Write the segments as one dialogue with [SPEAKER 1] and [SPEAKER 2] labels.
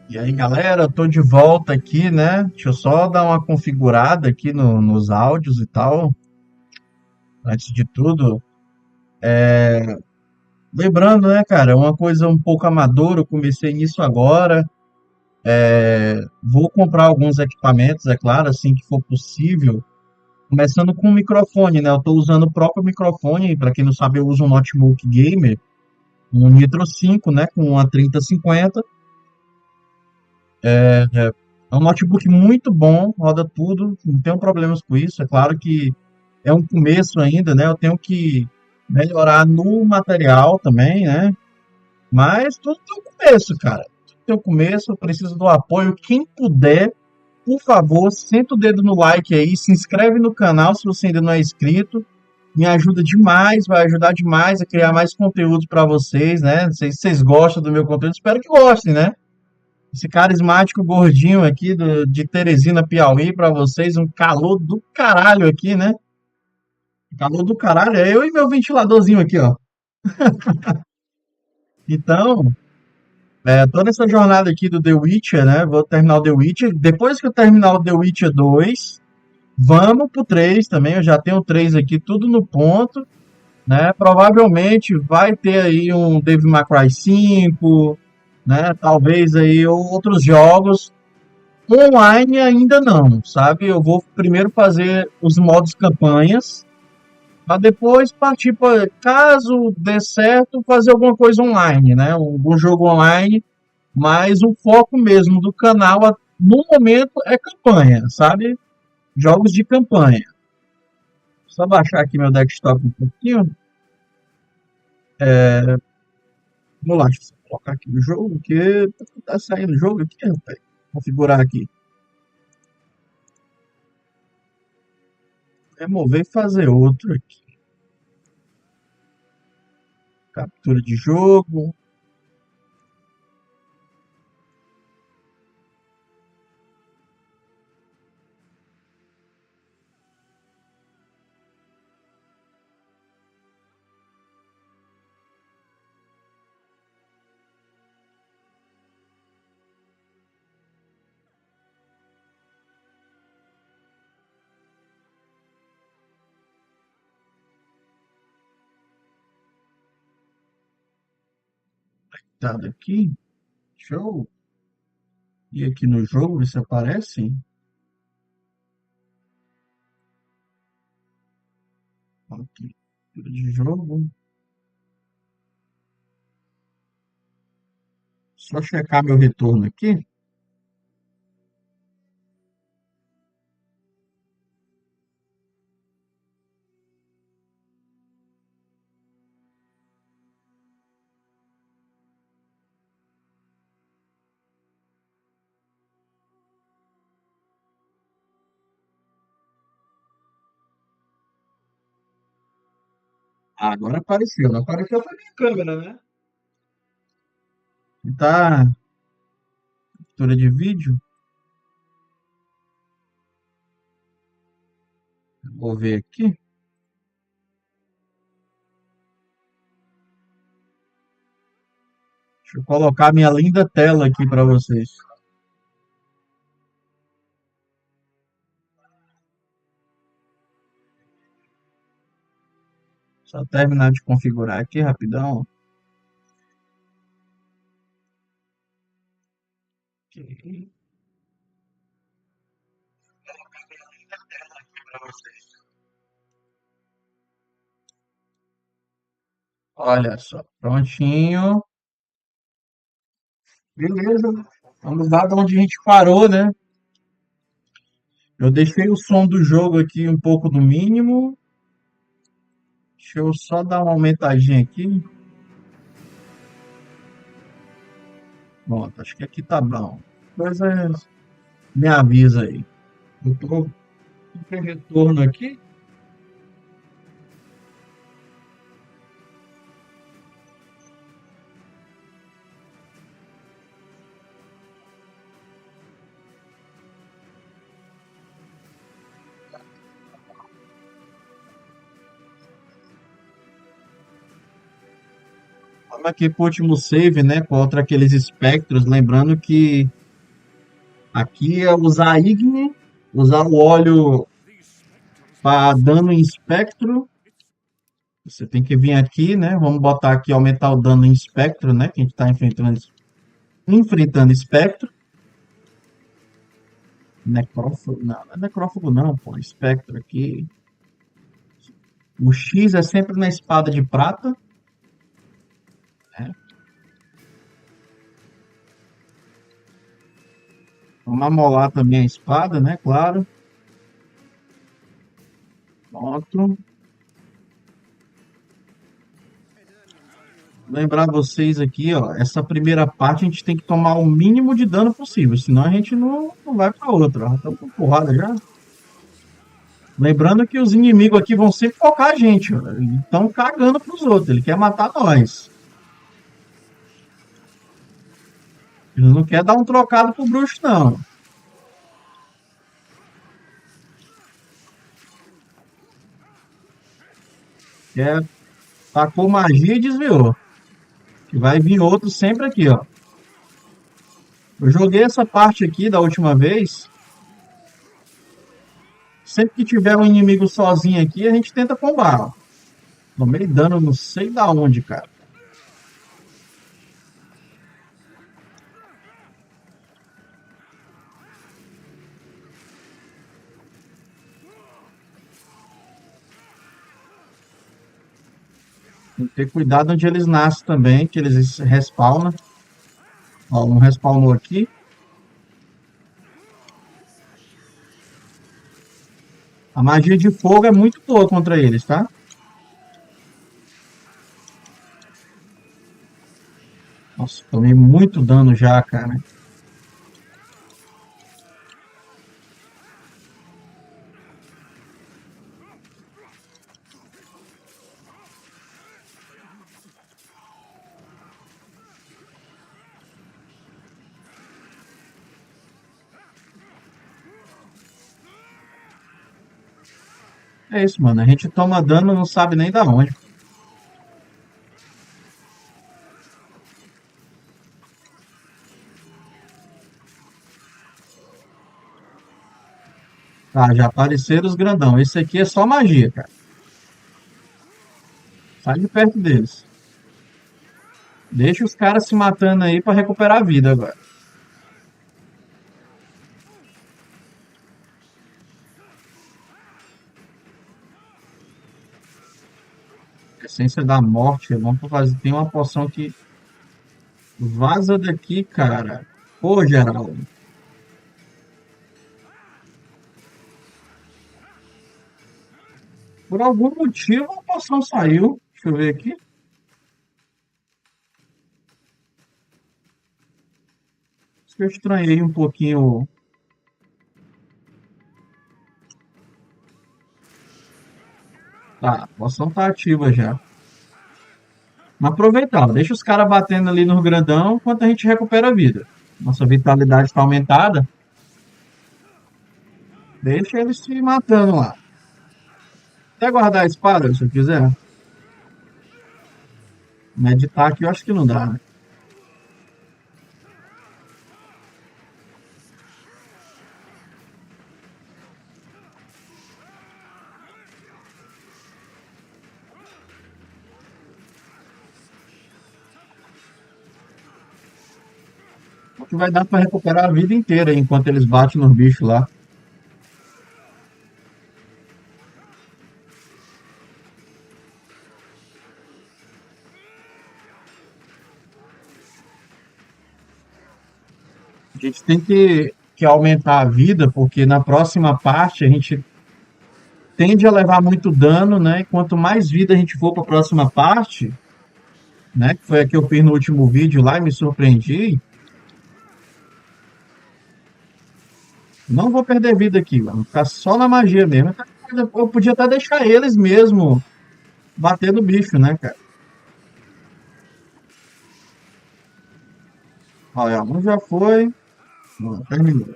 [SPEAKER 1] E aí, galera, tô de volta aqui, né? Deixa eu só dar uma configurada aqui nos áudios e tal. Antes de tudo, lembrando, né, cara, é uma coisa um pouco amadora, eu comecei nisso agora. Vou comprar alguns equipamentos, é claro, assim que for possível. Começando com o microfone, né? Eu tô usando o próprio microfone, para quem não sabe, eu uso um notebook gamer, um Nitro 5, né, com uma 3050. É um notebook muito bom, roda tudo, não tenho problemas com isso. É claro que é um começo ainda, né? Eu tenho que melhorar no material também, né? Mas tudo tem um começo, cara. Tudo tem um começo, eu preciso do apoio. Quem puder, por favor, senta o dedo no like aí, se inscreve no canal se você ainda não é inscrito. Me ajuda demais, vai ajudar demais a criar mais conteúdo para vocês, né? Não sei se vocês gostam do meu conteúdo, espero que gostem, né? Esse carismático gordinho aqui de Teresina, Piauí, para vocês, um calor do caralho aqui, né? Calor do caralho, é eu e meu ventiladorzinho aqui, ó. Então, tô nessa jornada aqui do The Witcher, né? Vou terminar o The Witcher. Depois que eu terminar o The Witcher 2, vamos pro 3 também. Eu já tenho o 3 aqui, tudo no ponto, né? Provavelmente vai ter aí um Devil May Cry 5, né? Talvez aí outros jogos. Online ainda não, sabe? Eu vou primeiro fazer os modos campanhas, para depois partir para, caso dê certo, fazer alguma coisa online, né? Algum jogo online, mas o foco mesmo do canal no momento é campanha, sabe? Jogos de campanha. Só baixar aqui meu desktop um pouquinho. Vamos lá, deixa eu colocar aqui o jogo, que tá saindo o jogo aqui, rapaz. Configurar aqui. Remover e fazer outro aqui. Captura de jogo. Tá aqui. Show. E aqui no jogo, ver se aparece. Aqui, de jogo. Só checar meu retorno aqui. Ah, agora apareceu. Não apareceu foi minha câmera, né? Tá. Captura de vídeo. Vou ver aqui. Deixa eu colocar minha linda tela aqui para vocês. Só terminar de configurar aqui rapidão. Aqui para vocês. Olha só, prontinho. Beleza. Vamos lá de onde a gente parou, né? Eu deixei o som do jogo aqui um pouco no mínimo. Deixa eu só dar uma aumentadinha aqui. Pronto, acho que aqui tá bom. Coisa me avisa aí. Eu tô com retorno aqui. Vamos aqui pro último save, né? Contra aqueles espectros. Lembrando que aqui é usar Igne, usar o óleo para dano em espectro. Você tem que vir aqui, né? Vamos botar aqui, aumentar o dano em espectro, né? Que a gente está enfrentando espectro. Necrófago, não é necrófago não, pô. Espectro aqui. O X é sempre na espada de prata, né? Vamos amolar também a espada, né? Claro. Pronto. Lembrar vocês aqui, ó. Essa primeira parte a gente tem que tomar o mínimo de dano possível, senão a gente não vai para outra. Estamos com porrada já. Lembrando que os inimigos aqui vão sempre focar a gente, ó. Estão cagando pros outros. Ele quer matar nós. Ele não quer dar um trocado pro bruxo, não. Quer, tacou magia e desviou. Que vai vir outro sempre aqui, ó. Eu joguei essa parte aqui da última vez. Sempre que tiver um inimigo sozinho aqui, a gente tenta combar. Tomei dano não sei da onde, cara. Tem que ter cuidado onde eles nascem também, que eles respawnam. Ó, um respawnou aqui. A magia de fogo é muito boa contra eles, tá? Nossa, tomei muito dano já, cara. É isso, mano. A gente toma dano e não sabe nem da onde. Tá, já apareceram os grandão. Esse aqui é só magia, cara. Sai de perto deles. Deixa os caras se matando aí pra recuperar a vida agora. Essência da morte. Vamos fazer. Tem uma poção que vaza daqui, cara. Pô, Geraldo. Por algum motivo a poção saiu. Deixa eu ver aqui. Acho que eu estranhei um pouquinho. Tá, a poção tá ativa já. Mas aproveitar, ó, deixa os caras batendo ali no grandão enquanto a gente recupera a vida. Nossa vitalidade está aumentada. Deixa eles se matando lá. Até guardar a espada, se eu quiser. Meditar aqui eu acho que não dá, né? O que vai dar para recuperar a vida inteira enquanto eles batem nos bichos lá. A gente tem que aumentar a vida, porque na próxima parte a gente tende a levar muito dano, né? E quanto mais vida a gente for para a próxima parte, né? Que foi a que eu fiz no último vídeo lá e me surpreendi. Não vou perder vida aqui, vou ficar só na magia mesmo. Eu podia até deixar eles mesmo bater no bicho, né, cara? Olha, um já foi. Ó, terminou.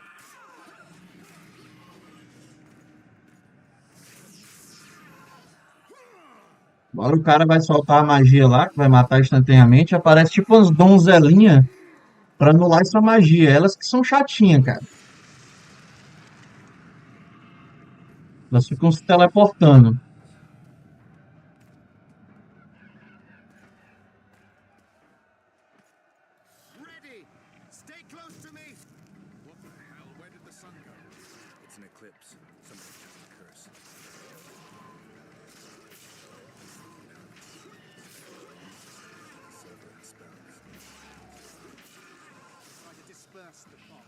[SPEAKER 1] Agora o cara vai soltar a magia lá, que vai matar instantaneamente, aparece tipo umas donzelinhas pra anular essa magia. Elas que são chatinhas, cara. Elas ficam se teleportando.
[SPEAKER 2] Ready! Stay close to me! What the hell? Where did the sun go? It's an eclipse. Somebody cast a curse. Silver and spells. Try to disperse the fog.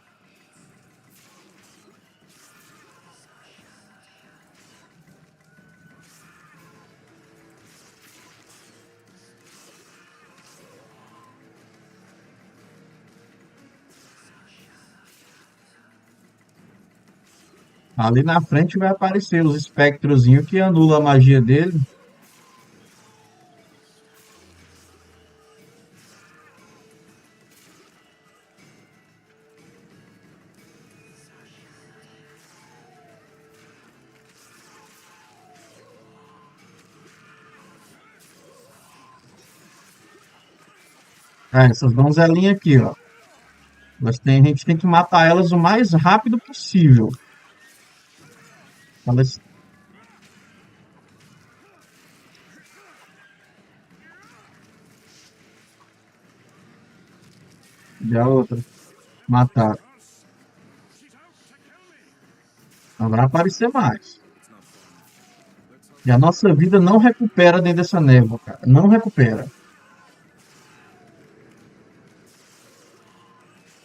[SPEAKER 1] Ali na frente vai aparecer os espectrozinhos que anula a magia dele. Essas donzelinhas aqui, ó. A gente tem que matar elas o mais rápido possível. Elas, e a outra, matar. Não vai aparecer mais. E a nossa vida não recupera dentro dessa névoa, cara. Não recupera.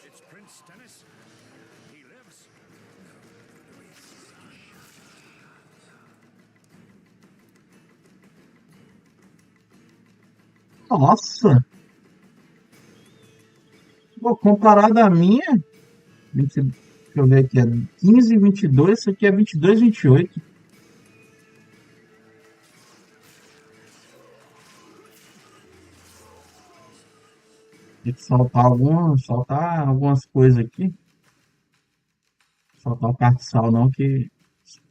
[SPEAKER 2] It's Prince Dennis. He lives.
[SPEAKER 1] Nossa! Pô, comparado à minha, 20, deixa eu ver aqui, é 15, 22, isso aqui é 22, 28. Tem que soltar algumas coisas aqui. Soltar o cartiçal não, que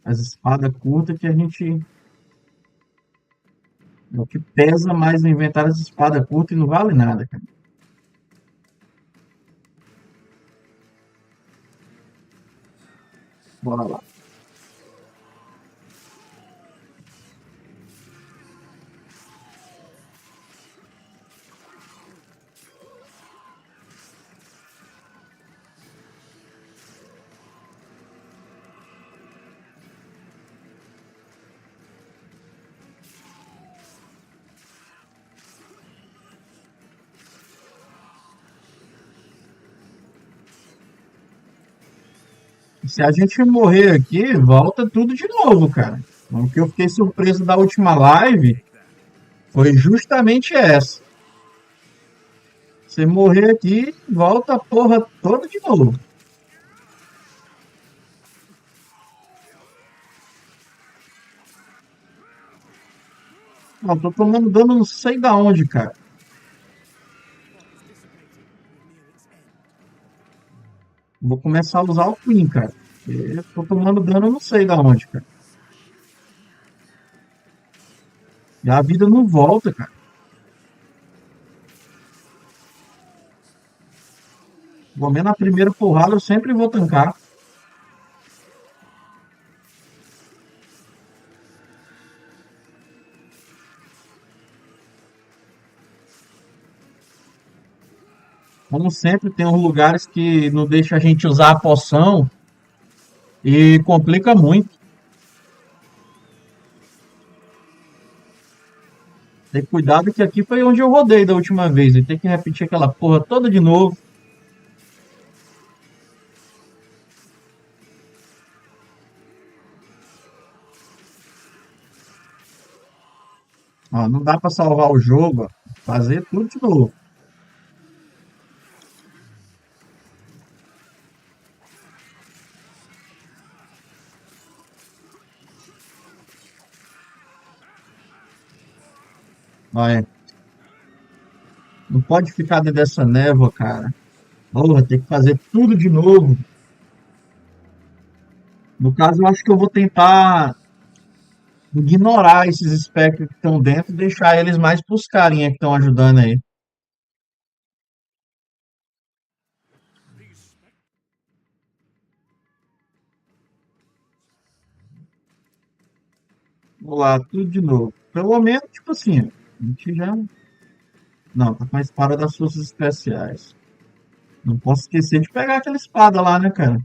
[SPEAKER 1] as espadas curtas que a gente. É o que pesa mais no inventário as espadas curtas e não vale nada, cara. Bora lá. Se a gente morrer aqui, volta tudo de novo, cara. O que eu fiquei surpreso da última live foi justamente essa. Você morrer aqui, volta a porra toda de novo. Não, tô tomando dano não sei da onde, cara. Vou começar a usar o Queen, cara. Eu tô tomando dano não sei da onde, cara. E a vida não volta, cara. Pelo menos na primeira porrada eu sempre vou tancar. Como sempre, tem uns lugares que não deixa a gente usar a poção e complica muito. Tem cuidado que aqui foi onde eu rodei da última vez. E tem que repetir aquela porra toda de novo. Ó, não dá pra salvar o jogo, ó. Fazer tudo de novo. Vai. Não pode ficar dentro dessa névoa, cara. Porra, tem que fazer tudo de novo. No caso, eu acho que eu vou tentar ignorar esses espectros que estão dentro e deixar eles mais pros carinha que estão ajudando aí. Vou lá, tudo de novo. Pelo menos, tipo assim, a gente já. Não, tá com a espada das forças especiais. Não posso esquecer de pegar aquela espada lá, né, cara?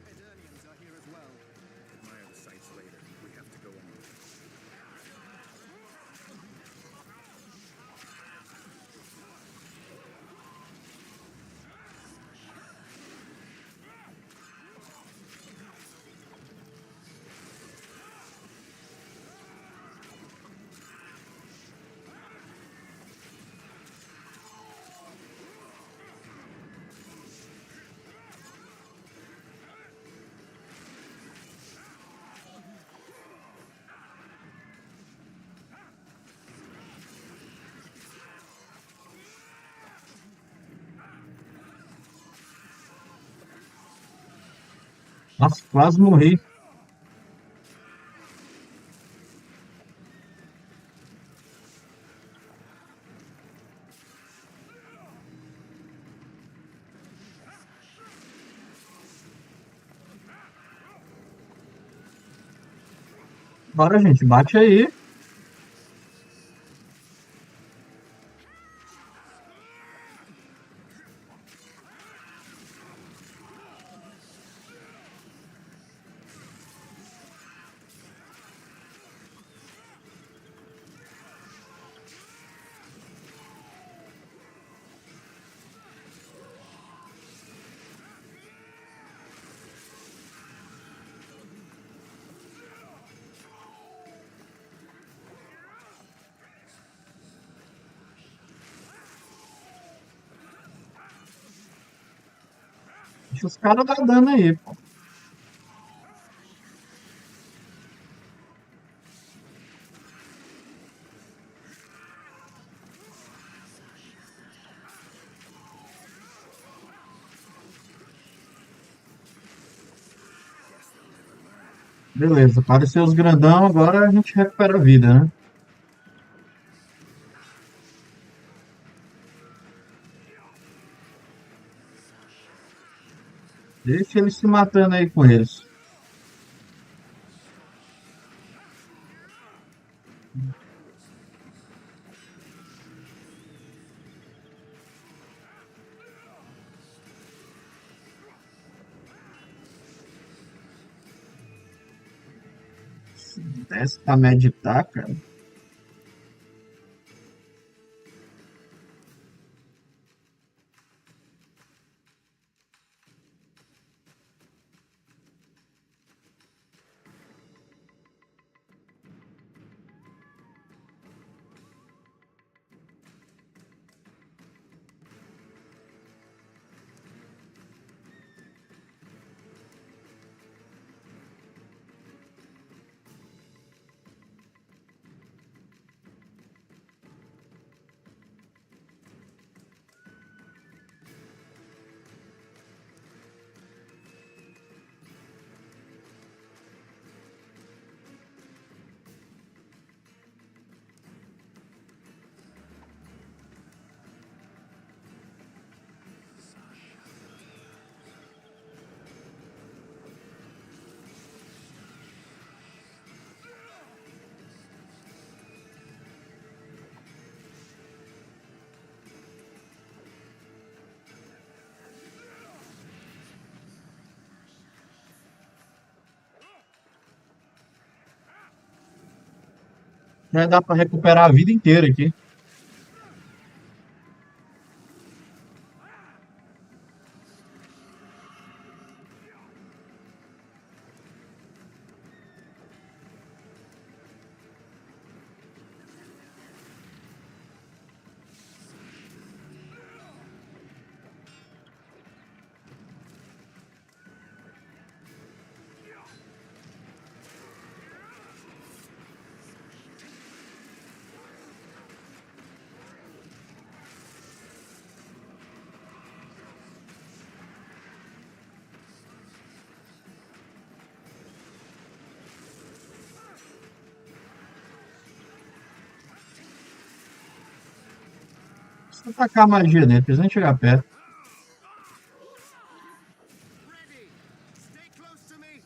[SPEAKER 2] Edurnians are here as well. Admire the sights later. We have to go on.
[SPEAKER 1] Nossa, quase morri. Bora, gente, bate aí. Deixa os caras dar dano aí, pô. Beleza, apareceu os grandão, agora a gente recupera a vida, né? Deixa eles se matando aí com eles. Desce pra meditar, cara. Já dá pra recuperar a vida inteira aqui. Vou tacar magia nele, precisa nem chegar perto.
[SPEAKER 2] Ready! Stay close to me!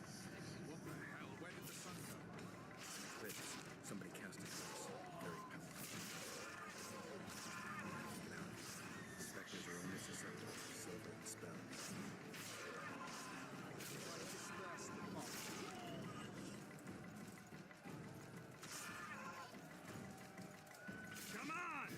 [SPEAKER 2] What the hell? Where did the sun go? Eclipse. Somebody cast it for us. Very powerful. Spectres are only susceptible to silver and spell. Come on!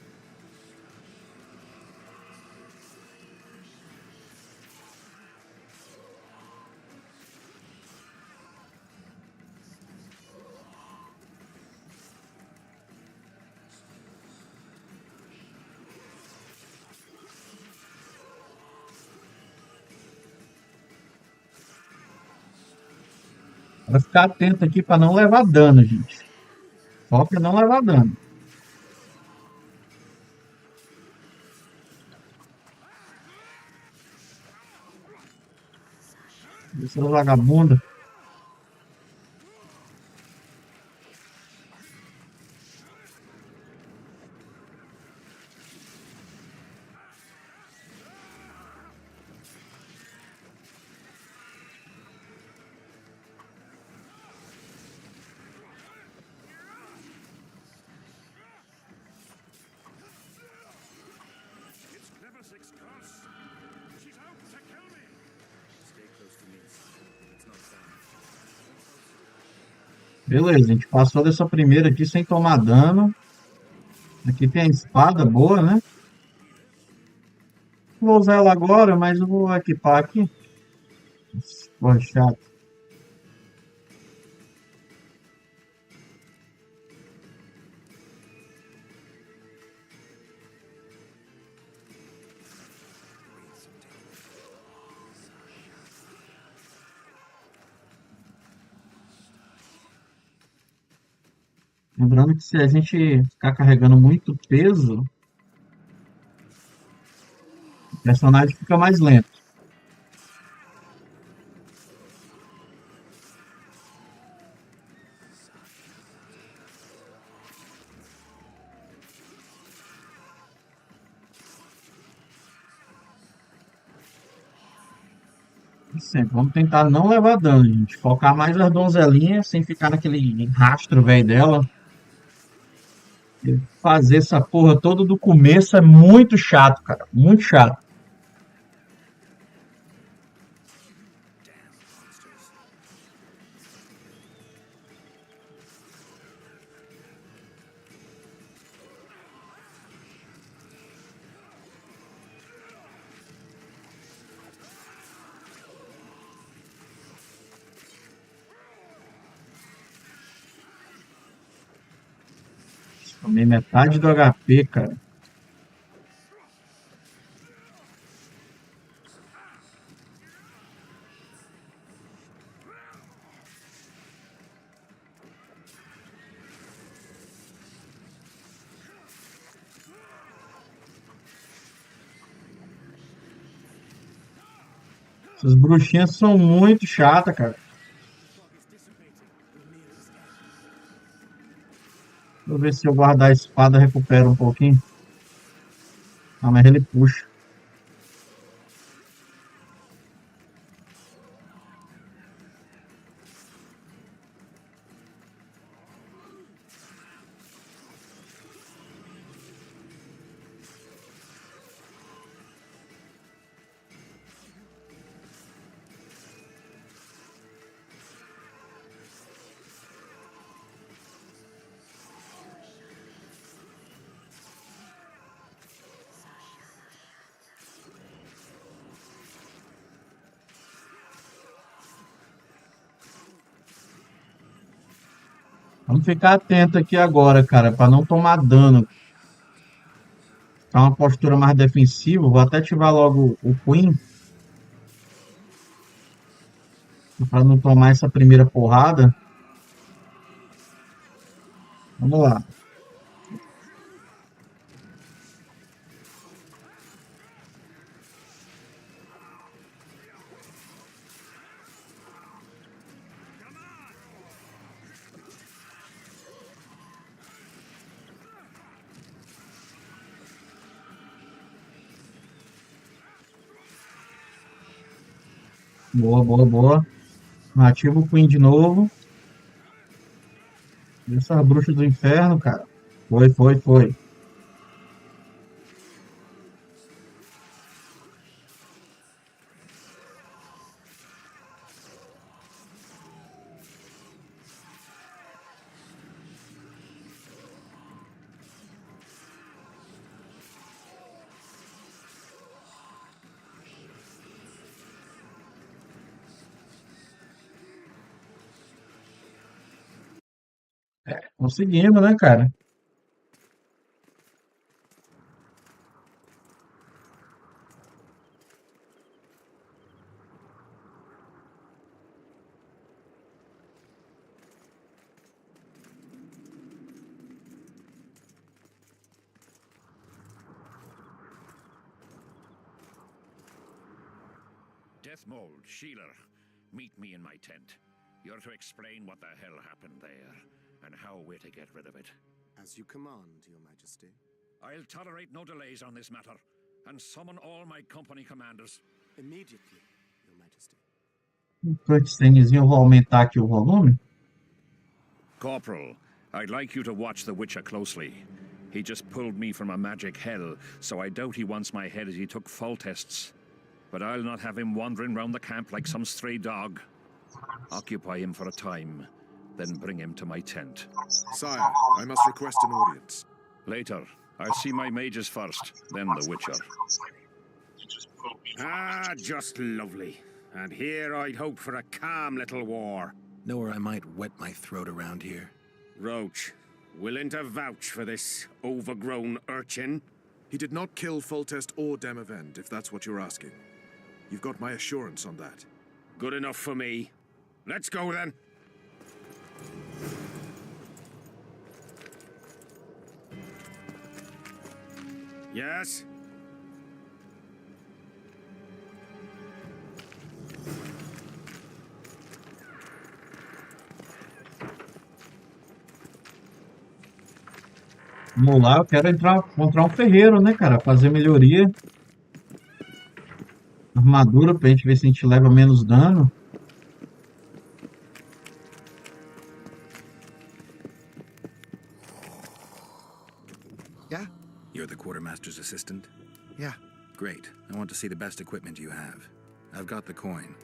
[SPEAKER 1] Vai ficar atento aqui para não levar dano, gente. Só para não levar dano. Esse é o vagabundo.
[SPEAKER 2] It's never six costs. She's out to kill me. Stay close to me. It's not far.
[SPEAKER 1] Beleza, a gente passou dessa primeira aqui sem tomar dano. Aqui tem a espada boa, né? Vou usar ela agora, mas eu vou equipar aqui. Porra, chato. Lembrando que se a gente ficar carregando muito peso, o personagem fica mais lento. E sempre, vamos tentar não levar dano, gente. Focar mais nas donzelinhas, sem ficar naquele rastro velho dela. E fazer essa porra toda do começo é muito chato, cara. Muito chato. Tomei metade do HP, cara. Essas bruxinhas são muito chatas, cara. Deixa eu ver se eu guardar a espada recupera um pouquinho. Ah, mas ele puxa. Vamos ficar atento aqui agora, cara, para não tomar dano. Tá uma postura mais defensiva. Vou até ativar logo o Queen para não tomar essa primeira porrada. Vamos lá. Boa, boa, boa. Ativa o Queen de novo. Essa bruxa do inferno, cara. Foi, foi, foi. Conseguimos, né, cara?
[SPEAKER 3] Death Mold, Shealer, meet me in my tent. You're to explain what the hell happened there, and how we're to get rid of it.
[SPEAKER 2] As you command, Your Majesty.
[SPEAKER 3] I'll tolerate no delays on this matter, and summon all my company commanders.
[SPEAKER 2] Immediately, Your Majesty.
[SPEAKER 1] Um cutscenezinho, eu vou aumentar aqui o volume.
[SPEAKER 3] Corporal, I'd like you to watch the Witcher closely. He just pulled me from a magic hell, so I doubt he wants my head as he took fall tests. But I'll not have him wandering round the camp like some stray dog. Occupy him for a time, then bring him to my tent.
[SPEAKER 2] Sire, I must request an audience.
[SPEAKER 3] Later, I'll see my mages first, then the Witcher.
[SPEAKER 4] Ah, just lovely. And here I'd hoped for a calm little war.
[SPEAKER 5] Know where I might wet my throat around here?
[SPEAKER 4] Roach, willing to vouch for this overgrown urchin?
[SPEAKER 2] He did not kill Foltest or Demavend, if that's what you're asking. You've got my assurance on that.
[SPEAKER 4] Good enough for me. Let's go then. Yes?
[SPEAKER 1] Vamos lá, eu quero encontrar um ferreiro, né, cara? Fazer melhoria. Armadura pra gente ver se a gente leva menos dano.
[SPEAKER 5] Yeah? You're the quartermaster's assistant?
[SPEAKER 2] Yeah.
[SPEAKER 5] Great. I want to see the best equipment you have. I've got the coin.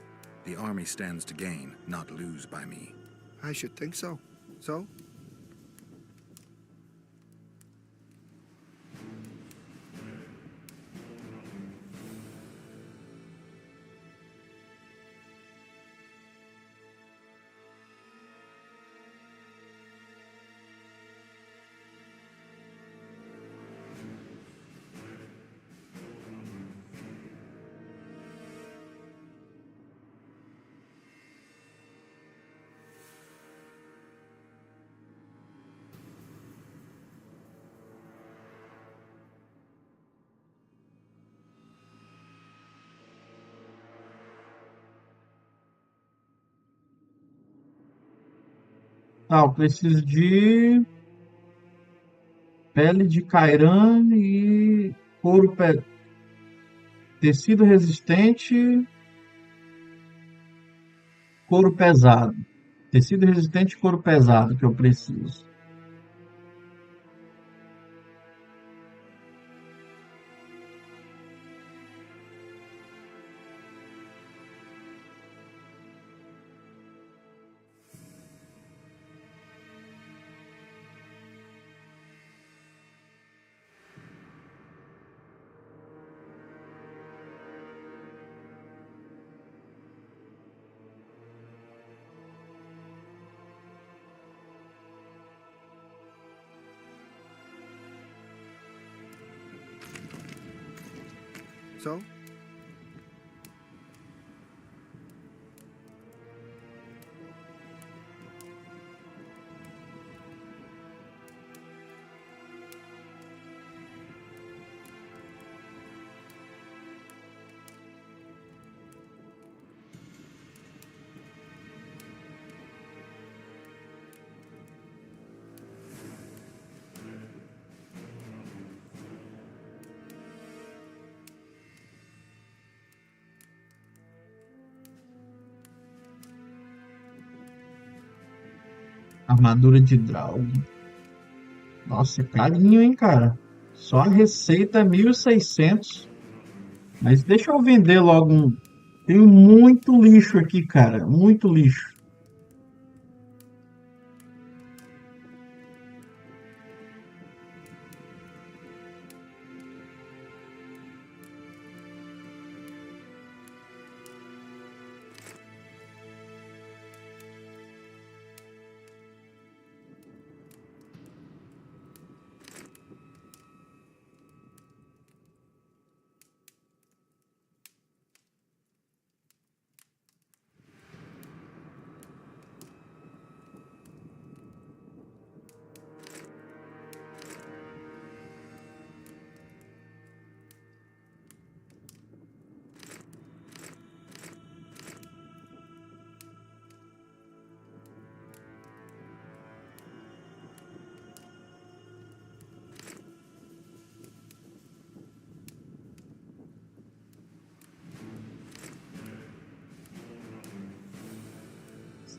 [SPEAKER 5] The army stands to gain, not lose by me.
[SPEAKER 6] I should think so. So?
[SPEAKER 1] Tá, eu preciso de pele de Cairan e tecido resistente, couro pesado. Tecido resistente e couro pesado que eu preciso.
[SPEAKER 6] So?
[SPEAKER 1] Armadura de Draug. Nossa, é carinho, hein, cara? Só a receita é 1.600. Mas deixa eu vender logo um. Tenho muito lixo aqui, cara. Muito lixo.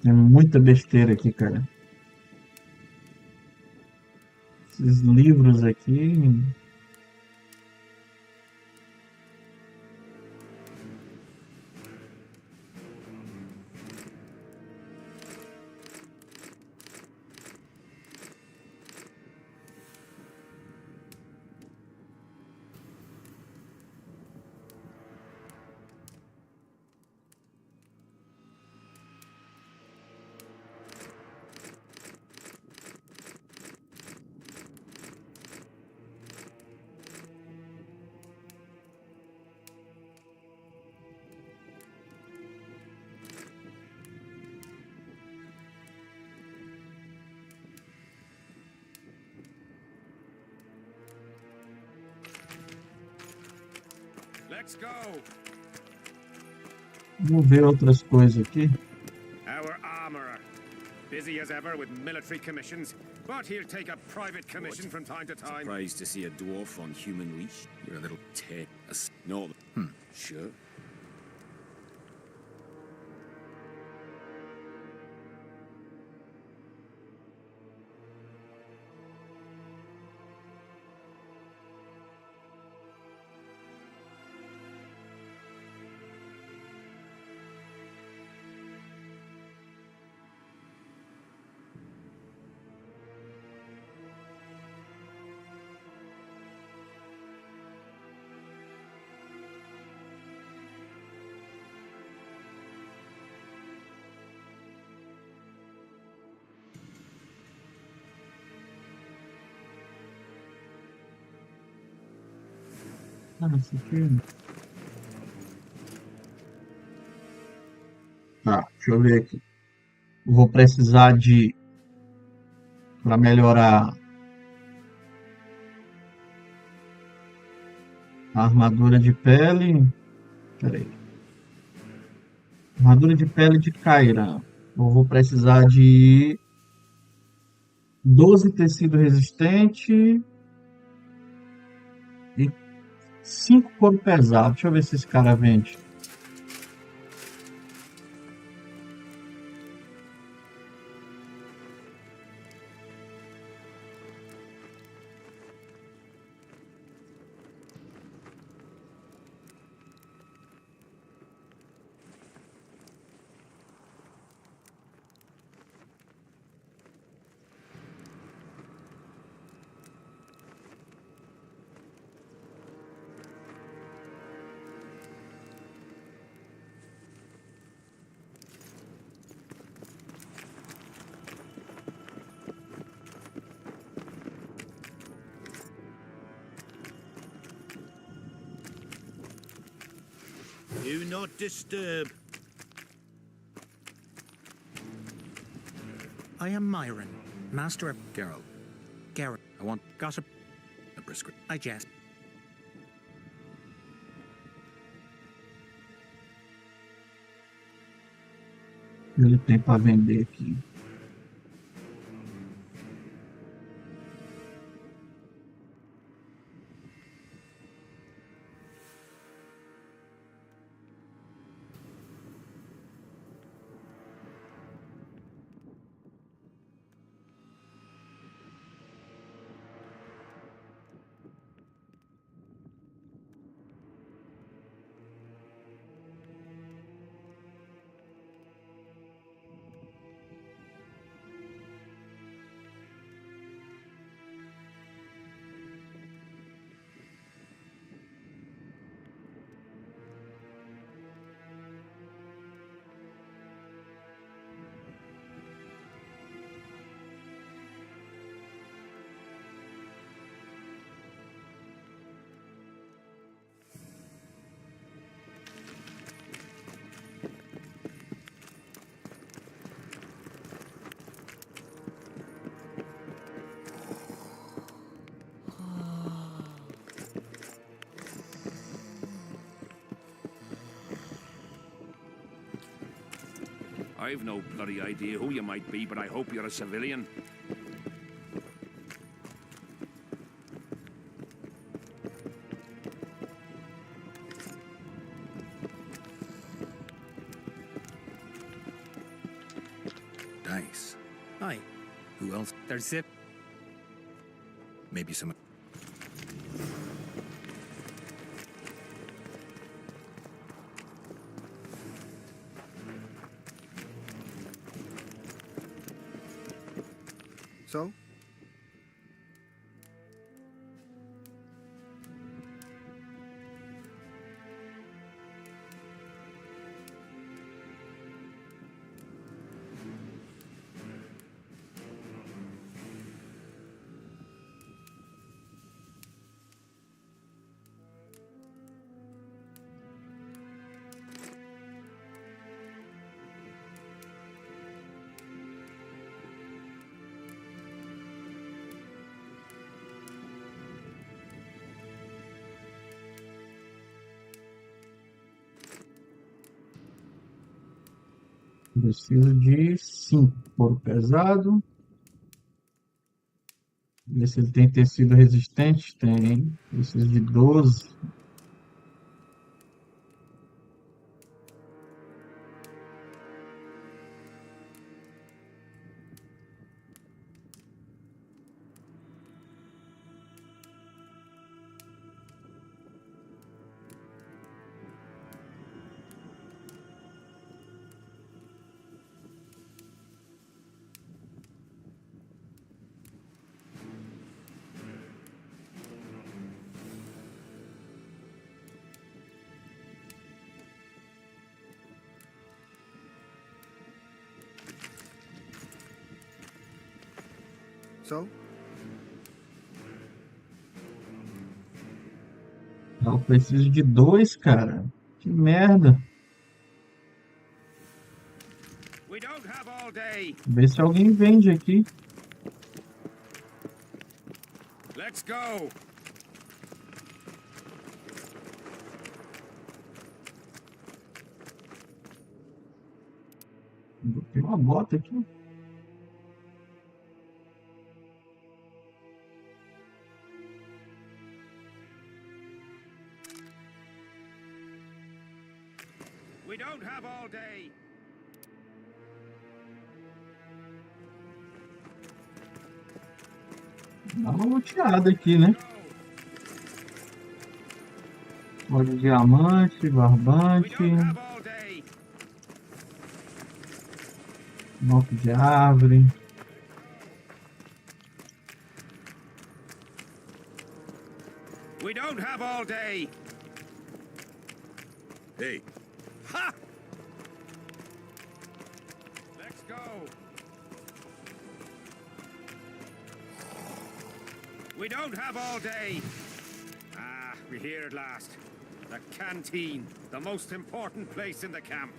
[SPEAKER 1] Tem muita besteira aqui, cara. Esses livros aqui.
[SPEAKER 4] Let's go.
[SPEAKER 1] Vamos ver outras coisas aqui.
[SPEAKER 4] Our armorer. Busy as ever with military commissions, but he'll take a private commission from time to time.
[SPEAKER 7] Surprised to see a dwarf on human leash? You're a little no. Sure.
[SPEAKER 1] Ah, isso aqui. Tá, deixa eu ver aqui. Vou precisar de. Para melhorar a armadura de pele. Peraí. Armadura de pele de Kyra. Eu vou precisar de 12 tecido resistente e 5 couro pesado. Deixa eu ver se esse cara vende.
[SPEAKER 7] Do not disturb.
[SPEAKER 8] I am Myron, master of
[SPEAKER 5] Geralt,
[SPEAKER 8] Garrett.
[SPEAKER 5] I want
[SPEAKER 8] Gossip,
[SPEAKER 5] a prescription.
[SPEAKER 8] I jest.
[SPEAKER 1] Ele tem para vender aqui.
[SPEAKER 3] I've no bloody idea who you might be, but I hope you're a civilian.
[SPEAKER 5] Dice.
[SPEAKER 8] Aye.
[SPEAKER 5] Who else?
[SPEAKER 8] There's zip.
[SPEAKER 5] Maybe some.
[SPEAKER 6] So?
[SPEAKER 1] Preciso de 5 couro pesado. Ver se ele tem tecido resistente. Tem. Preciso de 12.
[SPEAKER 6] So?
[SPEAKER 1] Eu preciso de 2, cara. Que merda.
[SPEAKER 4] We don't have all day.
[SPEAKER 1] Ver se alguém vende aqui.
[SPEAKER 4] Let's go.
[SPEAKER 1] Tem uma bota aqui.
[SPEAKER 4] We don't have all day.
[SPEAKER 1] Dá uma luteada aqui, né? Óleo de diamante,
[SPEAKER 4] We
[SPEAKER 1] barbante,
[SPEAKER 4] don't have all day.
[SPEAKER 1] noco de árvore.
[SPEAKER 4] We don't have all day.
[SPEAKER 5] Hey,
[SPEAKER 4] Ha! Let's go. We don't have all day. Ah, we're here at last. The canteen, the most important place in the camp.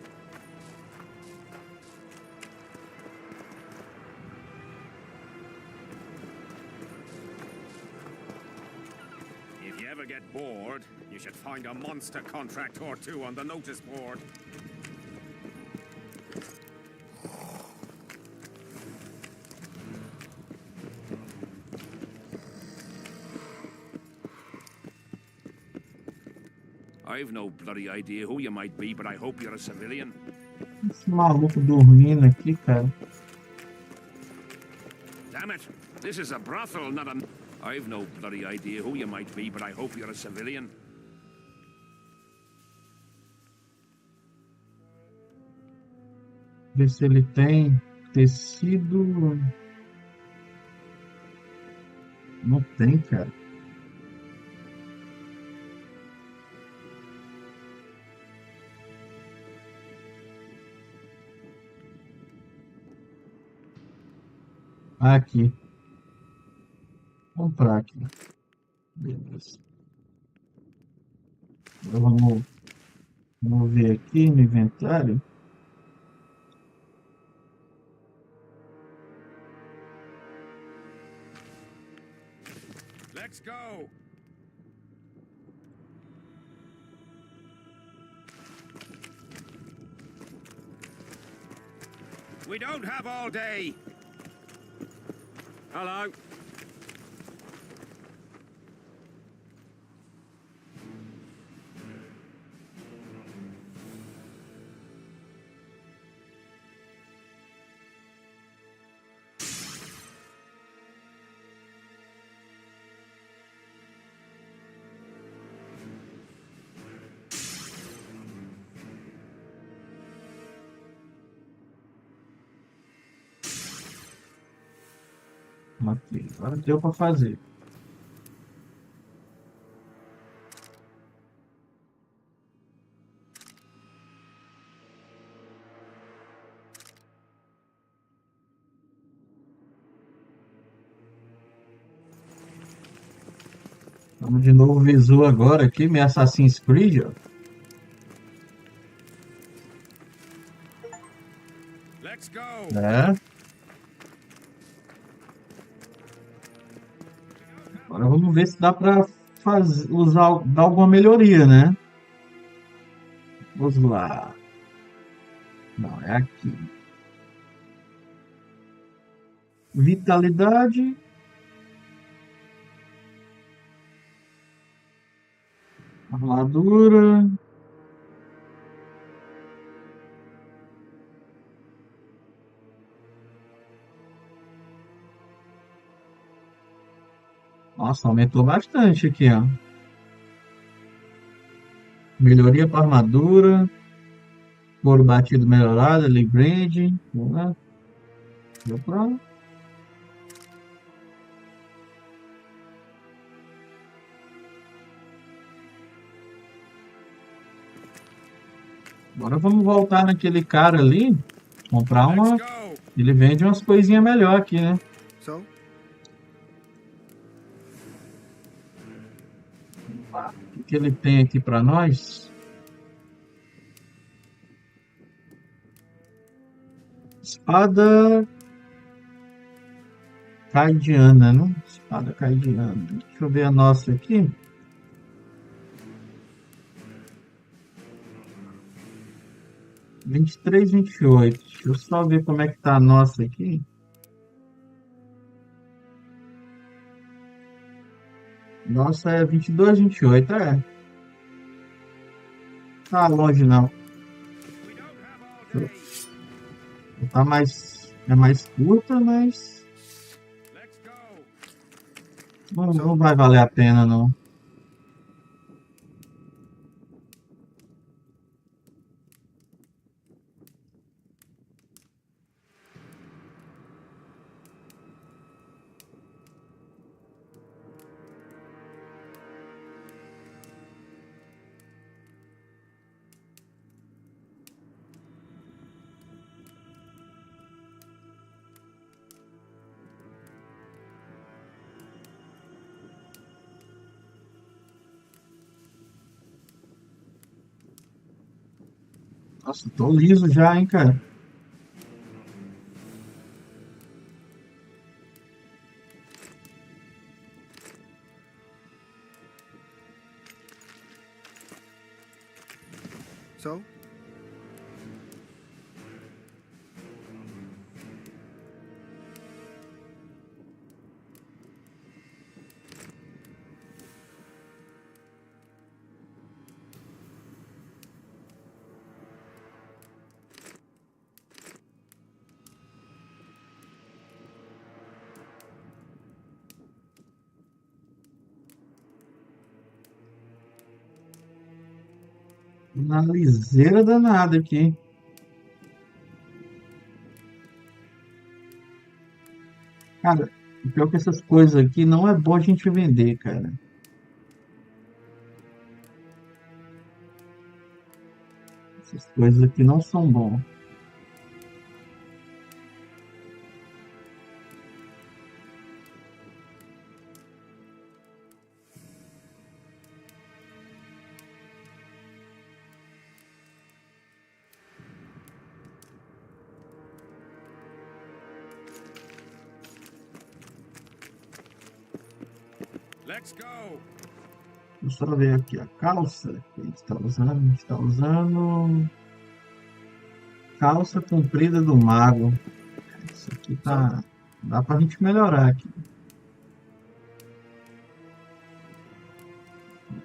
[SPEAKER 4] If you ever get bored, you should find a monster contract or two on the notice board.
[SPEAKER 3] I've no bloody idea who you might be, but I hope you're a civilian.
[SPEAKER 1] Esse maluco dormindo aqui, cara.
[SPEAKER 3] Damn it! This is a brothel, not a... I've no bloody idea who you might be, but I hope you're a civilian.
[SPEAKER 1] Ver se ele tem tecido. Não tem, cara. Aqui. Vou comprar aqui. Beleza. Agora vamos ver aqui no inventário.
[SPEAKER 4] Let's go. We don't have all day.
[SPEAKER 7] Hello.
[SPEAKER 1] Ok, agora deu para fazer. Vamos de novo visu agora aqui, meu Assassin's Creed, ó.
[SPEAKER 4] Let's go.
[SPEAKER 1] É. Agora vamos ver se dá para usar, dar alguma melhoria, né? Vamos lá. Não, é aqui. Vitalidade. Armadura. Nossa, aumentou bastante aqui, ó. Melhoria para armadura. Couro batido melhorado, ali grade. Né? Deu pra... Agora vamos voltar naquele cara ali. Comprar uma.
[SPEAKER 4] Let's go.
[SPEAKER 1] Ele vende umas coisinhas melhor aqui, né?
[SPEAKER 6] So?
[SPEAKER 1] O que ele tem aqui para nós? Espada caidiana, né? Espada caidiana. Deixa eu ver a nossa aqui. Vinte e três, 28. Deixa eu só ver como é que tá a nossa aqui. Nossa é 22, 28, é. Tá longe não.
[SPEAKER 4] We don't have all day.
[SPEAKER 1] Tá mais, é mais curta, mas
[SPEAKER 4] Let's go.
[SPEAKER 1] não vai valer a pena não. Nossa, tô liso já, hein, cara.
[SPEAKER 6] So?
[SPEAKER 1] Uma liseira danada aqui. Cara, o pior que essas coisas aqui não é bom a gente vender, cara. Essas coisas aqui não são bom.
[SPEAKER 4] Let's go.
[SPEAKER 1] Deixa eu só ver aqui a calça que a gente está usando. A gente está usando Calça comprida do mago. Isso aqui tá. Dá pra gente melhorar aqui.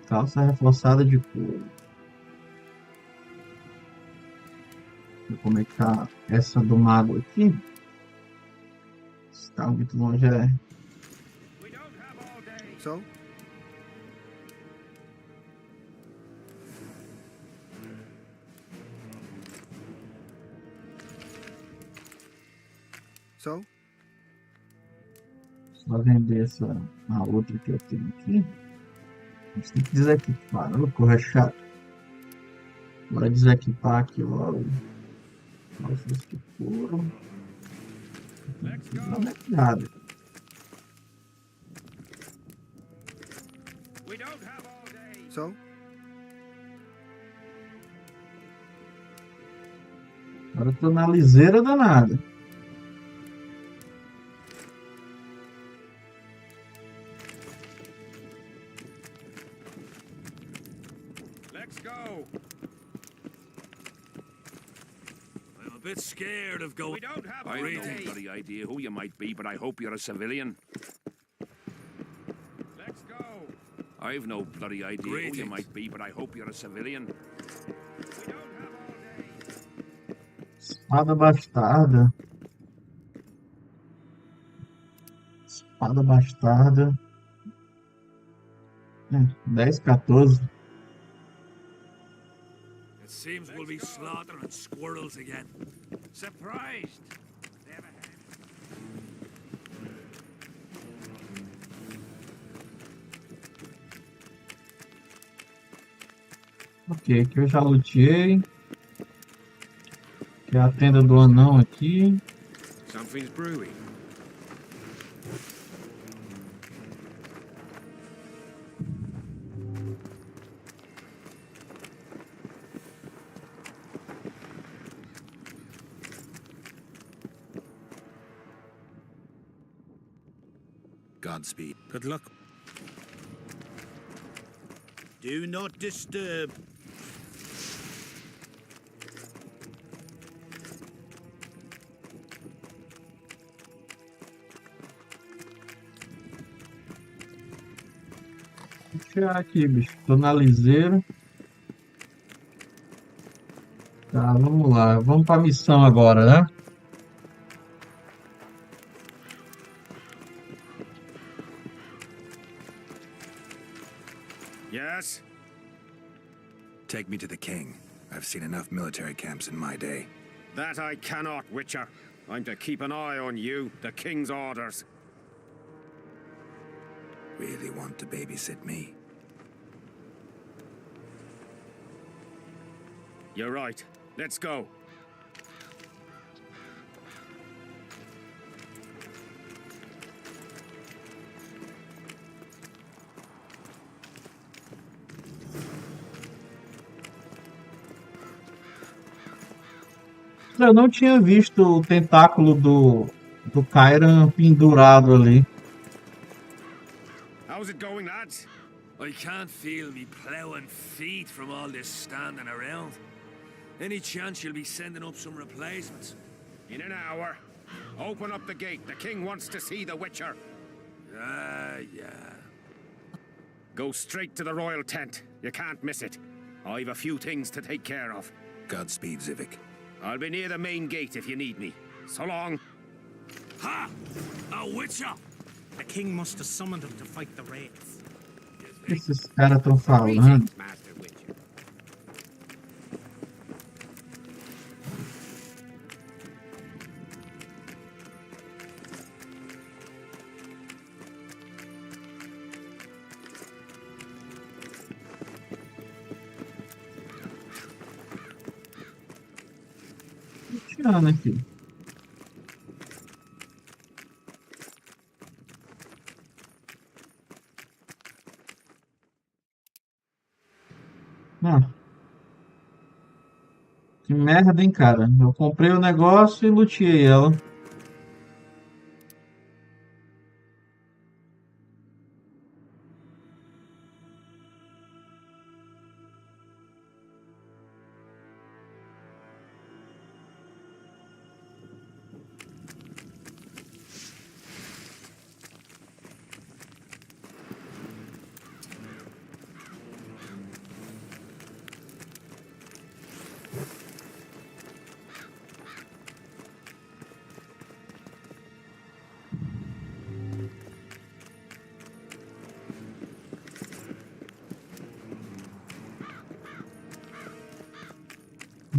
[SPEAKER 1] Calça reforçada de couro. Deixa eu ver como é que tá essa do mago aqui. Se tá muito longe, é.
[SPEAKER 4] We don't have all day.
[SPEAKER 6] So? So?
[SPEAKER 1] Só vender a outra que eu tenho aqui. A gente tem que desequipar. Olha como é chato. Bora desequipar aqui logo. Calças de couro.
[SPEAKER 4] Let's
[SPEAKER 1] Não
[SPEAKER 4] go.
[SPEAKER 1] é nada.
[SPEAKER 4] We don't have all day.
[SPEAKER 6] So?
[SPEAKER 1] Agora eu tô na liseira danada.
[SPEAKER 4] Let's go.
[SPEAKER 3] I'm a bit scared of going.
[SPEAKER 4] We don't have all
[SPEAKER 3] I've no
[SPEAKER 4] day.
[SPEAKER 3] bloody idea who you might be, but I hope you're a civilian.
[SPEAKER 4] Let's go.
[SPEAKER 3] I've no bloody idea who you
[SPEAKER 5] Greetings.
[SPEAKER 3] might be, but I hope you're a civilian.
[SPEAKER 4] We don't have all day.
[SPEAKER 1] Espada bastarda. Espada bastarda. 10, 14.
[SPEAKER 3] It seems we'll be slaughtering squirrels again. Surprised. Never had.
[SPEAKER 1] Ok, aqui eu já luteei. Aqui é a tenda do anão aqui.
[SPEAKER 4] Something's brewing.
[SPEAKER 5] Godspeed.
[SPEAKER 8] Good luck.
[SPEAKER 7] Do not disturb.
[SPEAKER 1] Vou tirar aqui, bicho. Tô na liseira. Tá, vamos lá. Vamos pra missão agora, né?
[SPEAKER 4] Yes?
[SPEAKER 5] Take me to the king. I've seen enough military camps in my day.
[SPEAKER 4] That I cannot, Witcher. I'm to keep an eye on you, the king's orders.
[SPEAKER 5] Really want to babysit me?
[SPEAKER 4] You're right. Let's go.
[SPEAKER 1] Eu não tinha visto o tentáculo do Kyran pendurado ali.
[SPEAKER 4] How's it going, lads?
[SPEAKER 3] I can't feel me plowing feet from all this standing around. Any chance you'll be sending up some replacements?
[SPEAKER 4] In an hour. Open up the gate. The king wants to see the Witcher.
[SPEAKER 3] Yeah.
[SPEAKER 4] Go straight to the royal tent. You can't miss it. I've a few things to take care of.
[SPEAKER 5] Godspeed, Zivik.
[SPEAKER 4] I'll be near the main gate if you need me. So long.
[SPEAKER 3] Ha! A witcher!
[SPEAKER 8] The king must have summoned him to fight the wraiths.
[SPEAKER 1] O que esses caras estão falando?
[SPEAKER 4] Greetings, Master Witcher.
[SPEAKER 1] Tirando aqui. Ah. Que merda, hein, cara? Eu comprei o negócio e luteei ela.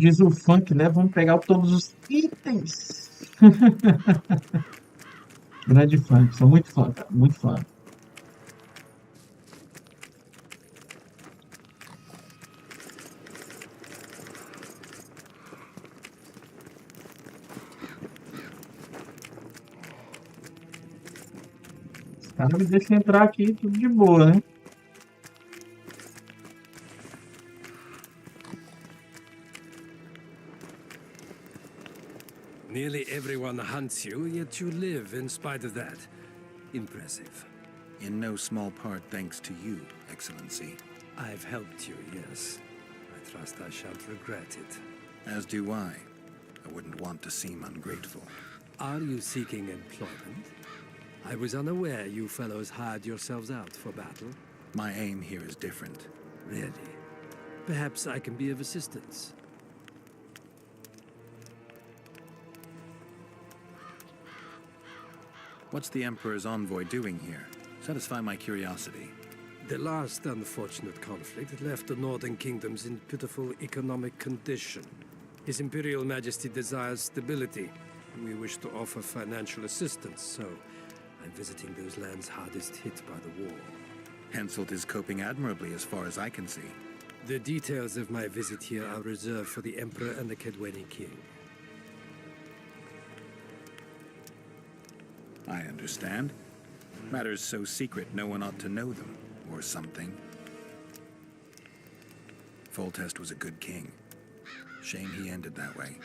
[SPEAKER 1] diz o funk, né? Vamos pegar todos os itens. Grande funk, sou muito fã, cara, muito fã. Os caras me deixam entrar aqui tudo de boa, né?
[SPEAKER 9] Nearly everyone hunts you, yet you live in spite of that. Impressive.
[SPEAKER 5] In no small part thanks to you, Excellency.
[SPEAKER 9] I've helped you, yes. I trust I shan't regret it.
[SPEAKER 5] As do I. I wouldn't want to seem ungrateful.
[SPEAKER 9] Are you seeking employment? I was unaware you fellows hired yourselves out for battle.
[SPEAKER 5] My aim here is different.
[SPEAKER 9] Really? Perhaps I can be of assistance.
[SPEAKER 5] What's the Emperor's envoy doing here? Satisfy my curiosity.
[SPEAKER 9] The last unfortunate conflict left the northern kingdoms in pitiful economic condition. His Imperial Majesty desires stability. We wish to offer financial assistance, so I'm visiting those lands hardest hit by the war.
[SPEAKER 5] Henselt is coping admirably as far as I can see.
[SPEAKER 9] The details of my visit here are reserved for the Emperor and the Kedweni King.
[SPEAKER 5] I understand. Matters so secret no one ought to know them, or something. Foltest was a good king. Shame he ended that way.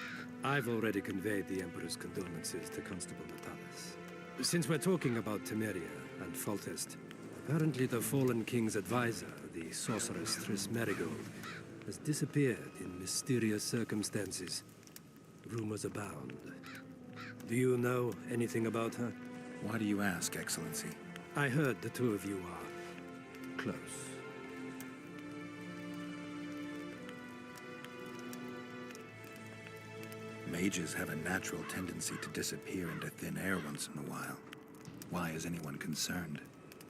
[SPEAKER 9] I've already conveyed the Emperor's condolences to Constable Natalis. Since we're talking about Temeria and Foltest, apparently the fallen king's advisor, the sorceress Triss Merigold, has disappeared in mysterious circumstances. Rumors abound. Do you know anything about her?
[SPEAKER 5] Why do you ask, Excellency?
[SPEAKER 9] I heard the two of you are close.
[SPEAKER 5] Mages have a natural tendency to disappear into thin air once in a while. Why is anyone concerned?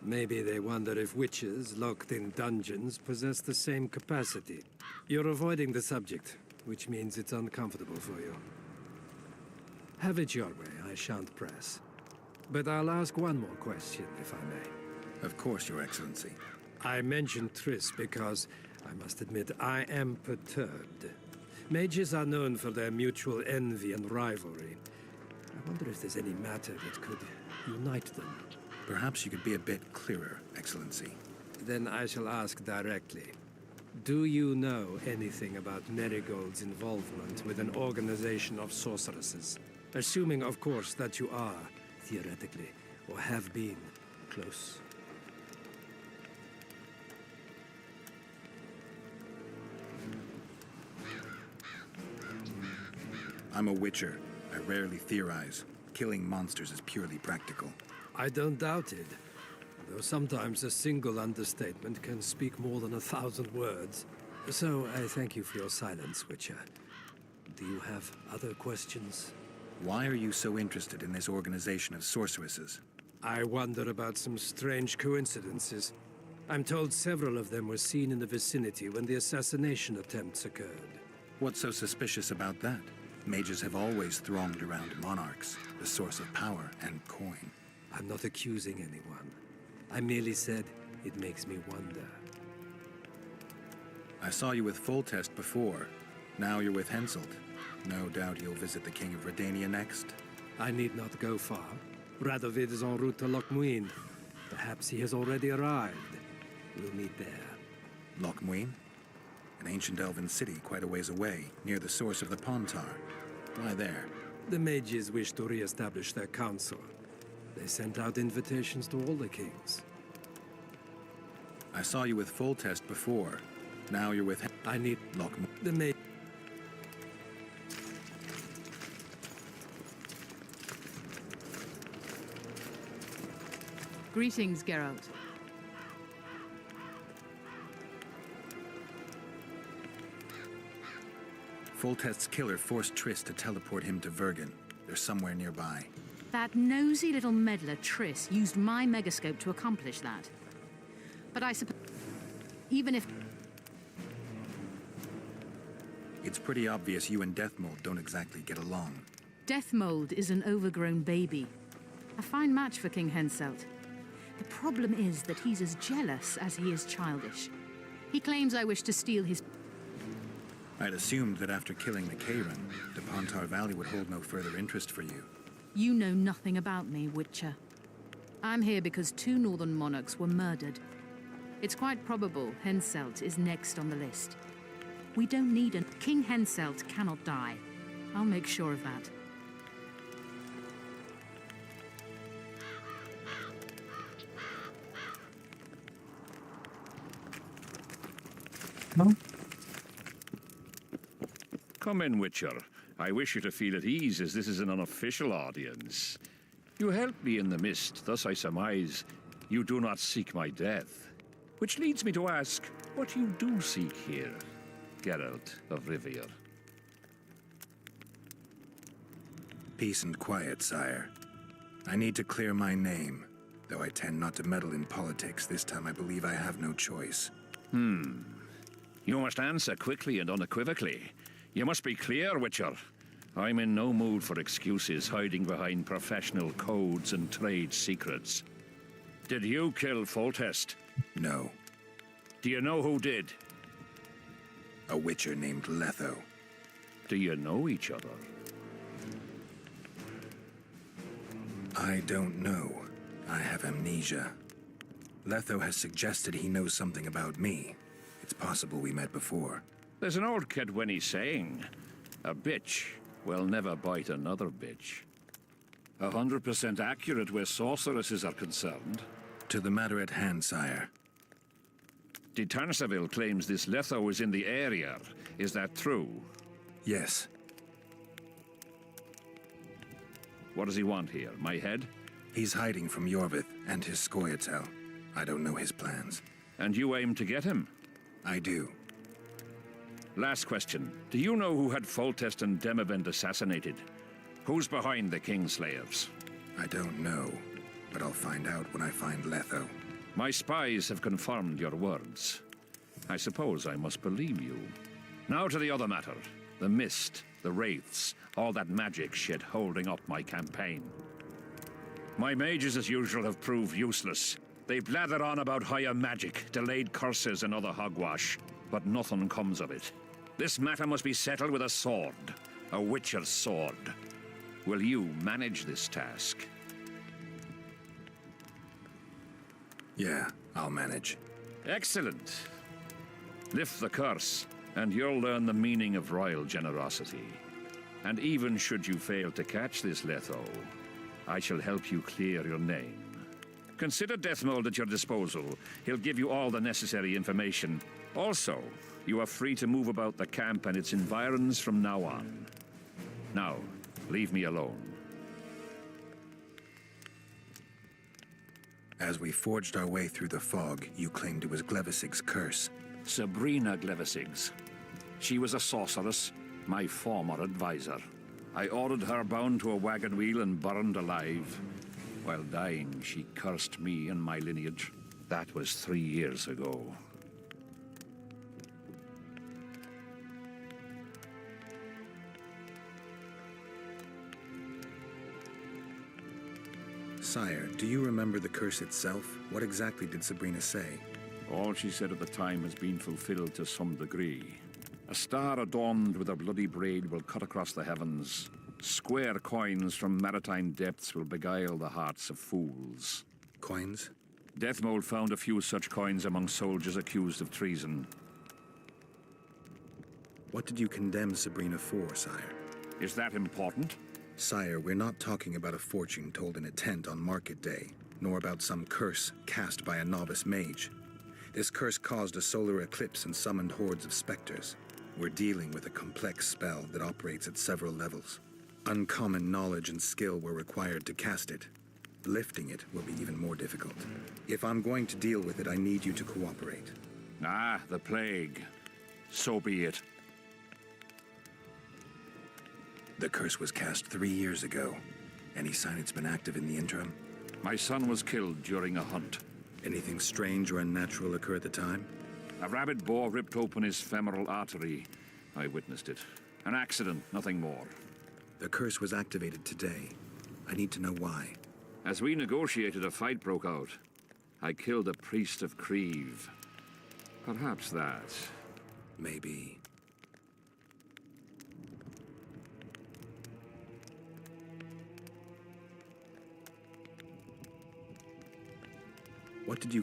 [SPEAKER 9] Maybe they wonder if witches locked in dungeons possess the same capacity. You're avoiding the subject, which means it's uncomfortable for you. Have it your way, I shan't press. But I'll ask one more question, if I may.
[SPEAKER 5] Of course, Your Excellency.
[SPEAKER 9] I mentioned Triss because, I must admit, I am perturbed. Mages are known for their mutual envy and rivalry. I wonder if there's any matter that could unite them.
[SPEAKER 5] Perhaps you could be a bit clearer, Excellency.
[SPEAKER 9] Then I shall ask directly. Do you know anything about Merigold's involvement with an organization of sorceresses? Assuming, of course, that you are, theoretically, or have been, close.
[SPEAKER 5] I'm a Witcher. I rarely theorize. Killing monsters is purely practical.
[SPEAKER 9] I don't doubt it. Though sometimes a single understatement can speak more than 1,000 words. So I thank you for your silence, Witcher. Do you have other questions?
[SPEAKER 5] Why are you so interested in this organization of sorceresses?
[SPEAKER 9] I wonder about some strange coincidences. I'm told several of them were seen in the vicinity when the assassination attempts occurred.
[SPEAKER 5] What's so suspicious about that? Mages have always thronged around monarchs, the source of power and coin.
[SPEAKER 9] I'm not accusing anyone. I merely said it makes me wonder.
[SPEAKER 5] I saw you with Foltest before. Now you're with Henselt. No doubt you'll visit the King of Redania next.
[SPEAKER 9] I need not go far. Radovid is en route to Lochmuin. Perhaps he has already arrived. We'll meet there.
[SPEAKER 5] Lochmuin? An ancient elven city quite a ways away, near the source of the Pontar. Why there?
[SPEAKER 9] The mages wish to re-establish their council. They sent out invitations to all the kings.
[SPEAKER 5] I saw you with Foltest before. Now you're with
[SPEAKER 9] I need
[SPEAKER 5] Lochmuin.
[SPEAKER 9] the ma-
[SPEAKER 10] Greetings, Geralt.
[SPEAKER 5] Foltest's killer forced Triss to teleport him to Vergen. They're somewhere nearby.
[SPEAKER 10] That nosy little meddler Triss used my megascope to accomplish that. But I suppose, even if...
[SPEAKER 5] It's pretty obvious you and Deathmold don't exactly get along.
[SPEAKER 10] Deathmold is an overgrown baby. A fine match for King Henselt. The problem is that he's as jealous as he is childish. He claims I wish to steal his...
[SPEAKER 5] I'd assumed that after killing the Karen, the Pontar Valley would hold no further interest for you.
[SPEAKER 10] You know nothing about me, Witcher. I'm here because 2 northern monarchs were murdered. It's quite probable Henselt is next on the list. We don't need a... King Henselt cannot die. I'll make sure of that.
[SPEAKER 1] No?
[SPEAKER 3] Come in, Witcher. I wish you to feel at ease, as this is an unofficial audience. You helped me in the mist, thus I surmise you do not seek my death. Which leads me to ask what you do seek here, Geralt of Rivia.
[SPEAKER 5] Peace and quiet, sire. I need to clear my name. Though I tend not to meddle in politics, this time I believe I have no choice.
[SPEAKER 3] You must answer quickly and unequivocally. You must be clear, Witcher. I'm in no mood for excuses hiding behind professional codes and trade secrets. Did you kill Foltest?
[SPEAKER 5] No.
[SPEAKER 3] Do you know who did?
[SPEAKER 5] A witcher named Letho.
[SPEAKER 3] Do you know each other?
[SPEAKER 5] I don't know. I have amnesia. Letho has suggested he knows something about me. It's possible we met before.
[SPEAKER 3] There's an old Kedwenny saying, a bitch will never bite another bitch. 100% accurate where sorceresses are concerned.
[SPEAKER 5] To the matter at hand, sire.
[SPEAKER 3] De Tanseville claims this Letho is in the area. Is that true?
[SPEAKER 5] Yes.
[SPEAKER 3] What does he want here? My head?
[SPEAKER 5] He's hiding from Yorvith and his Scoia'tael. I don't know his plans.
[SPEAKER 3] And you aim to get him?
[SPEAKER 5] I do.
[SPEAKER 3] Last question. Do you know who had Foltest and Demavend assassinated? Who's behind the Kingslayers?
[SPEAKER 5] I don't know, but I'll find out when I find Letho.
[SPEAKER 3] My spies have confirmed your words. I suppose I must believe you. Now to the other matter. The mist, the wraiths, all that magic shit holding up my campaign. My mages, as usual, have proved useless. They blather on about higher magic, delayed curses and other hogwash, but nothing comes of it. This matter must be settled with a sword. A witcher's sword. Will you manage this task?
[SPEAKER 5] Yeah, I'll manage.
[SPEAKER 3] Excellent. Lift the curse, and you'll learn the meaning of royal generosity. And even should you fail to catch this Letho, I shall help you clear your name. Consider Deathmold at your disposal. He'll give you all the necessary information. Also, you are free to move about the camp and its environs from now on. Now, leave me alone.
[SPEAKER 5] As we forged our way through the fog, you claimed it was Glevisig's curse.
[SPEAKER 3] Sabrina Glevisig's. She was a sorceress, my former advisor. I ordered her bound to a wagon wheel and burned alive. While dying, she cursed me and my lineage. That was 3 years ago.
[SPEAKER 5] Sire, do you remember the curse itself? What exactly did Sabrina say?
[SPEAKER 3] All she said at the time has been fulfilled to some degree. A star adorned with a bloody braid will cut across the heavens. Square coins from maritime depths will beguile the hearts of fools.
[SPEAKER 5] Coins?
[SPEAKER 3] Deathmold found a few such coins among soldiers accused of treason.
[SPEAKER 5] What did you condemn Sabrina for, sire?
[SPEAKER 3] Is that important?
[SPEAKER 5] Sire, we're not talking about a fortune told in a tent on market day, nor about some curse cast by a novice mage. This curse caused a solar eclipse and summoned hordes of specters. We're dealing with a complex spell that operates at several levels. Uncommon knowledge and skill were required to cast it. Lifting it will be even more difficult. If I'm going to deal with it, I need you to cooperate.
[SPEAKER 3] Ah, the plague. So be it.
[SPEAKER 5] The curse was cast 3 years ago. Any sign it's been active in the interim?
[SPEAKER 3] My son was killed during a hunt.
[SPEAKER 5] Anything strange or unnatural occur at the time?
[SPEAKER 3] A rabid boar ripped open his femoral artery, I witnessed it. An accident, nothing more.
[SPEAKER 5] The curse was activated today. I need to know why.
[SPEAKER 3] As we negotiated, a fight broke out. I killed a priest of Creve. Perhaps that.
[SPEAKER 5] Maybe. What did you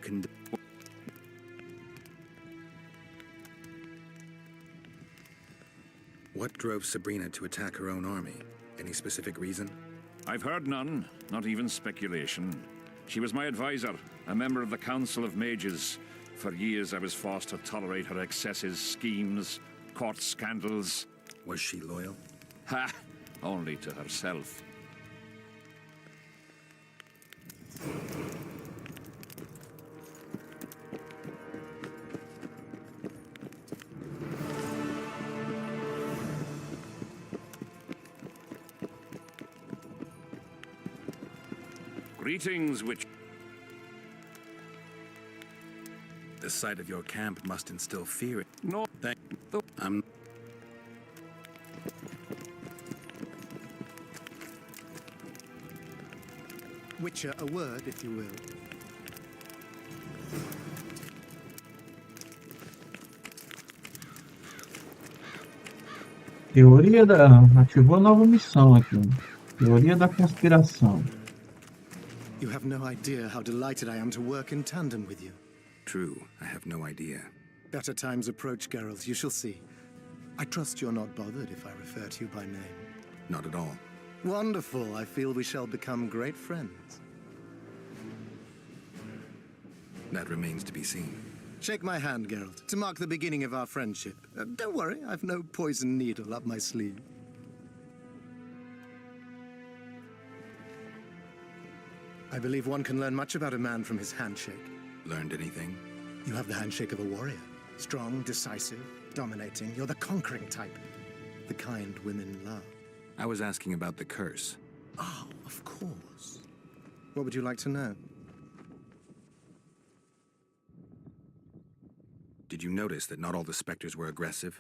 [SPEAKER 5] What drove Sabrina to attack her own army? Any specific reason?
[SPEAKER 3] I've heard none, not even speculation. She was my advisor, a member of the Council of Mages. For years I was forced to tolerate her excesses, schemes, court scandals.
[SPEAKER 5] Was she loyal?
[SPEAKER 3] Ha! Only to herself. Greetings, Witch.
[SPEAKER 5] The sight of your camp must instill fear.
[SPEAKER 3] No,
[SPEAKER 5] Thank. I'm.
[SPEAKER 6] Witcher, a word, if you will.
[SPEAKER 1] Teoria da... Ativou a nova missão aqui. Teoria da conspiração.
[SPEAKER 6] You have no idea how delighted I am to work in tandem with you.
[SPEAKER 5] True, I have no idea.
[SPEAKER 6] Better times approach, Geralt, you shall see. I trust you're not bothered if I refer to you by name.
[SPEAKER 5] Not at all.
[SPEAKER 6] Wonderful, I feel we shall become great friends.
[SPEAKER 5] That remains to be seen.
[SPEAKER 6] Shake my hand, Geralt, to mark the beginning of our friendship. Don't worry, I've no poison needle up my sleeve. I believe one can learn much about a man from his handshake.
[SPEAKER 5] Learned anything?
[SPEAKER 6] You have the handshake of a warrior. Strong, decisive, dominating. You're the conquering type. The kind women love.
[SPEAKER 5] I was asking about the curse.
[SPEAKER 6] Oh, of course. What would you like to know?
[SPEAKER 5] Did you notice that not all the specters were aggressive?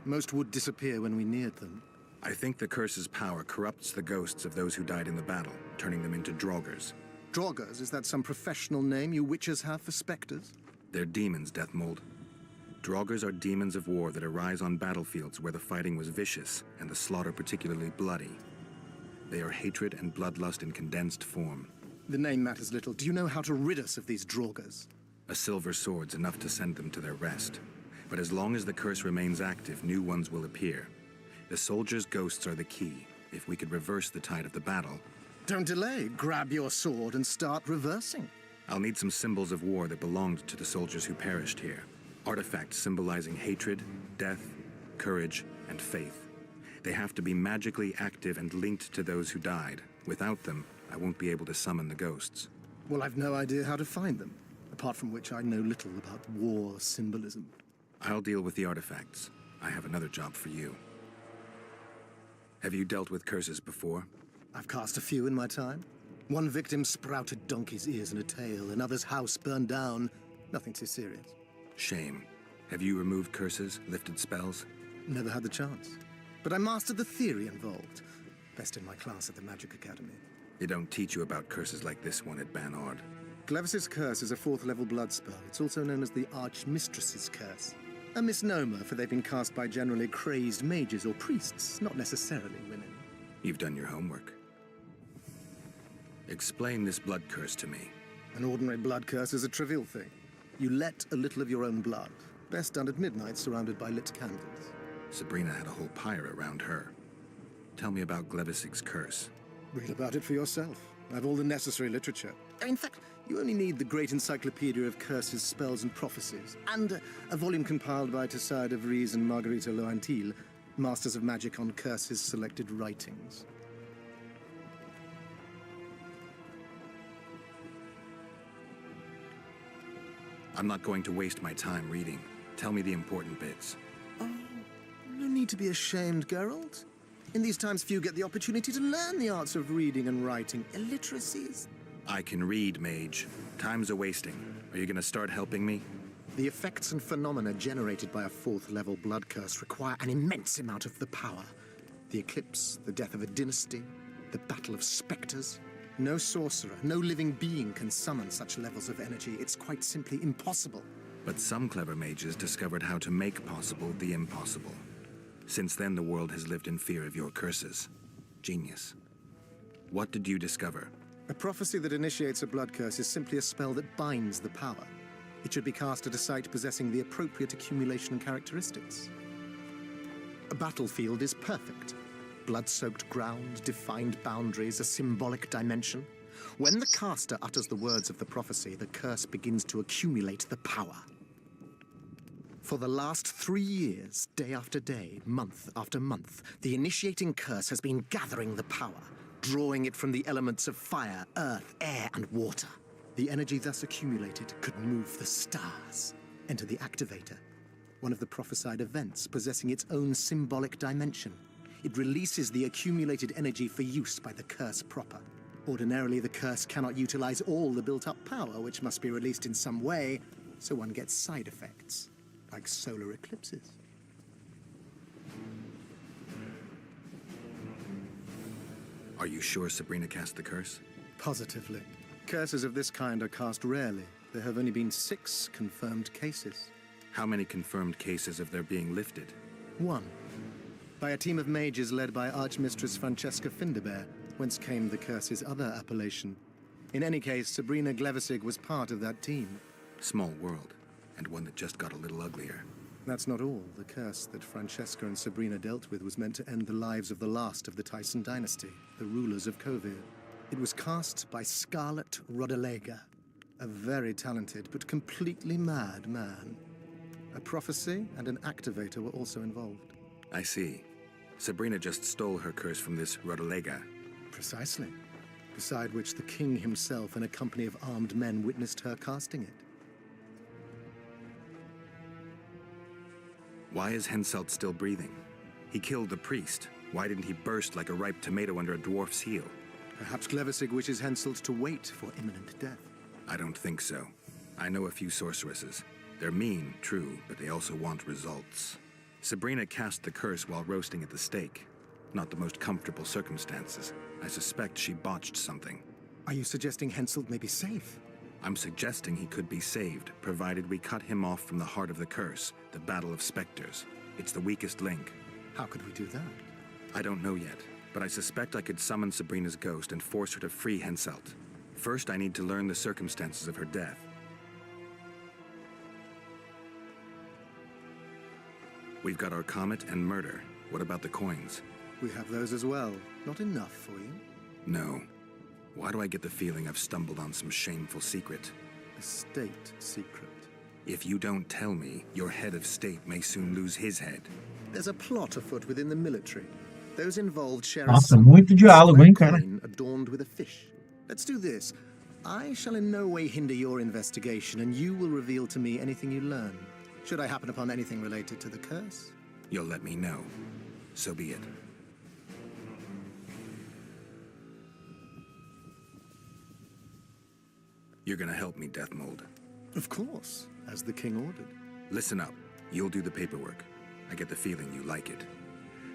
[SPEAKER 6] Most would disappear when we neared them.
[SPEAKER 5] I think the curse's power corrupts the ghosts of those who died in the battle, turning them into draugrs.
[SPEAKER 6] Draugrs, is that some professional name you witches have for specters?
[SPEAKER 5] They're demons, Deathmold. Draugrs are demons of war that arise on battlefields where the fighting was vicious and the slaughter particularly bloody. They are hatred and bloodlust in condensed form.
[SPEAKER 6] The name matters little. Do you know how to rid us of these Draugrs?
[SPEAKER 5] A silver sword's enough to send them to their rest. But as long as the curse remains active, new ones will appear. The soldiers' ghosts are the key. If we could reverse the tide of the battle...
[SPEAKER 6] Don't delay. Grab your sword and start reversing.
[SPEAKER 5] I'll need some symbols of war that belonged to the soldiers who perished here. Artifacts symbolizing hatred, death, courage, and faith. They have to be magically active and linked to those who died. Without them, I won't be able to summon the ghosts.
[SPEAKER 6] Well, I've no idea how to find them. Apart from which I know little about war symbolism.
[SPEAKER 5] I'll deal with the artifacts. I have another job for you. Have you dealt with curses before?
[SPEAKER 6] I've cast a few in my time. One victim sprouted donkey's ears and a tail, another's house burned down. Nothing too serious.
[SPEAKER 5] Shame. Have you removed curses, lifted spells?
[SPEAKER 6] Never had the chance. But I mastered the theory involved. Best in my class at the Magic Academy.
[SPEAKER 5] They don't teach you about curses like this one at Banord.
[SPEAKER 6] Glevis's curse is a 4th level blood spell. It's also known as the Archmistress's curse. A misnomer, for they've been cast by generally crazed mages or priests, not necessarily women.
[SPEAKER 5] You've done your homework. Explain this blood curse to me.
[SPEAKER 6] An ordinary blood curse is a trivial thing. You let a little of your own blood. Best done at midnight, surrounded by lit candles.
[SPEAKER 5] Sabrina had a whole pyre around her. Tell me about Glevis's curse.
[SPEAKER 6] Read about it for yourself. I've all the necessary literature. In fact, you only need the Great Encyclopedia of Curses, Spells, and Prophecies, and a volume compiled by Tessard de Vries and Margarita Loantil, Masters of Magic on Curses Selected Writings.
[SPEAKER 5] I'm not going to waste my time reading. Tell me the important bits.
[SPEAKER 6] Oh, no need to be ashamed, Geralt. In these times, few get the opportunity to learn the arts of reading and writing. Illiteracies.
[SPEAKER 5] I can read, mage. Time's a-wasting. Are you gonna start helping me?
[SPEAKER 6] The effects and phenomena generated by a 4th level blood curse require an immense amount of the power. The eclipse, the death of a dynasty, the battle of specters. No sorcerer, no living being can summon such levels of energy. It's quite simply impossible.
[SPEAKER 5] But some clever mages discovered how to make possible the impossible. Since then, the world has lived in fear of your curses. Genius. What did you discover?
[SPEAKER 6] A prophecy that initiates a blood curse is simply a spell that binds the power. It should be cast at a site possessing the appropriate accumulation characteristics. A battlefield is perfect. Blood-soaked ground, defined boundaries, a symbolic dimension. When the caster utters the words of the prophecy, the curse begins to accumulate the power. For the last 3 years, day after day, month after month, the initiating curse has been gathering the power, drawing it from the elements of fire, earth, air, and water. The energy thus accumulated could move the stars. Enter the activator, one of the prophesied events possessing its own symbolic dimension. It releases the accumulated energy for use by the curse proper. Ordinarily, the curse cannot utilize all the built-up power, which must be released in some way, so one gets side effects, like solar eclipses.
[SPEAKER 5] Are you sure Sabrina cast the curse?
[SPEAKER 6] Positively. Curses of this kind are cast rarely. There have only been 6 confirmed cases.
[SPEAKER 5] How many confirmed cases of their being lifted?
[SPEAKER 6] 1. By a team of mages led by Archmistress Francesca Finderbear, whence came the curse's other appellation. In any case, Sabrina Glevissig was part of that team.
[SPEAKER 5] Small world, and one that just got a little uglier.
[SPEAKER 6] That's not all. The curse that Francesca and Sabrina dealt with was meant to end the lives of the last of the Tyson dynasty, the rulers of Kovir. It was cast by Scarlet Rodalega, a very talented but completely mad man. A prophecy and an activator were also involved.
[SPEAKER 5] I see. Sabrina just stole her curse from this Rodalega.
[SPEAKER 6] Precisely. Beside which the king himself and a company of armed men witnessed her casting it.
[SPEAKER 5] Why is Henselt still breathing? He killed the priest. Why didn't he burst like a ripe tomato under a dwarf's heel?
[SPEAKER 6] Perhaps Glevissig wishes Henselt to wait for imminent death.
[SPEAKER 5] I don't think so. I know a few sorceresses. They're mean, true, but they also want results. Sabrina cast the curse while roasting at the stake. Not the most comfortable circumstances. I suspect she botched something.
[SPEAKER 6] Are you suggesting Henselt may be safe?
[SPEAKER 5] I'm suggesting he could be saved, provided we cut him off from the heart of the curse, the battle of specters. It's the weakest link.
[SPEAKER 6] How could we do that?
[SPEAKER 5] I don't know yet, but I suspect I could summon Sabrina's ghost and force her to free Henselt. First, I need to learn the circumstances of her death. We've got our comet and murder. What about the coins?
[SPEAKER 6] We have those as well. Not enough for you?
[SPEAKER 5] No. Why do I get the feeling I've stumbled on some shameful secret?
[SPEAKER 6] A state secret.
[SPEAKER 5] If you don't tell me, your head of state may soon lose his head.
[SPEAKER 6] There's a plot afoot within the military. Those involved share
[SPEAKER 1] Nossa,
[SPEAKER 6] a
[SPEAKER 1] muito diálogo, hein, cara?
[SPEAKER 6] coin adorned with a fish. Let's do this. I shall in no way hinder your investigation, and you will reveal to me anything you learn. Should I happen upon anything related to the curse?
[SPEAKER 5] You'll let me know. So be it. You're gonna help me, Death Mold.
[SPEAKER 6] Of course, as the king ordered.
[SPEAKER 5] Listen up. You'll do the paperwork. I get the feeling you like it.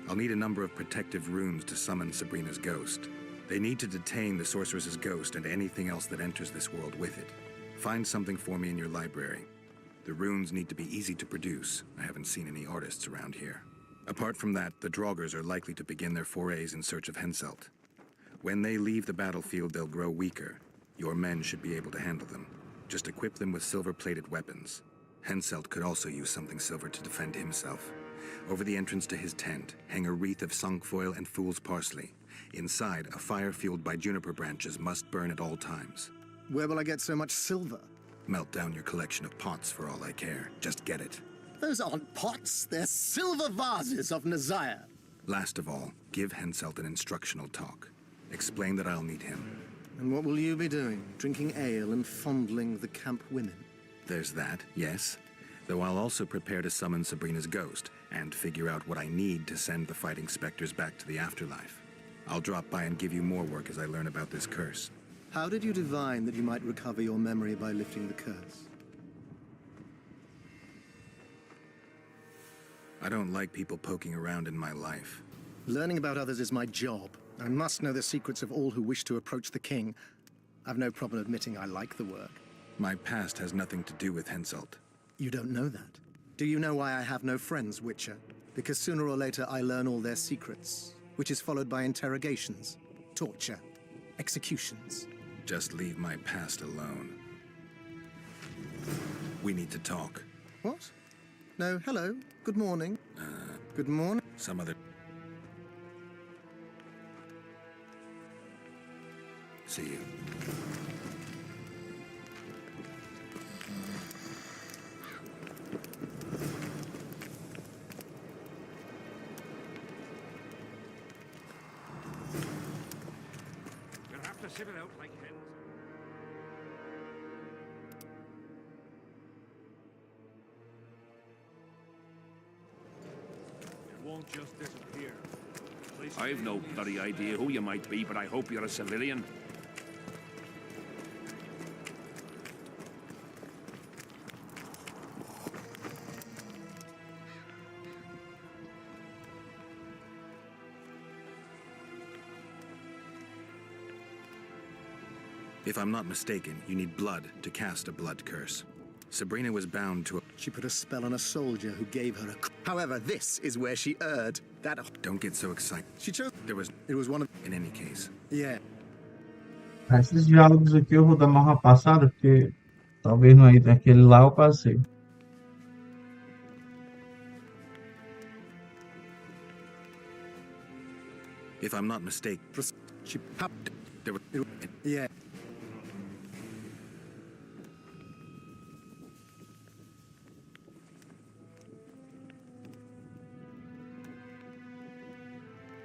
[SPEAKER 5] I'll need a number of protective runes to summon Sabrina's ghost. They need to detain the sorceress's ghost and anything else that enters this world with it. Find something for me in your library. The runes need to be easy to produce. I haven't seen any artists around here. Apart from that, the Draugrs are likely to begin their forays in search of Henselt. When they leave the battlefield, they'll grow weaker. Your men should be able to handle them. Just equip them with silver-plated weapons. Henselt could also use something silver to defend himself. Over the entrance to his tent, hang a wreath of cinquefoil and fool's parsley. Inside, a fire fueled by juniper branches must burn at all times.
[SPEAKER 6] Where will I get so much silver?
[SPEAKER 5] Melt down your collection of pots for all I care. Just get it.
[SPEAKER 6] Those aren't pots, they're silver vases of Nazaya.
[SPEAKER 5] Last of all, give Henselt an instructional talk. Explain that I'll need him.
[SPEAKER 6] And what will you be doing? Drinking ale and fondling the camp women?
[SPEAKER 5] There's that, yes. Though I'll also prepare to summon Sabrina's ghost and figure out what I need to send the fighting specters back to the afterlife. I'll drop by and give you more work as I learn about this curse.
[SPEAKER 6] How did you divine that you might recover your memory by lifting the curse?
[SPEAKER 5] I don't like people poking around in my life.
[SPEAKER 6] Learning about others is my job. I must know the secrets of all who wish to approach the king. I've no problem admitting I like the work.
[SPEAKER 5] My past has nothing to do with Henselt.
[SPEAKER 6] You don't know that. Do you know why I have no friends, Witcher? Because sooner or later I learn all their secrets, which is followed by interrogations, torture, executions.
[SPEAKER 5] Just leave my past alone. We need to talk.
[SPEAKER 6] What? No, hello. Good morning. Good morning.
[SPEAKER 5] Some other... See you.
[SPEAKER 4] You'll have to sit it out like hens.
[SPEAKER 7] It won't just disappear.
[SPEAKER 3] I've no bloody idea who you might be, but I hope you're a civilian.
[SPEAKER 5] If I'm not mistaken, you need blood to cast a blood curse. Sabrina was bound to a...
[SPEAKER 6] She put a spell on a soldier who gave her a... However, this is where she erred. That...
[SPEAKER 5] Don't get so excited.
[SPEAKER 6] She chose...
[SPEAKER 5] There was...
[SPEAKER 6] It was one of...
[SPEAKER 5] In any case.
[SPEAKER 6] Yeah.
[SPEAKER 1] Esses diálogos aqui eu vou dar uma passada, porque talvez não entre aquele lá eu passei.
[SPEAKER 5] If I'm not mistaken...
[SPEAKER 6] She...
[SPEAKER 5] There was...
[SPEAKER 6] Yeah.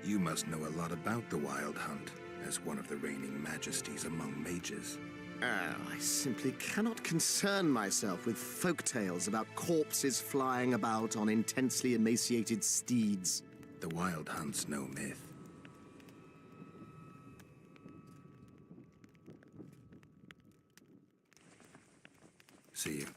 [SPEAKER 5] You must know a lot about the Wild Hunt, as one of the reigning majesties among mages.
[SPEAKER 6] I simply cannot concern myself with folk tales about corpses flying about on intensely emaciated steeds.
[SPEAKER 5] The Wild Hunt's no myth. See you.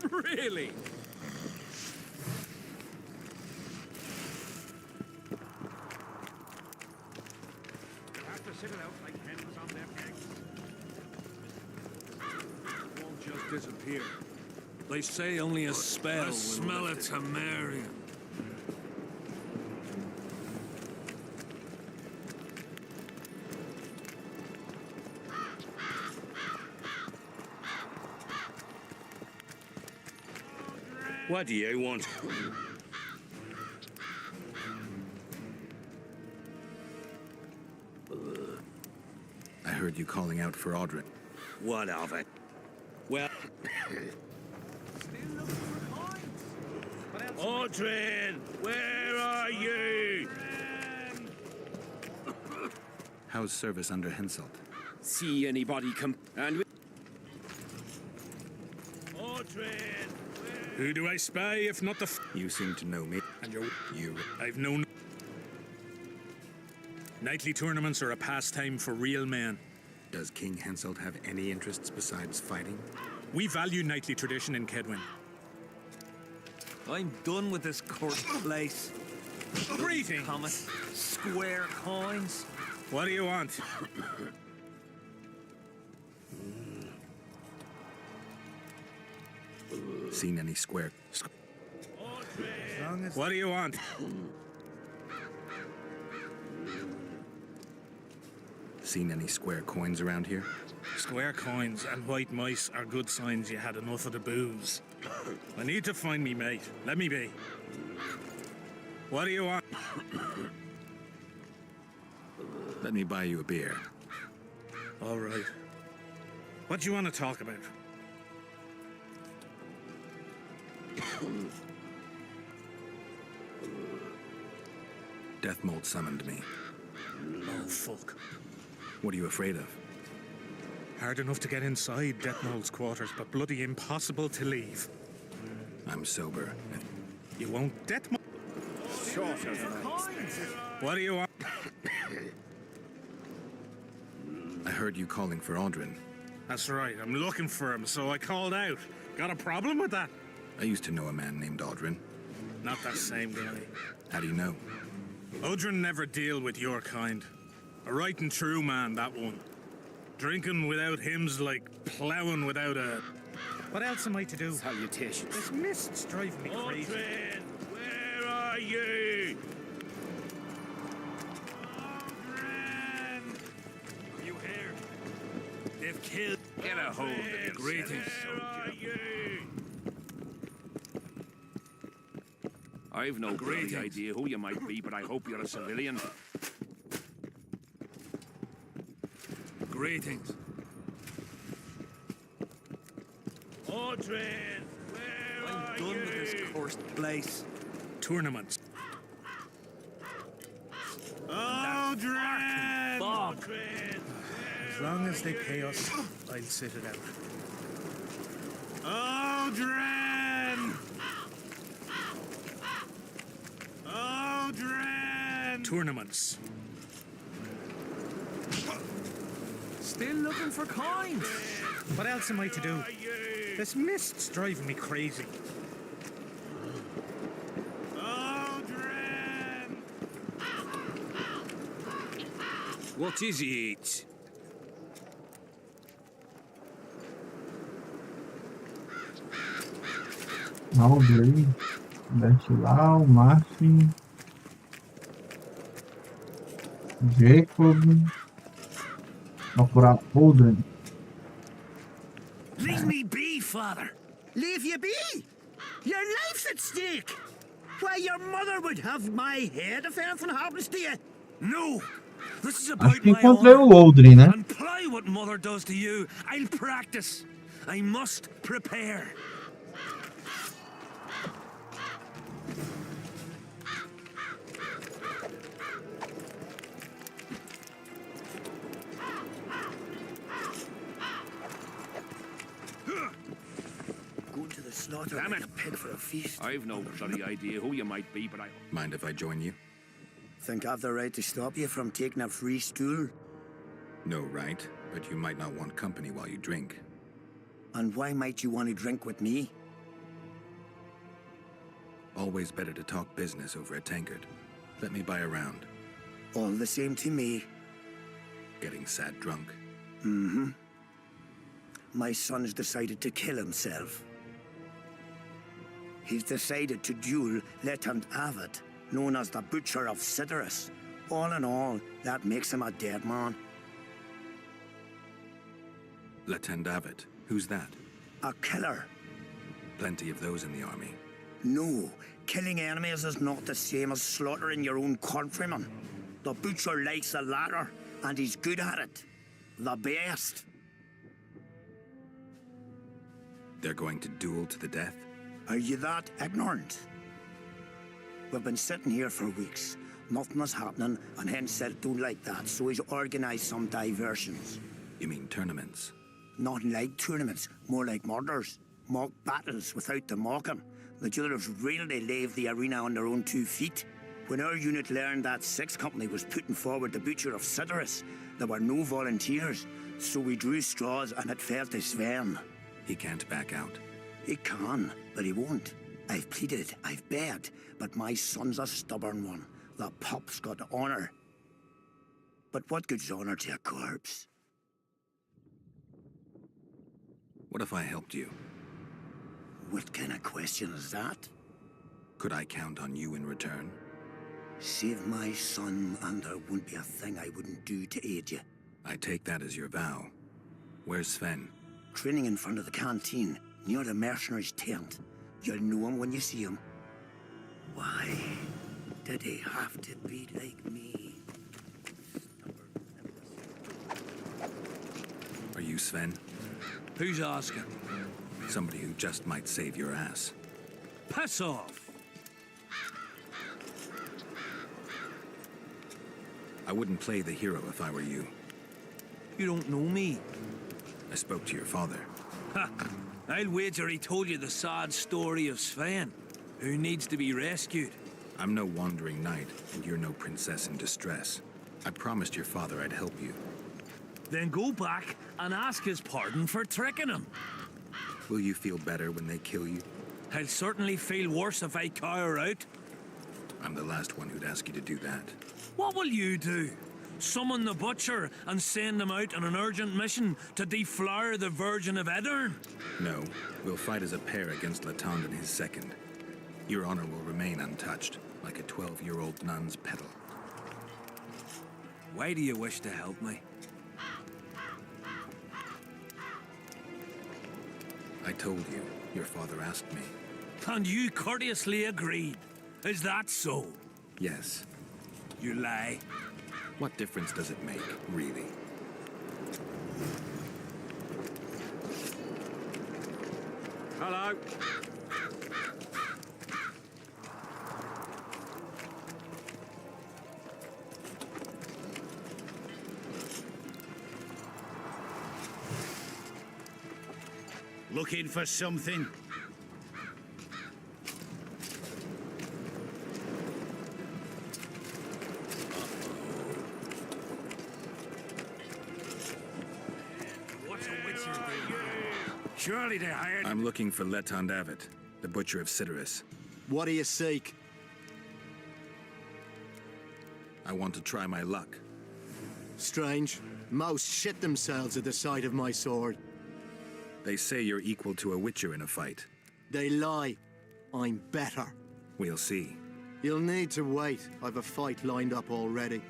[SPEAKER 7] Really?
[SPEAKER 4] You'll have to sit it out like hens on their eggs.
[SPEAKER 7] It won't just disappear. They say only a spell. I smell a Temerian. What do you want?
[SPEAKER 5] I heard you calling out for Audrin.
[SPEAKER 7] What of it? Well... Audrin! Where are you?
[SPEAKER 5] How's service under Henselt?
[SPEAKER 7] See anybody come... and... Audrin! Who do I spy if not the...
[SPEAKER 5] You seem to know me.
[SPEAKER 7] And you're...
[SPEAKER 5] You...
[SPEAKER 7] I've known... Nightly tournaments are a pastime for real men.
[SPEAKER 5] Does King Henselt have any interests besides fighting?
[SPEAKER 7] We value knightly tradition in Kedwin.
[SPEAKER 11] I'm done with this cursed place.
[SPEAKER 7] Greetings!
[SPEAKER 11] Comet, square coins.
[SPEAKER 7] What do you want?
[SPEAKER 5] Seen any square...
[SPEAKER 7] What do you want?
[SPEAKER 5] Seen any square coins around here?
[SPEAKER 7] Square coins and white mice are good signs you had enough of the booze. I need to find me mate. Let me be. What do you want?
[SPEAKER 5] Let me buy you a beer.
[SPEAKER 7] All right. What do you want to talk about?
[SPEAKER 5] Death Mold summoned me.
[SPEAKER 7] Oh, fuck.
[SPEAKER 5] What are you afraid of?
[SPEAKER 7] Hard enough to get inside Death Mold's quarters, but bloody impossible to leave.
[SPEAKER 5] I'm sober.
[SPEAKER 7] You won't Death Mold?
[SPEAKER 6] Short of
[SPEAKER 7] What do you want?
[SPEAKER 5] heard you calling for Audrin.
[SPEAKER 7] That's right, I'm looking for him, so I called out. Got a problem with that?
[SPEAKER 5] I used to know a man named Audrin.
[SPEAKER 7] Not that same guy.
[SPEAKER 5] How do you know?
[SPEAKER 7] Audrin never deal with your kind. A right and true man, that one. Drinking without him's like ploughing without a...
[SPEAKER 8] What else am I to do?
[SPEAKER 4] Salutations.
[SPEAKER 8] This mist's driving me crazy.
[SPEAKER 3] Audrin, where are you? Audrin! Are you here? They've killed... Get a hold of it. Greetings, soldier. I've no great idea who you might be, but I hope you're a civilian. Greetings. Audrin, where
[SPEAKER 11] I'm done with this cursed place.
[SPEAKER 7] Tournaments.
[SPEAKER 3] Audrin!
[SPEAKER 11] Bob.
[SPEAKER 8] As long as they pay us, I'll sit it out.
[SPEAKER 3] Audrin! Audrin!
[SPEAKER 7] Tournaments.
[SPEAKER 11] Still looking for coins.
[SPEAKER 8] What else am I to do? This mist's driving me crazy.
[SPEAKER 3] Audrin!
[SPEAKER 11] What is it?
[SPEAKER 1] Aldrey, Bertilau, Martin, Jacob, procurar Aldrin.
[SPEAKER 11] Leave me be, father.
[SPEAKER 4] Leave you be? Your life's at stake. Why, your mother would have my head if anything happens to you.
[SPEAKER 11] No. This is
[SPEAKER 1] Acho
[SPEAKER 11] about
[SPEAKER 1] que
[SPEAKER 11] my
[SPEAKER 1] encontrei
[SPEAKER 11] honor.
[SPEAKER 1] o Aldrin, né?
[SPEAKER 11] And play what mother does to you. I'll practice. I must prepare.
[SPEAKER 4] Go to the slaughter
[SPEAKER 3] Damn
[SPEAKER 4] like
[SPEAKER 3] it.
[SPEAKER 4] a pig for a feast.
[SPEAKER 3] I've no bloody idea who you might be, but I...
[SPEAKER 5] Mind if I join you?
[SPEAKER 4] Think I've the right to stop you from taking a free stool?
[SPEAKER 5] No, right? But you might not want company while you drink.
[SPEAKER 4] And why might you want to drink with me?
[SPEAKER 5] Always better to talk business over a tankard. Let me buy a round.
[SPEAKER 4] All the same to me.
[SPEAKER 5] Getting sad drunk.
[SPEAKER 4] Mm-hmm. My son's decided to kill himself. He's decided to duel Lieutenant Avid, known as the Butcher of Citrus. All in all, that makes him a dead man.
[SPEAKER 5] Lieutenant Avid. Who's that?
[SPEAKER 4] A killer.
[SPEAKER 5] Plenty of those in the army.
[SPEAKER 4] No, killing enemies is not the same as slaughtering your own countrymen. The Butcher likes the latter, and he's good at it. The best.
[SPEAKER 5] They're going to duel to the death?
[SPEAKER 4] Are you that ignorant? We've been sitting here for weeks. Nothing is happening, and Hensel don't like that, so he's organised some diversions.
[SPEAKER 5] You mean tournaments?
[SPEAKER 4] Not like tournaments, more like murders. Mock battles without the mocking. The jailers really leave the arena on their own 2 feet. When our unit learned that 6th Company was putting forward the Butcher of Citrus, there were no volunteers, so we drew straws and it fell to Sven.
[SPEAKER 5] He can't back out.
[SPEAKER 4] He can, but he won't. I've pleaded, I've begged, but my son's a stubborn one. The pup's got honor. But what good's honor to a corpse?
[SPEAKER 5] What if I helped you?
[SPEAKER 4] What kind of question is that?
[SPEAKER 5] Could I count on you in return?
[SPEAKER 4] Save my son, and there wouldn't be a thing I wouldn't do to aid you.
[SPEAKER 5] I take that as your vow. Where's Sven?
[SPEAKER 4] Training in front of the canteen, near the mercenaries' tent. You'll know him when you see him. Why did he have to be like me?
[SPEAKER 5] Are you Sven?
[SPEAKER 11] Who's asking?
[SPEAKER 5] Somebody who just might save your ass.
[SPEAKER 11] Pass off.
[SPEAKER 5] I wouldn't play the hero if I were you.
[SPEAKER 11] You don't know me.
[SPEAKER 5] I spoke to your father.
[SPEAKER 11] Ha! I'll wager he told you the sad story of Sven, who needs to be rescued.
[SPEAKER 5] I'm no wandering knight, and you're no princess in distress. I promised your father I'd help you.
[SPEAKER 11] Then go back and ask his pardon for tricking him.
[SPEAKER 5] Will you feel better when they kill you?
[SPEAKER 11] I'll certainly feel worse if I cower out.
[SPEAKER 5] I'm the last one who'd ask you to do that.
[SPEAKER 11] What will you do? Summon the butcher and send him out on an urgent mission to deflower the Virgin of Edern?
[SPEAKER 5] No, we'll fight as a pair against Latond and his second. Your honor will remain untouched, like a 12-year-old nun's petal.
[SPEAKER 11] Why do you wish to help me?
[SPEAKER 5] I told you, your father asked me.
[SPEAKER 11] And you courteously agreed. Is that so?
[SPEAKER 5] Yes.
[SPEAKER 11] You lie.
[SPEAKER 5] What difference does it make, really?
[SPEAKER 11] Hello.
[SPEAKER 2] Looking for something?
[SPEAKER 11] What's a Witcher doing? Surely they hired...
[SPEAKER 5] I'm looking for Letond Avet, the Butcher of Cidaris.
[SPEAKER 6] What do you seek?
[SPEAKER 5] I want to try my luck.
[SPEAKER 6] Strange. Most shit themselves at the sight of my sword.
[SPEAKER 5] They say you're equal to a Witcher in a fight.
[SPEAKER 6] They lie. I'm better.
[SPEAKER 5] We'll see.
[SPEAKER 6] You'll need to wait. I've a fight lined up already.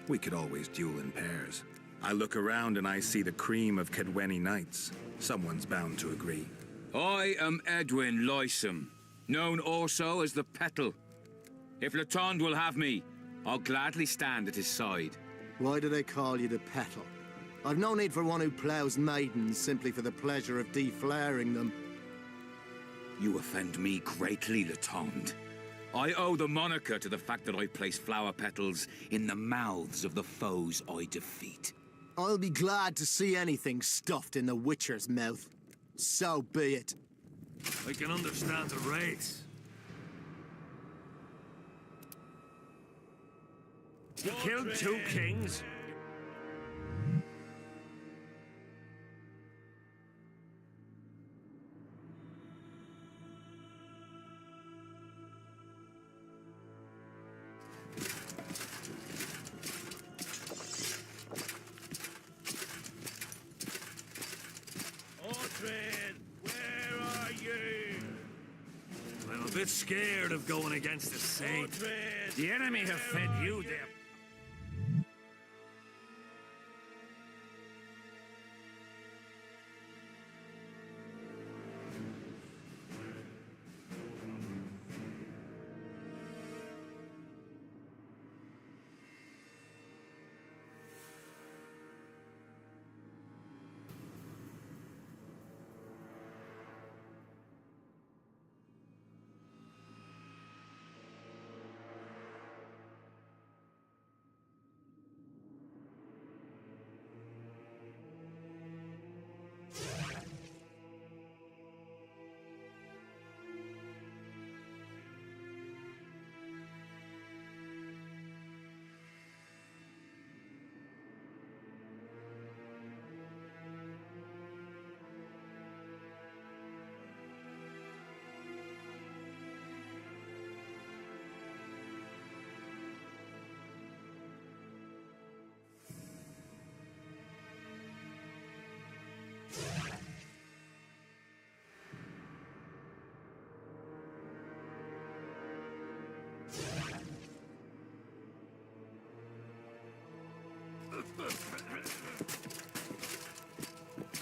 [SPEAKER 5] We could always duel in pairs. I look around and I see the cream of Kedweni knights. Someone's bound to agree.
[SPEAKER 12] I am Edwin Lysam, known also as the Petal. If Latond will have me, I'll gladly stand at his side.
[SPEAKER 6] Why do they call you the Petal? I've no need for one who ploughs maidens simply for the pleasure of deflaring them.
[SPEAKER 12] You offend me greatly, Latond. I owe the moniker to the fact that I place flower petals in the mouths of the foes I defeat.
[SPEAKER 6] I'll be glad to see anything stuffed in the Witcher's mouth. So be it.
[SPEAKER 11] I can understand the race. You killed 2 kings?
[SPEAKER 2] Where are you?
[SPEAKER 11] I'm a bit scared of going against the saint. The enemy have fed you there.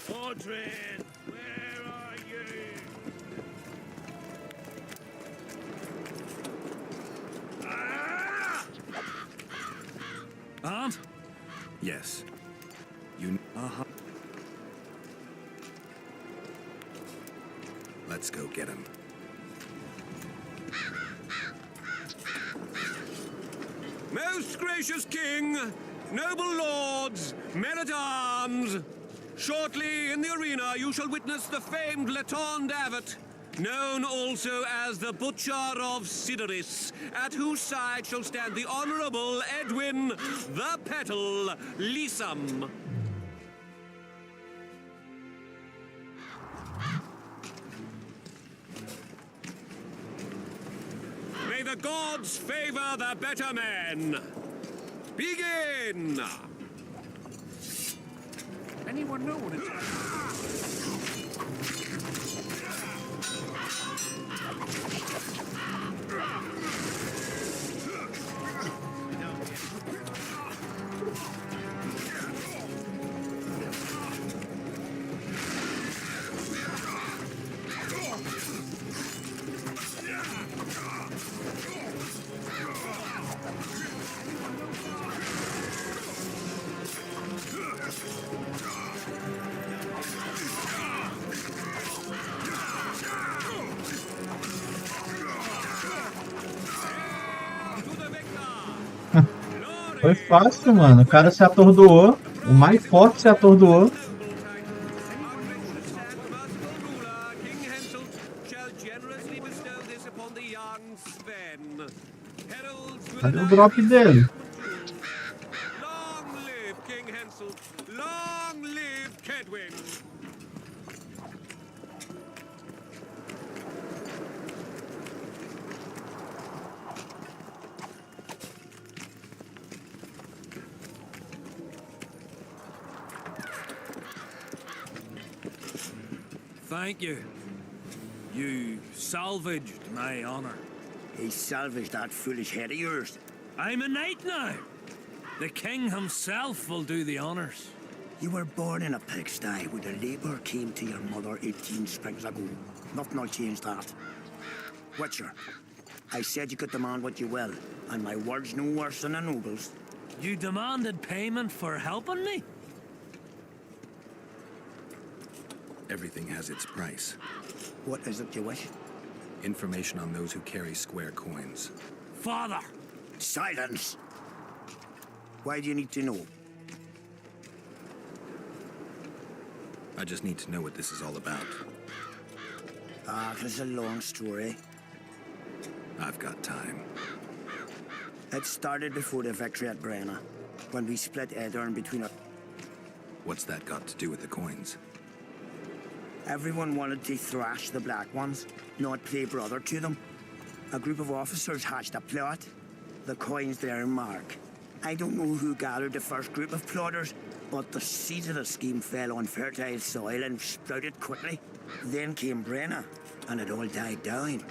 [SPEAKER 2] Audrin, where are you?
[SPEAKER 11] Aunt?
[SPEAKER 5] Yes. You... Let's go get him.
[SPEAKER 12] Most gracious king, noble lords, men-at-arms, shortly in the arena you shall witness the famed Letond Avet,
[SPEAKER 2] known also as the Butcher of Sidoris, at whose side shall stand the Honourable Edwin the Petal Lysam. May the gods favor the better men. Begin!
[SPEAKER 11] Anyone know what it's...
[SPEAKER 1] Foi fácil, mano. O cara se atordoou. O mais forte se atordoou. Cadê o drop dele?
[SPEAKER 2] Long live King Hansel! Long live Kedwin!
[SPEAKER 11] Thank you. You salvaged my honor.
[SPEAKER 4] He salvaged that foolish head of yours.
[SPEAKER 11] I'm a knight now. The king himself will do the honors.
[SPEAKER 4] You were born in a pigsty where the labour came to your mother 18 springs ago. Nothing will change that. Witcher, I said you could demand what you will, and my word's no worse than a noble's.
[SPEAKER 11] You demanded payment for helping me?
[SPEAKER 5] Everything has its price.
[SPEAKER 4] What is it you wish?
[SPEAKER 5] Information on those who carry square coins.
[SPEAKER 11] Father!
[SPEAKER 4] Silence! Why do you need to know?
[SPEAKER 5] I just need to know what this is all about.
[SPEAKER 4] Ah, it's a long story.
[SPEAKER 5] I've got time.
[SPEAKER 4] It started before the victory at Brenna, when we split Edirn between us.
[SPEAKER 5] What's that got to do with the coins?
[SPEAKER 4] Everyone wanted to thrash the Black Ones, not play brother to them. A group of officers hatched a plot. The coins their mark. I don't know who gathered the first group of plotters, but the seeds of the scheme fell on fertile soil and sprouted quickly. Then came Brenna, and it all died down.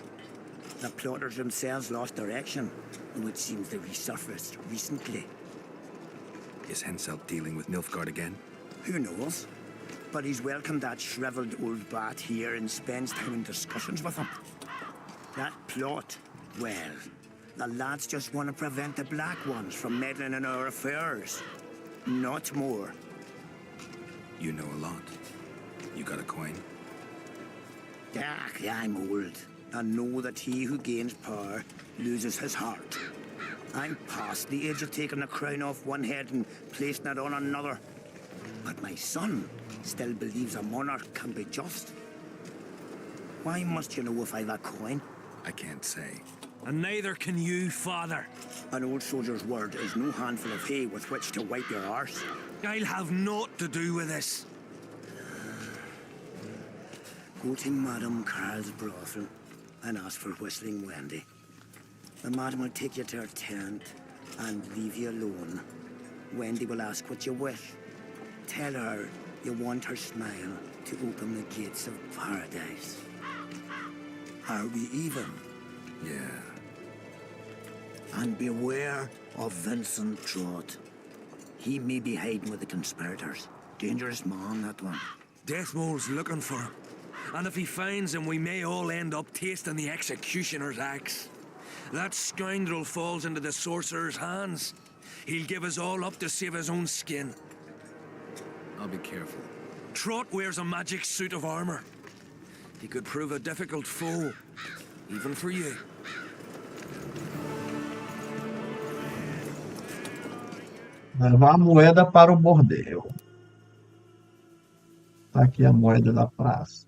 [SPEAKER 4] The plotters themselves lost direction, though it seems they resurfaced recently.
[SPEAKER 5] Is Henselt dealing with Nilfgaard again?
[SPEAKER 4] Who knows? But he's welcomed that shriveled old bat here and spends time in discussions with him. That plot, well, the lads just want to prevent the Black Ones from meddling in our affairs. Not more.
[SPEAKER 5] You know a lot. You got a coin?
[SPEAKER 4] Ah, I'm old, and know that he who gains power loses his heart. I'm past the age of taking the crown off one head and placing it on another. But my son still believes a monarch can be just. Why must you know if I've a coin?
[SPEAKER 5] I can't say.
[SPEAKER 11] And neither can you, father.
[SPEAKER 4] An old soldier's word is no handful of hay with which to wipe your arse.
[SPEAKER 11] I'll have naught to do with this.
[SPEAKER 4] Go to Madame Carl's brothel and ask for Whistling Wendy. The madam will take you to her tent and leave you alone. Wendy will ask what you wish. Tell her you want her smile to open the gates of paradise. Are we even?
[SPEAKER 5] Yeah.
[SPEAKER 4] And beware of Vincent Trott. He may be hiding with the conspirators. Dangerous man, that one.
[SPEAKER 11] Deathmole's looking for him. And if he finds him, we may all end up tasting the executioner's axe. That scoundrel falls into the sorcerer's hands. He'll give us all up to save his own skin.
[SPEAKER 5] I'll be careful.
[SPEAKER 11] Trott wears a magic suit of armor. He could prove a difficult foe, even for you.
[SPEAKER 1] Levar a moeda para o bordel. Tá aqui a moeda da praça.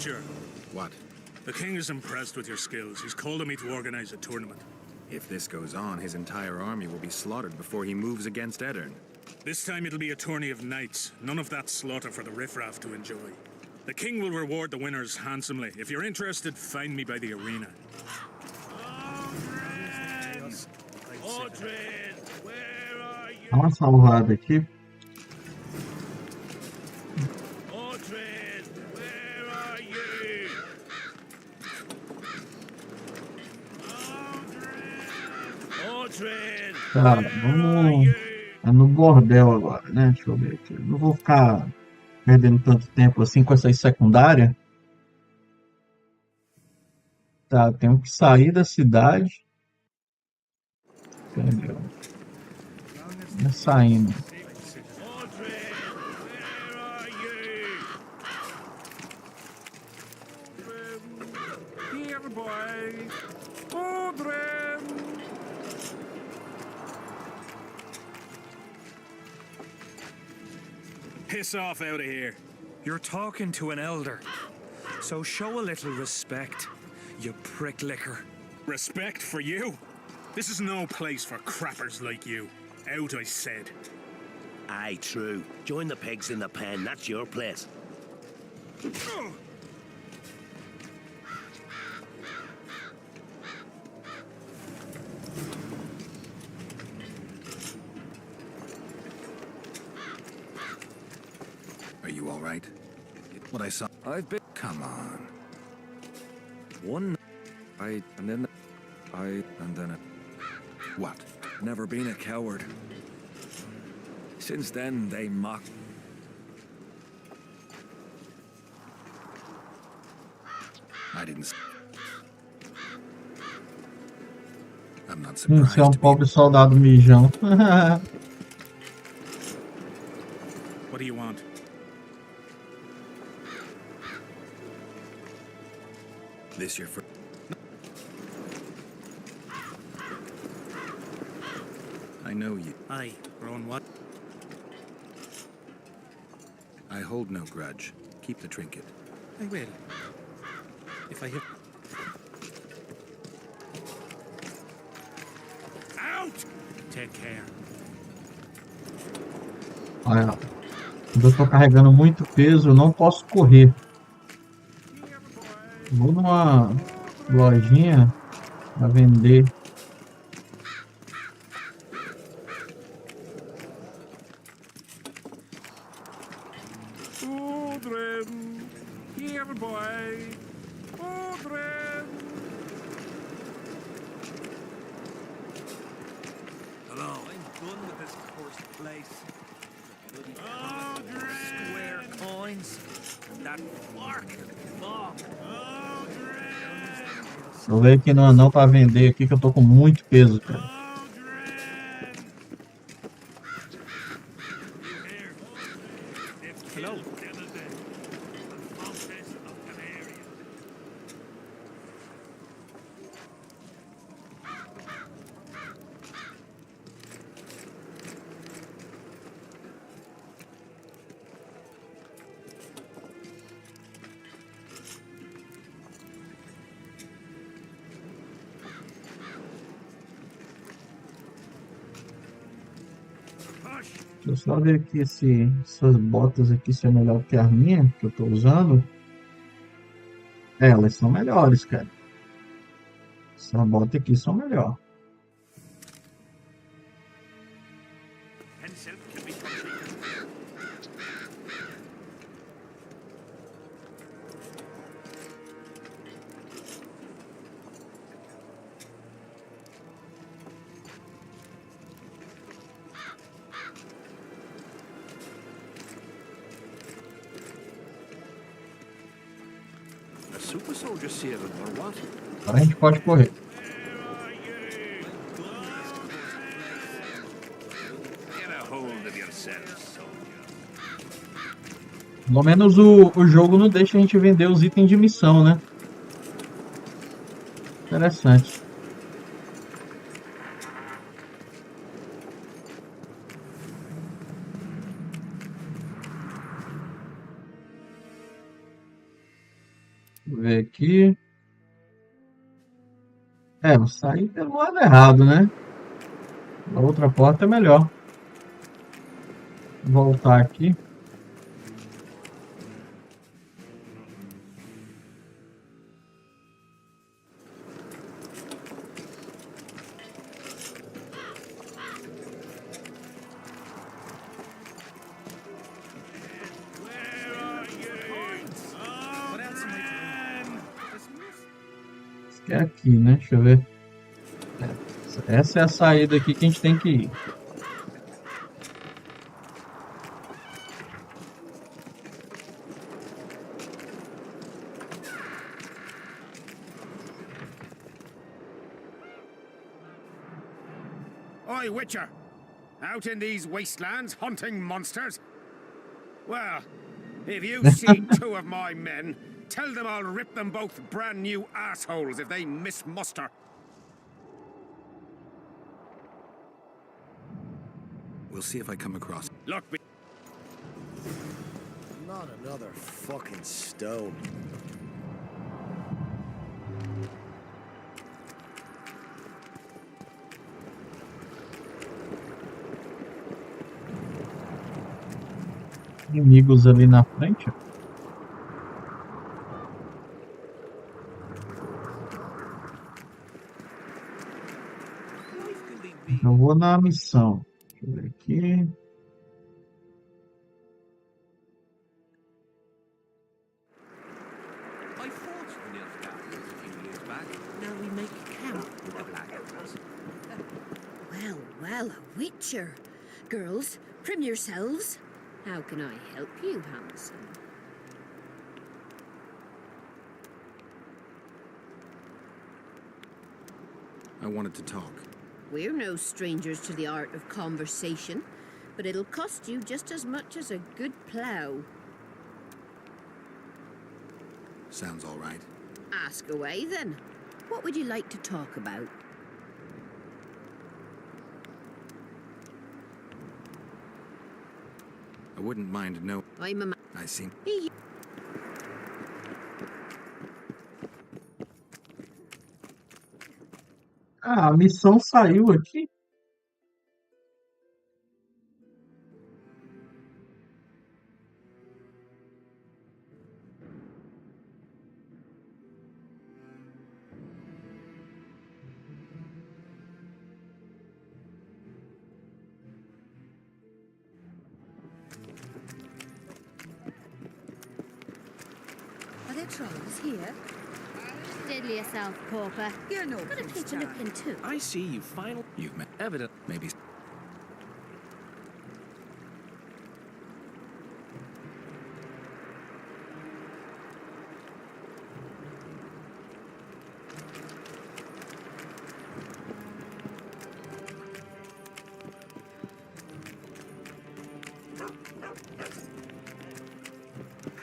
[SPEAKER 7] Witcher,
[SPEAKER 5] What?
[SPEAKER 7] the king is impressed with your skills. He's called on me to organize a tournament.
[SPEAKER 5] If this goes on, his entire army will be slaughtered before he moves against Edirn.
[SPEAKER 7] This time it'll be a tourney of knights. None of that slaughter for the riffraff to enjoy. The king will reward the winners handsomely. If you're interested, find me by the arena.
[SPEAKER 1] Dá uma salvada aqui. Tá, vamos. É no bordel agora, né? Deixa eu ver aqui. Não vou ficar perdendo tanto tempo assim com essas secundárias. Tá, tenho que sair da cidade. Entendeu? É saindo.
[SPEAKER 7] Piss off out of here.
[SPEAKER 11] You're talking to an elder, so show a little respect, you pricklicker.
[SPEAKER 7] Respect for you? This is no place for crappers like you. Out, I said.
[SPEAKER 13] Aye, true. Join the pigs in the pen. That's your place.
[SPEAKER 5] Are you all right? What I saw...
[SPEAKER 11] I've been...
[SPEAKER 5] Come on.
[SPEAKER 11] One... and then...
[SPEAKER 5] What?
[SPEAKER 11] Never been a coward. Since then, they mock...
[SPEAKER 5] I didn't... I'm not surprised
[SPEAKER 1] Você é um
[SPEAKER 5] to be...
[SPEAKER 1] pobre soldado mijão.
[SPEAKER 7] What do you want?
[SPEAKER 5] This your first... I know you.
[SPEAKER 7] Aye, Rowan, what?
[SPEAKER 5] I hold no grudge. Keep the trinket.
[SPEAKER 7] I will. If I hit... Out! Take care.
[SPEAKER 1] Olha, quando eu tô carregando muito peso, eu não posso correr. Vou numa lojinha pra vender.
[SPEAKER 7] Here, boy. Hello. I'm done with this cursed place. Square coins. That fork.
[SPEAKER 1] Eu vejo aqui no anão pra vender aqui que eu tô com muito peso, cara. Deixa eu só ver aqui se essas botas aqui se é melhor que a minha que eu tô usando. É, elas são melhores, cara. Essas botas aqui são melhor.
[SPEAKER 13] Super soldier saving, or what?
[SPEAKER 1] Agora a gente pode correr.
[SPEAKER 3] Get a hold of yourself, soldier.
[SPEAKER 1] Pelo menos o jogo não deixa a gente vender os itens de missão, né? Interessante. Vou ver aqui. É, vou sair pelo lado errado, né? A outra porta é melhor. Voltar aqui. É aqui, né? Deixa eu ver. Essa é a saída aqui que a gente tem que ir.
[SPEAKER 14] Oi, Witcher! Out in these wastelands hunting monsters? Well, if you see two of my men, tell them I'll rip them both brand new assholes if they miss muster.
[SPEAKER 5] We'll see if I come across.
[SPEAKER 14] Look,
[SPEAKER 13] Not another fucking stone.
[SPEAKER 1] Inimigos ali na frente. Eu vou na missão. Deixa eu ver aqui.
[SPEAKER 2] I fought the Nilfgaarders a few years back. Now we make camp with the Blackguards.
[SPEAKER 15] Well, well, a Witcher. Girls, prim yourselves. How can I help you, handsome?
[SPEAKER 5] I wanted to talk.
[SPEAKER 15] We're no strangers to the art of conversation, but it'll cost you just as much as a good plough.
[SPEAKER 5] Sounds all right.
[SPEAKER 15] Ask away, then. What would you like to talk about?
[SPEAKER 5] I wouldn't mind no.
[SPEAKER 15] I'm a man.
[SPEAKER 5] I see.
[SPEAKER 1] Ah, a missão saiu aqui.
[SPEAKER 15] Are there trolls here?
[SPEAKER 10] Diddle yourself, pauper.
[SPEAKER 15] You're no
[SPEAKER 10] Got a
[SPEAKER 15] Prince
[SPEAKER 10] picture
[SPEAKER 15] Charlie.
[SPEAKER 10] looking too.
[SPEAKER 2] I see you finally.
[SPEAKER 5] You've met evident. Maybe.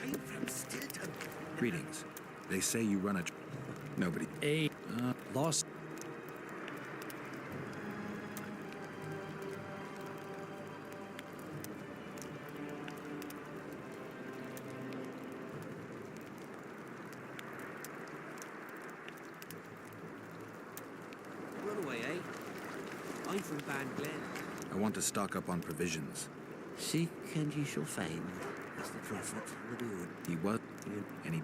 [SPEAKER 13] I'm from Stilton.
[SPEAKER 5] Greetings. They say you run a. Nobody.
[SPEAKER 9] Lost.
[SPEAKER 2] Runaway, eh? I'm from Ban Glen.
[SPEAKER 5] I want to stock up on provisions.
[SPEAKER 13] Seek and ye shall find. That's the prophet, the dude.
[SPEAKER 5] He was. And he.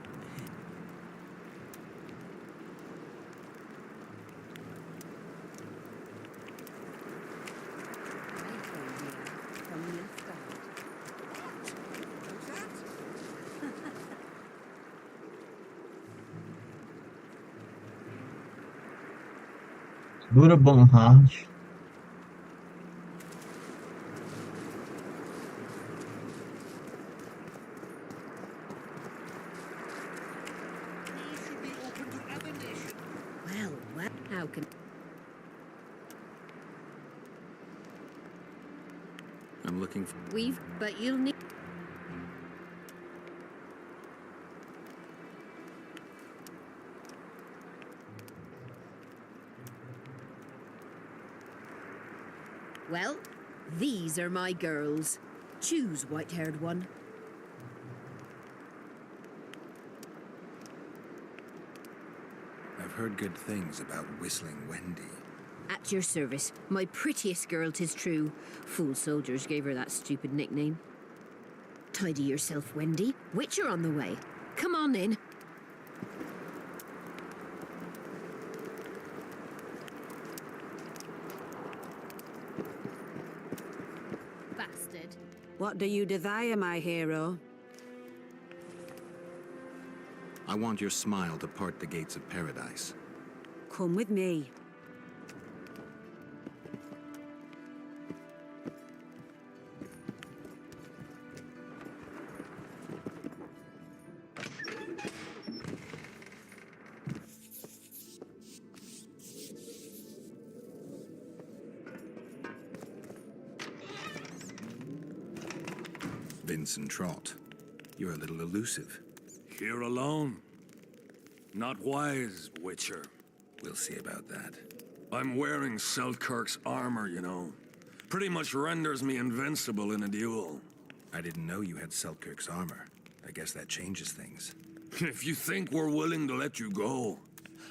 [SPEAKER 1] Dura Bonhard.
[SPEAKER 15] Well, well, how can...
[SPEAKER 5] I'm looking for.
[SPEAKER 15] But you'll need... Well, these are my girls. Choose, white-haired one.
[SPEAKER 5] heard good things about Whistling Wendy.
[SPEAKER 15] At your service. My prettiest girl, 'tis true. Fool soldiers gave her that stupid nickname. Tidy yourself, Wendy. Witcher on the way. Come on in.
[SPEAKER 10] Bastard.
[SPEAKER 16] What do you desire, my hero?
[SPEAKER 5] I want your smile to part the gates of paradise.
[SPEAKER 16] Come with me.
[SPEAKER 5] Vincent Trott, you're a little elusive.
[SPEAKER 11] Here alone. Not wise, Witcher.
[SPEAKER 5] We'll see about that.
[SPEAKER 11] I'm wearing Selkirk's armor, you know. Pretty much renders me invincible in a duel.
[SPEAKER 5] I didn't know you had Selkirk's armor. I guess that changes things.
[SPEAKER 11] If you think we're willing to let you go,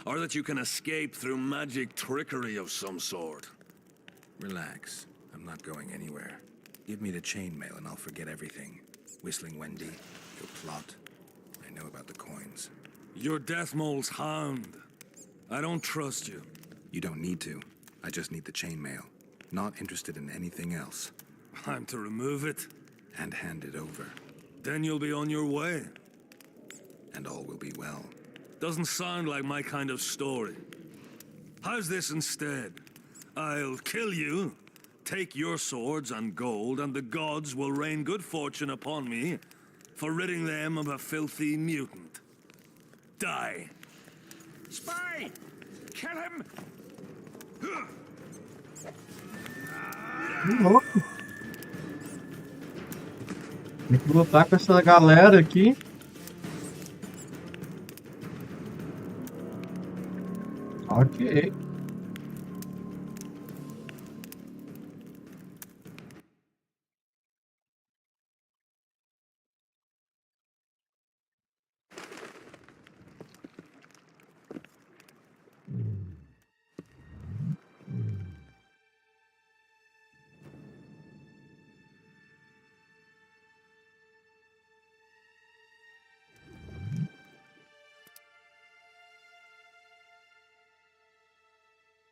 [SPEAKER 11] or that you can escape through magic trickery of some sort.
[SPEAKER 5] Relax. I'm not going anywhere. Give me the chainmail and I'll forget everything. Whistling Wendy, your plot. I know about the coins.
[SPEAKER 11] You're Deathmole's hound. I don't trust you.
[SPEAKER 5] You don't need to. I just need the chainmail. Not interested in anything else.
[SPEAKER 11] I'm to remove it?
[SPEAKER 5] And hand it over.
[SPEAKER 11] Then you'll be on your way.
[SPEAKER 5] And all will be well.
[SPEAKER 11] Doesn't sound like my kind of story. How's this instead? I'll kill you, take your swords and gold, and the gods will rain good fortune upon me for ridding them of a filthy mutant. Die.
[SPEAKER 14] Spy! Kill him!
[SPEAKER 1] Tem que lutar com essa galera aqui. Ok.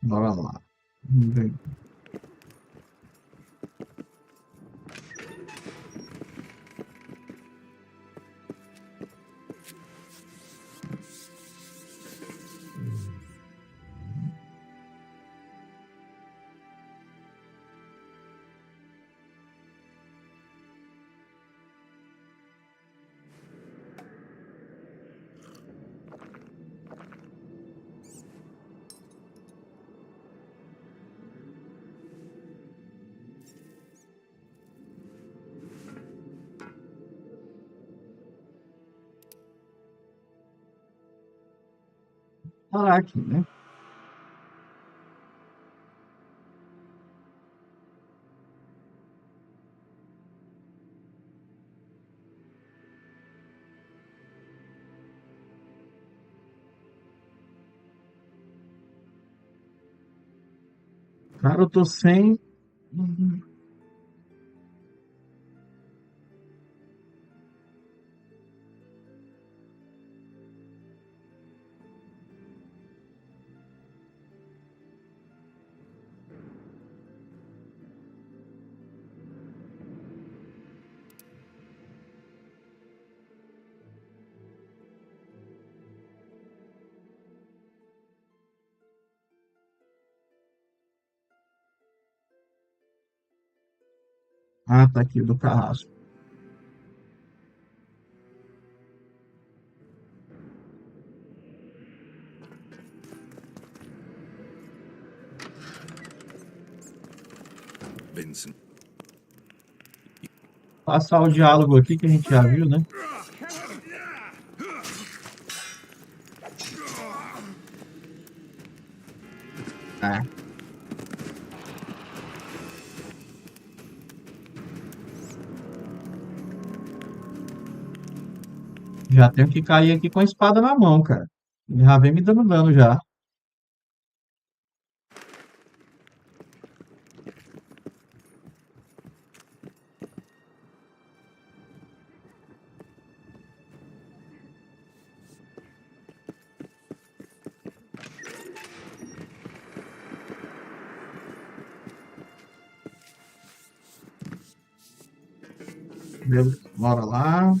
[SPEAKER 1] Bora lá. Vamos ver. Parar aqui, né? Cara, eu tô sem. Ah, tá aqui, do carrasco.
[SPEAKER 5] Vincent.
[SPEAKER 1] Passar o diálogo aqui que a gente já viu, né? Ah. Já tenho que cair aqui com a espada na mão, cara. Ele já vem me dando dano já. Bora lá.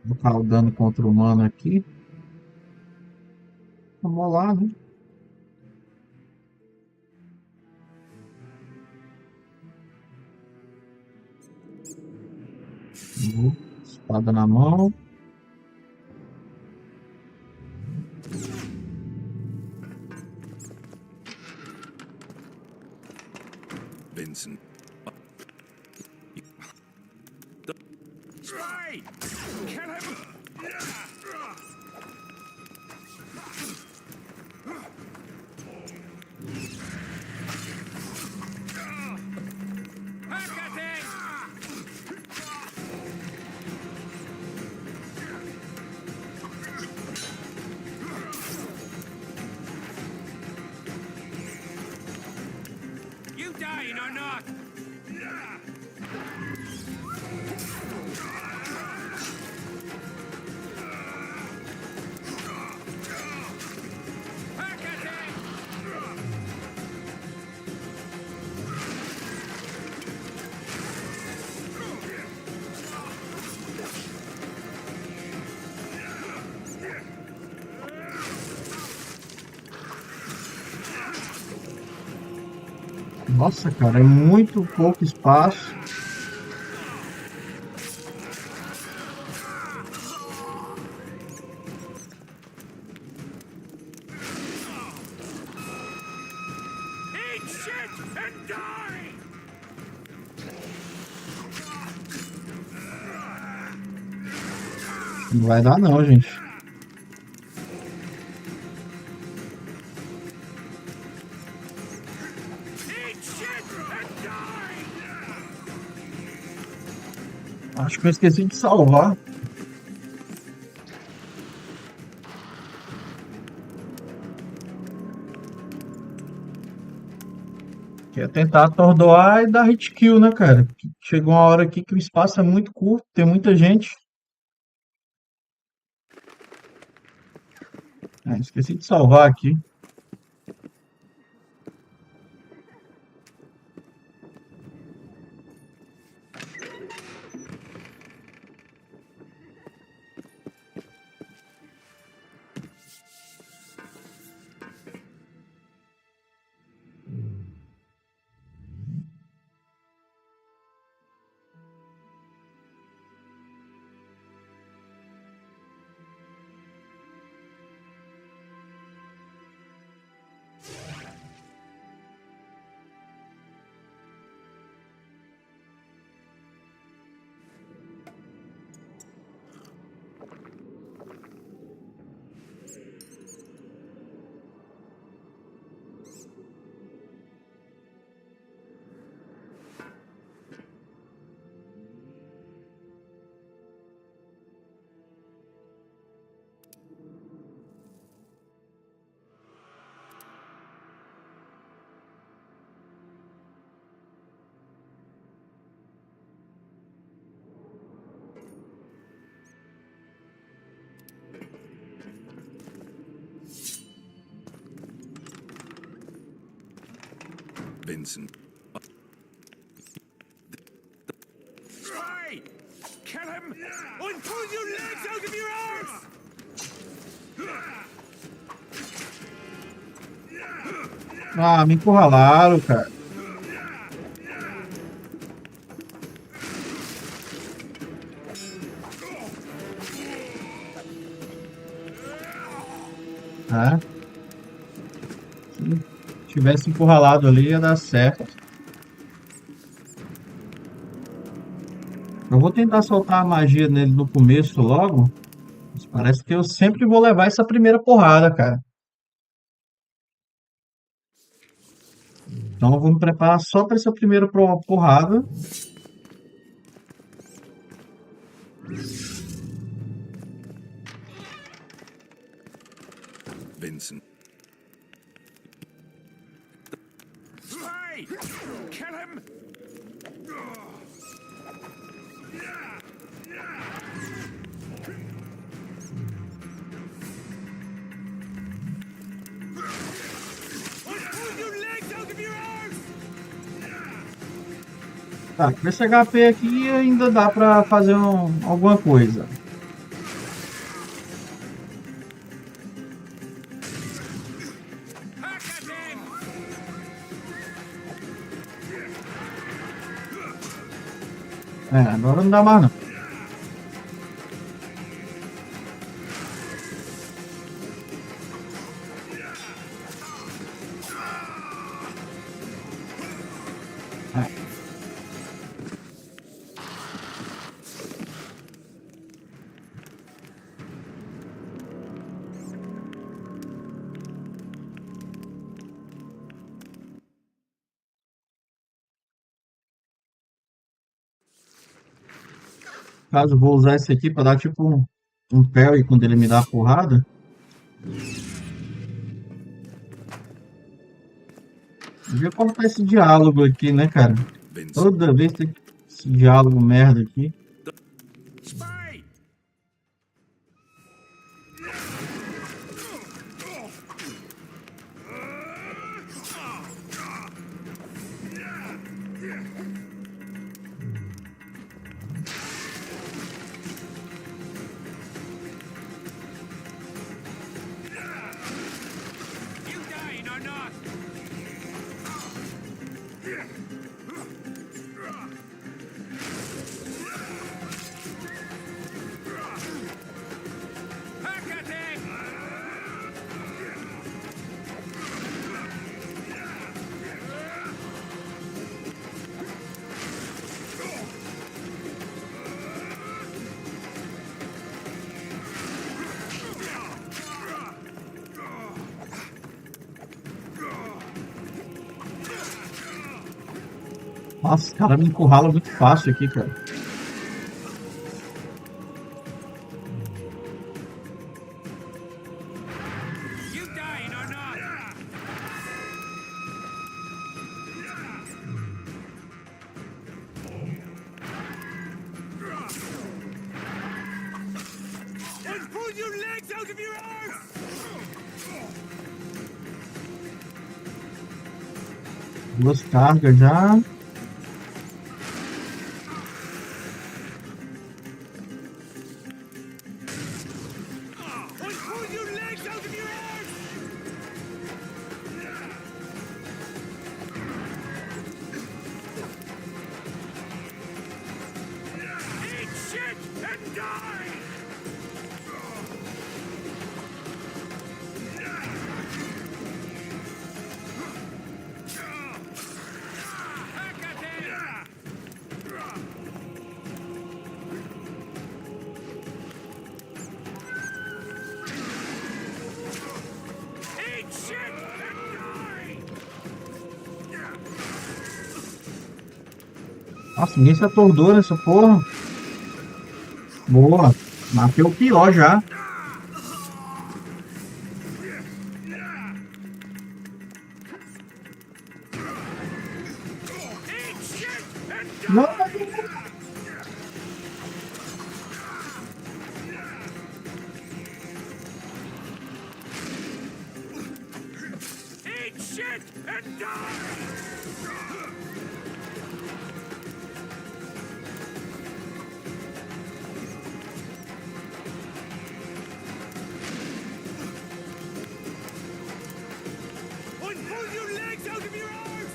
[SPEAKER 1] Vou ficar o dano contra o humano aqui. Vamos lá, né? Espada na mão.
[SPEAKER 5] Vincent.
[SPEAKER 14] Spy! Kill him! You dying or not?
[SPEAKER 1] Nossa, cara, é muito pouco espaço.
[SPEAKER 14] Eat shit and die!
[SPEAKER 1] Não vai dar não, gente.
[SPEAKER 14] Eat shit and die!
[SPEAKER 1] Acho que eu esqueci de salvar. Quer tentar atordoar e dar hit kill, né, cara? Chegou uma hora aqui que o espaço é muito curto, tem muita gente. Esqueci de salvar aqui.
[SPEAKER 5] Vincent.
[SPEAKER 11] Spy! Kill him! I'll pull your legs out of your arms!
[SPEAKER 1] Ah, me encurralaram, cara. É. Se tivesse encurralado ali, ia dar certo. Eu vou tentar soltar a magia nele no começo logo. Mas parece que eu sempre vou levar essa primeira porrada, cara. Então eu vou me preparar só para essa primeira porrada.
[SPEAKER 5] Vincent.
[SPEAKER 11] Spy! Kill him!
[SPEAKER 1] Tá, com esse HP aqui ainda dá pra fazer alguma coisa. É, agora não dá mais não. Caso eu vou usar esse aqui pra dar tipo um parry quando ele me dá a porrada. Devia cortar esse diálogo aqui, né, cara? Toda vez tem esse diálogo merda aqui. Nossa, esse cara me encurrala muito fácil aqui, cara. Duas cargas já. Nossa, ninguém se atordou nessa porra. Boa. Matei o pior já. Não.
[SPEAKER 11] shit and die!
[SPEAKER 14] I'll pull your legs out of your arms!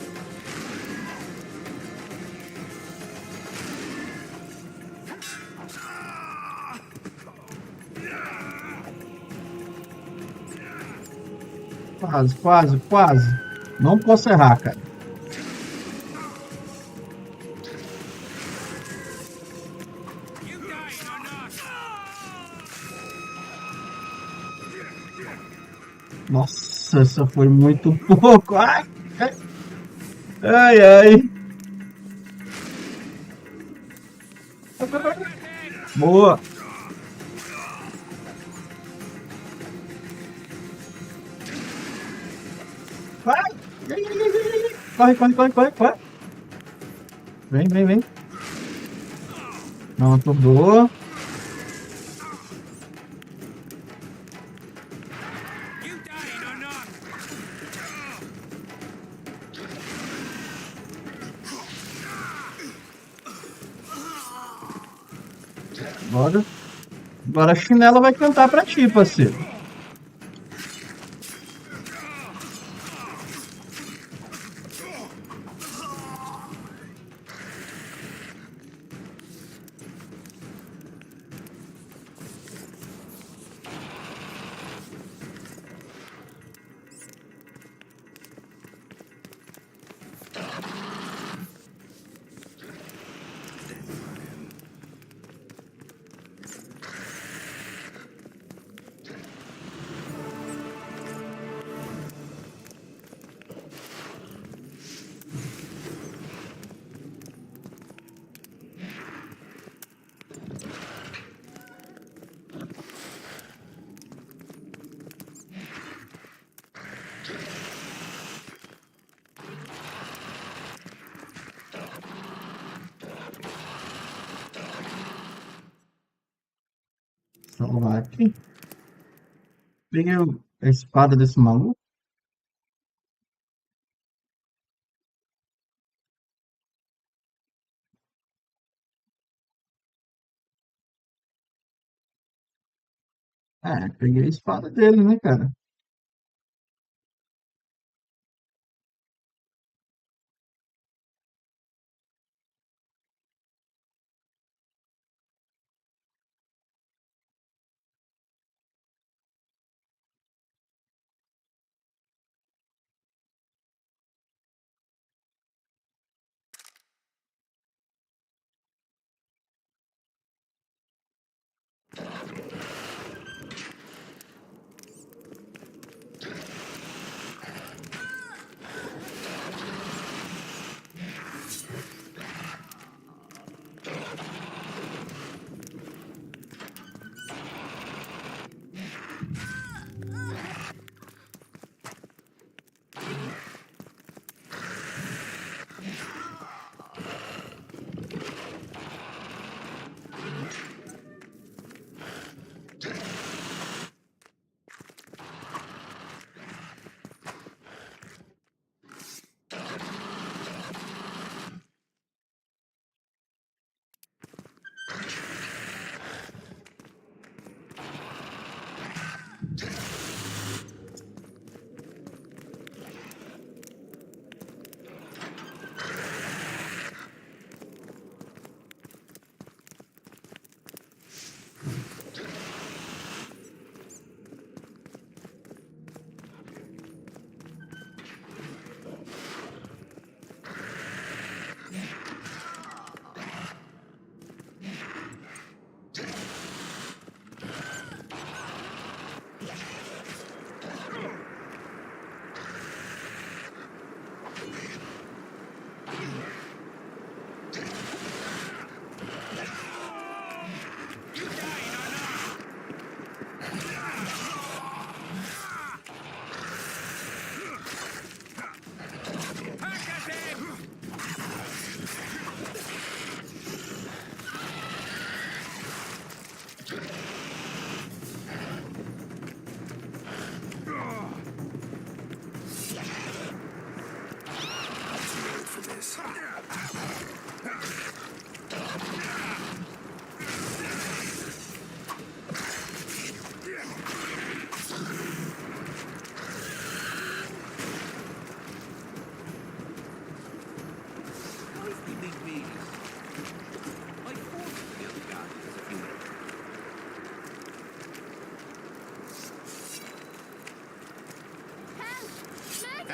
[SPEAKER 1] Quase, quase, quase. Não posso errar, cara. Nossa, essa foi muito pouco. Ai, ai, ai. Ai. Boa. Vai. Corre, corre, corre, corre, corre. Vem, vem, vem. Pronto, boa. Bora. Agora a chinela vai cantar pra ti, parceiro. Vamos lá aqui. Peguei a espada desse maluco. É, peguei a espada dele, né, cara?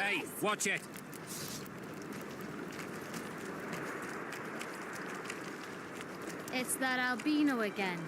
[SPEAKER 2] Hey, watch it.
[SPEAKER 10] It's that albino again.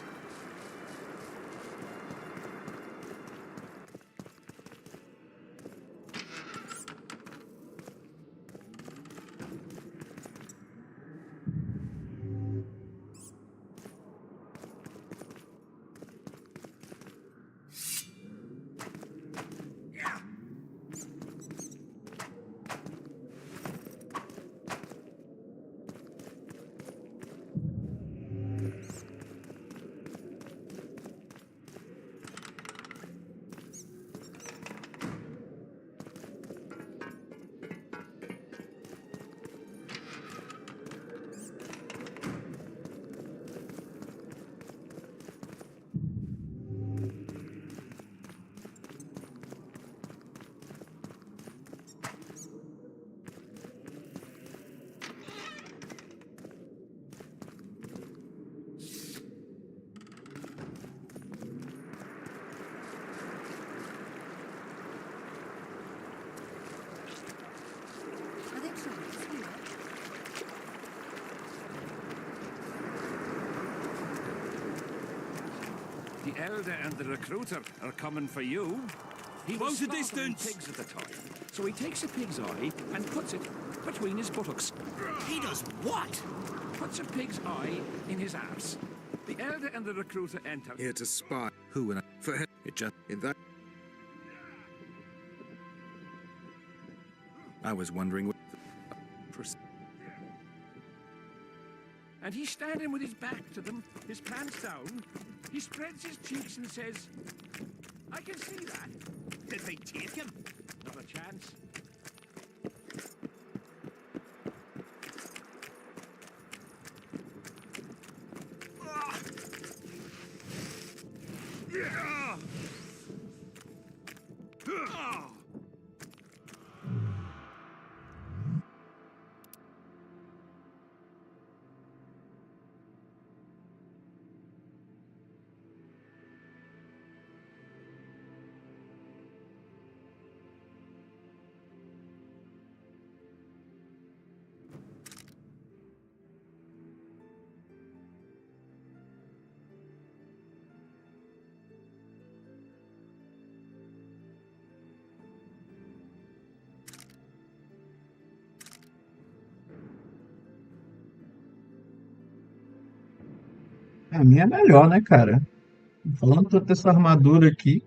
[SPEAKER 3] The elder and the recruiter are coming for you. He was
[SPEAKER 11] Close a
[SPEAKER 3] slaughtering
[SPEAKER 11] distance.
[SPEAKER 3] pigs at the time, so he takes a pig's eye and puts it between his buttocks.
[SPEAKER 4] He does what?
[SPEAKER 3] Puts a pig's eye in his arse. The elder and the recruiter enter.
[SPEAKER 5] Here to spy. Who and I? For him. It just in that. I was wondering what.
[SPEAKER 3] And he's standing with his back to them, his pants down. He spreads his cheeks and says, I can see that.
[SPEAKER 4] Did they take him?
[SPEAKER 3] Not a chance.
[SPEAKER 1] A minha é melhor, né, cara? Falando toda essa armadura aqui.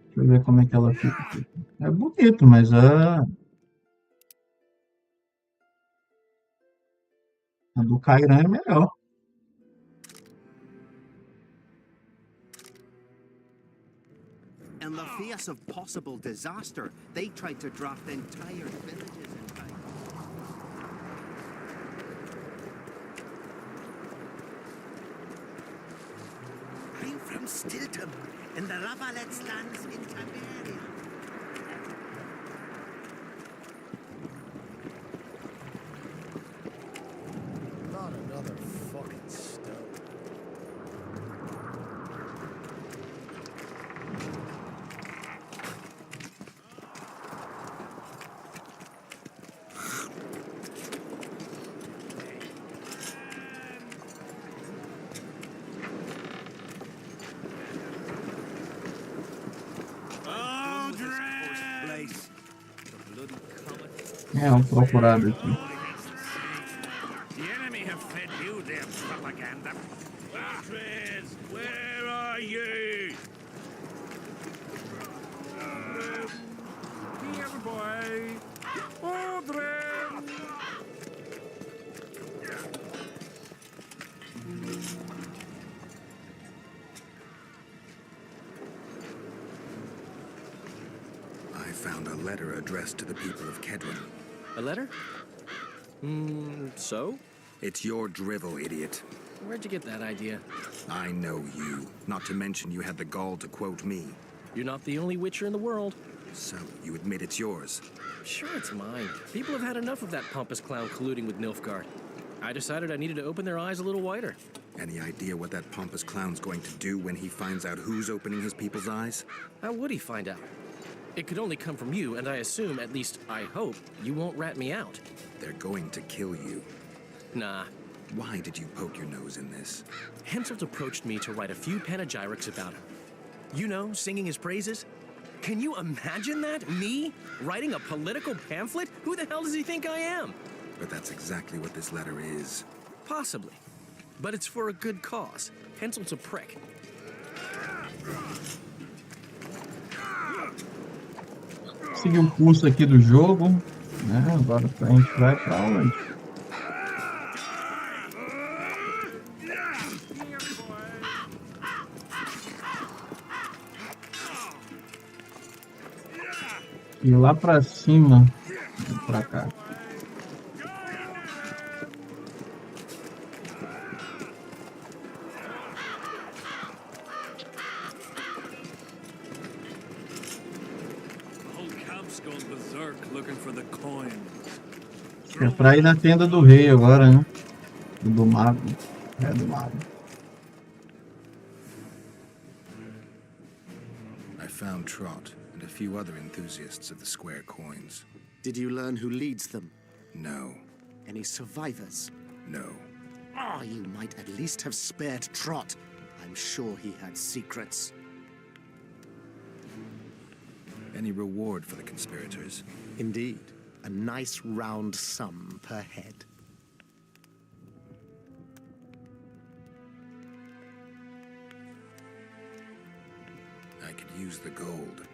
[SPEAKER 1] Deixa eu ver como é que ela fica aqui. É bonito, mas a do Cairan é melhor.
[SPEAKER 17] In the face of possible disaster, they tried to draft entire villages in time.
[SPEAKER 4] I'm from Stilton, in the Ravalets lands in Taberia.
[SPEAKER 6] Not another fucking stone.
[SPEAKER 1] É, procurado aqui.
[SPEAKER 3] The enemy have fed you their propaganda. Bastards, where are you? Here, boy. Ordre!
[SPEAKER 5] I found a letter addressed to the people of Kedron.
[SPEAKER 18] A letter? So?
[SPEAKER 5] It's your drivel, idiot.
[SPEAKER 18] Where'd you get that idea?
[SPEAKER 5] I know you. Not to mention you had the gall to quote me.
[SPEAKER 18] You're not the only Witcher in the world.
[SPEAKER 5] So, you admit it's yours?
[SPEAKER 18] Sure, it's mine. People have had enough of that pompous clown colluding with Nilfgaard. I decided I needed to open their eyes a little wider.
[SPEAKER 5] Any idea what that pompous clown's going to do when he finds out who's opening his people's eyes?
[SPEAKER 18] How would he find out? It could only come from you, and I assume, at least I hope, you won't rat me out.
[SPEAKER 5] They're going to kill you.
[SPEAKER 18] Nah.
[SPEAKER 5] Why did you poke your nose in this?
[SPEAKER 18] Henselt approached me to write a few panegyrics about him. You know, singing his praises. Can you imagine that? Me? Writing a political pamphlet? Who the hell does he think I am?
[SPEAKER 5] But that's exactly what this letter is.
[SPEAKER 18] Possibly. But it's for a good cause. Henselt's a prick.
[SPEAKER 1] Seguir o curso aqui do jogo, né? Agora a gente vai pra onde? E lá pra cima, pra cá. É pra ir na tenda do rei agora, né? Do mago. É, do mago.
[SPEAKER 5] I found Trot and a few other enthusiasts of the square coins.
[SPEAKER 6] Did you learn who leads them?
[SPEAKER 5] No.
[SPEAKER 6] Any survivors?
[SPEAKER 5] No.
[SPEAKER 6] Ah, you might at least have spared Trot. I'm sure he had secrets.
[SPEAKER 5] Any reward for the conspirators?
[SPEAKER 6] Indeed. A nice round sum per head.
[SPEAKER 5] I could use the gold.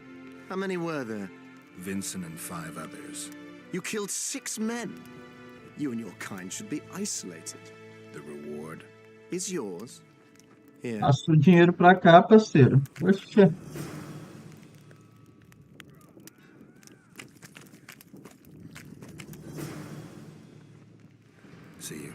[SPEAKER 6] How many were there?
[SPEAKER 5] Vincent and 5 others.
[SPEAKER 6] You killed 6 men. You and your kind should be isolated.
[SPEAKER 5] The reward
[SPEAKER 6] is yours. Here.
[SPEAKER 1] Passa o dinheiro pra cá, parceiro. Poxa.
[SPEAKER 5] See you.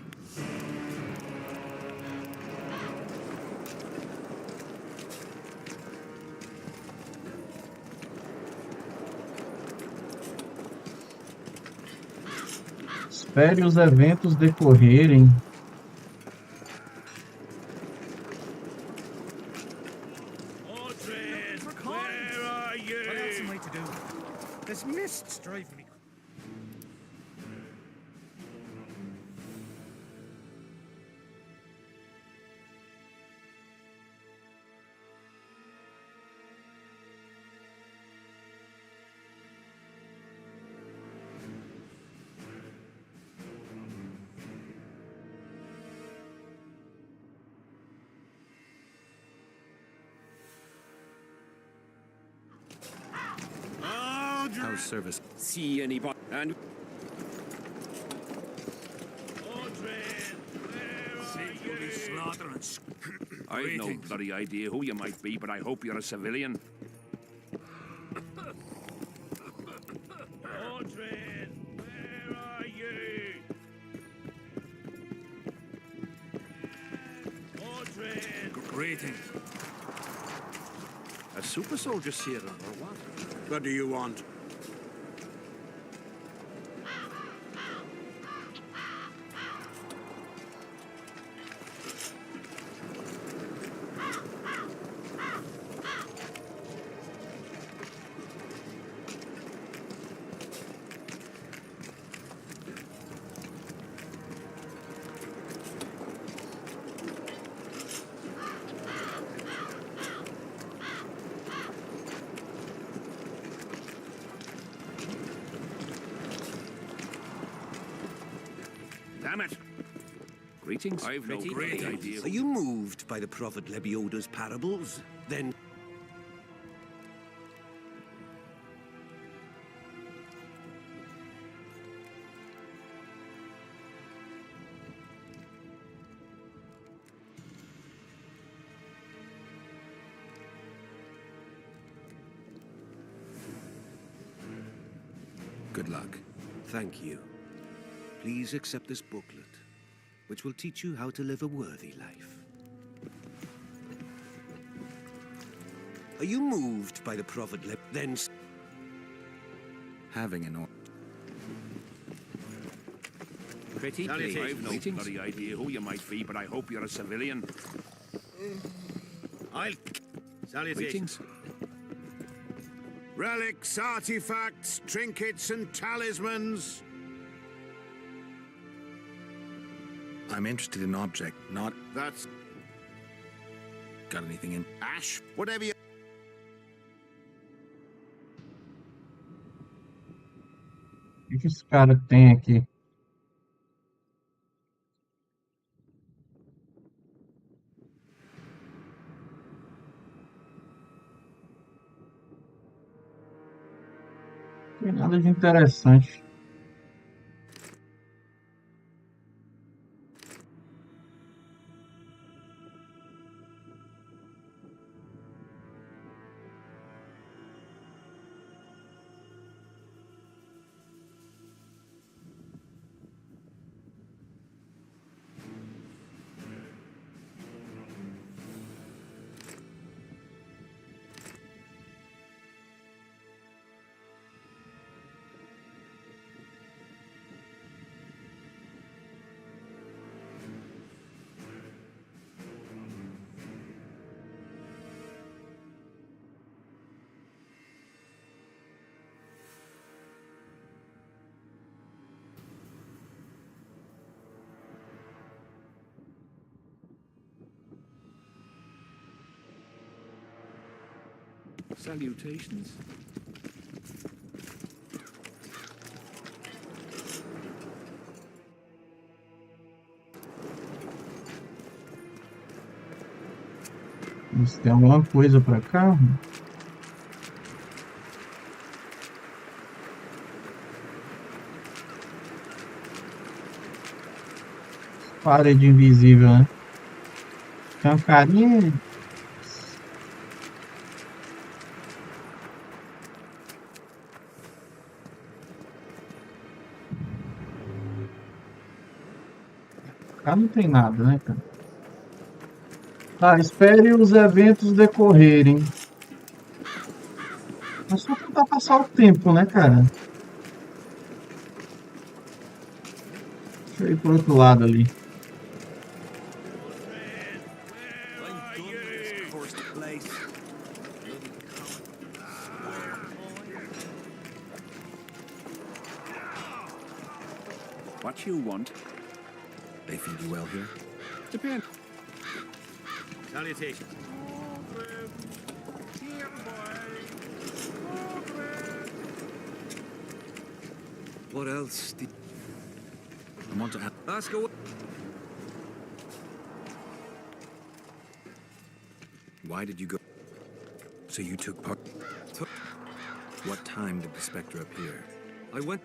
[SPEAKER 1] Espere os eventos decorrerem.
[SPEAKER 8] What else am I to do? This mist's driving me.
[SPEAKER 5] How's service?
[SPEAKER 2] See anybody? And I've no bloody idea who you might be, but I hope you're a civilian.
[SPEAKER 11] Greetings.
[SPEAKER 2] A super soldier, Sierra, or what?
[SPEAKER 11] What do you want?
[SPEAKER 2] Damn it! Greetings. I've no great idea.
[SPEAKER 13] Are you moved by the Prophet Lebioda's parables? Then...
[SPEAKER 5] Good luck.
[SPEAKER 13] Thank you. Please accept this booklet, which will teach you how to live a worthy life. Are you moved by the Prophet then...
[SPEAKER 5] Having an or...
[SPEAKER 2] Pretty please. I've no bloody idea who you might be, but I hope you're a civilian.
[SPEAKER 14] I'll... Salutations. Relics, artifacts, trinkets, and talismans.
[SPEAKER 5] I'm interested in object, not...
[SPEAKER 14] That's...
[SPEAKER 5] Got anything in?
[SPEAKER 14] Ash, whatever you...
[SPEAKER 1] O que esse cara tem aqui? Não tem nada de interessante.
[SPEAKER 3] Salutations.
[SPEAKER 1] Se tem alguma coisa pra cá? Parede invisível, né? Tem uma carinha. Cá não tem nada, né, cara? Tá, espere os eventos decorrerem. É só tentar passar o tempo, né, cara? Deixa eu ir pro outro lado ali.
[SPEAKER 3] What you want?
[SPEAKER 5] They feed you well here?
[SPEAKER 3] Depend.
[SPEAKER 14] Salutations.
[SPEAKER 13] What else did...
[SPEAKER 5] I want to ask...
[SPEAKER 13] Ask away.
[SPEAKER 5] Why did you go... So you took part... What time did the Spectre appear?
[SPEAKER 13] I went...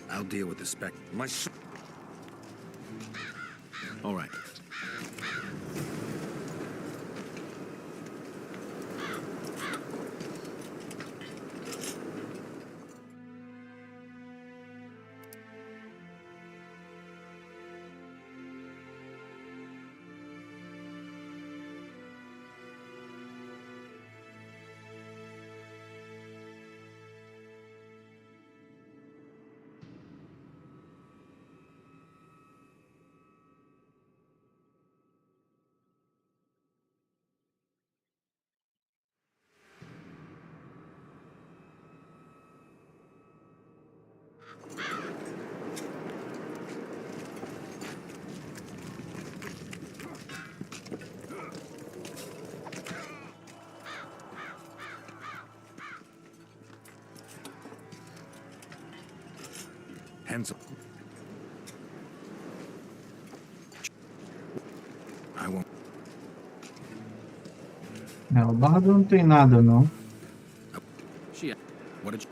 [SPEAKER 5] I'll deal with the Spectre.
[SPEAKER 13] My...
[SPEAKER 5] All right. Hands up. I won't.
[SPEAKER 1] É, o bardo não tem nada, não.
[SPEAKER 5] What did you...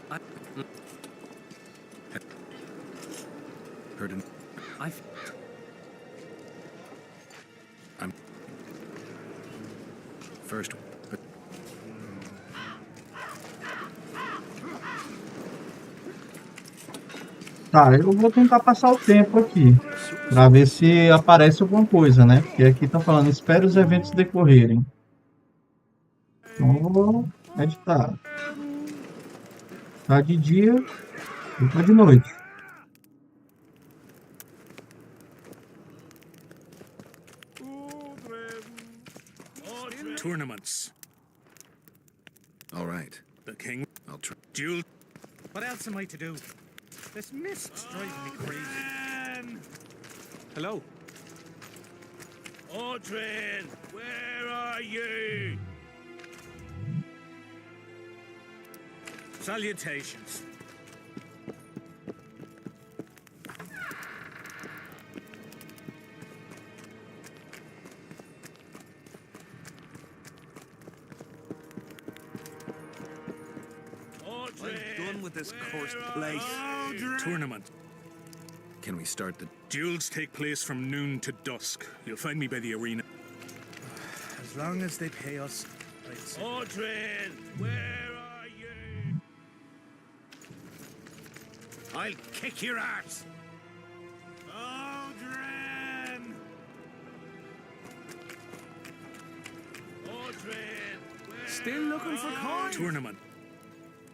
[SPEAKER 5] Heard an... I'm... First...
[SPEAKER 1] Tá, eu vou tentar passar o tempo aqui. Pra ver se aparece alguma coisa, né? Porque aqui tá falando, espere os eventos decorrerem. Então eu vou editar. Tá de dia e tá de noite.
[SPEAKER 7] Tournaments.
[SPEAKER 5] All right.
[SPEAKER 7] The king.
[SPEAKER 5] I'll try.
[SPEAKER 7] Duel.
[SPEAKER 8] What else am I to do? This mist's driving me crazy.
[SPEAKER 18] Hello.
[SPEAKER 14] Audrin, where are you?
[SPEAKER 7] Salutations.
[SPEAKER 11] I'm done with this cursed place.
[SPEAKER 7] Tournament.
[SPEAKER 5] Can we start the...
[SPEAKER 7] Duels take place from noon to dusk. You'll find me by the arena.
[SPEAKER 8] As long as they pay us, I'd say.
[SPEAKER 14] Audrin, where are you? I'll kick your ass. Audrin! Audrin, where
[SPEAKER 18] Still looking for coins?
[SPEAKER 7] Tournament.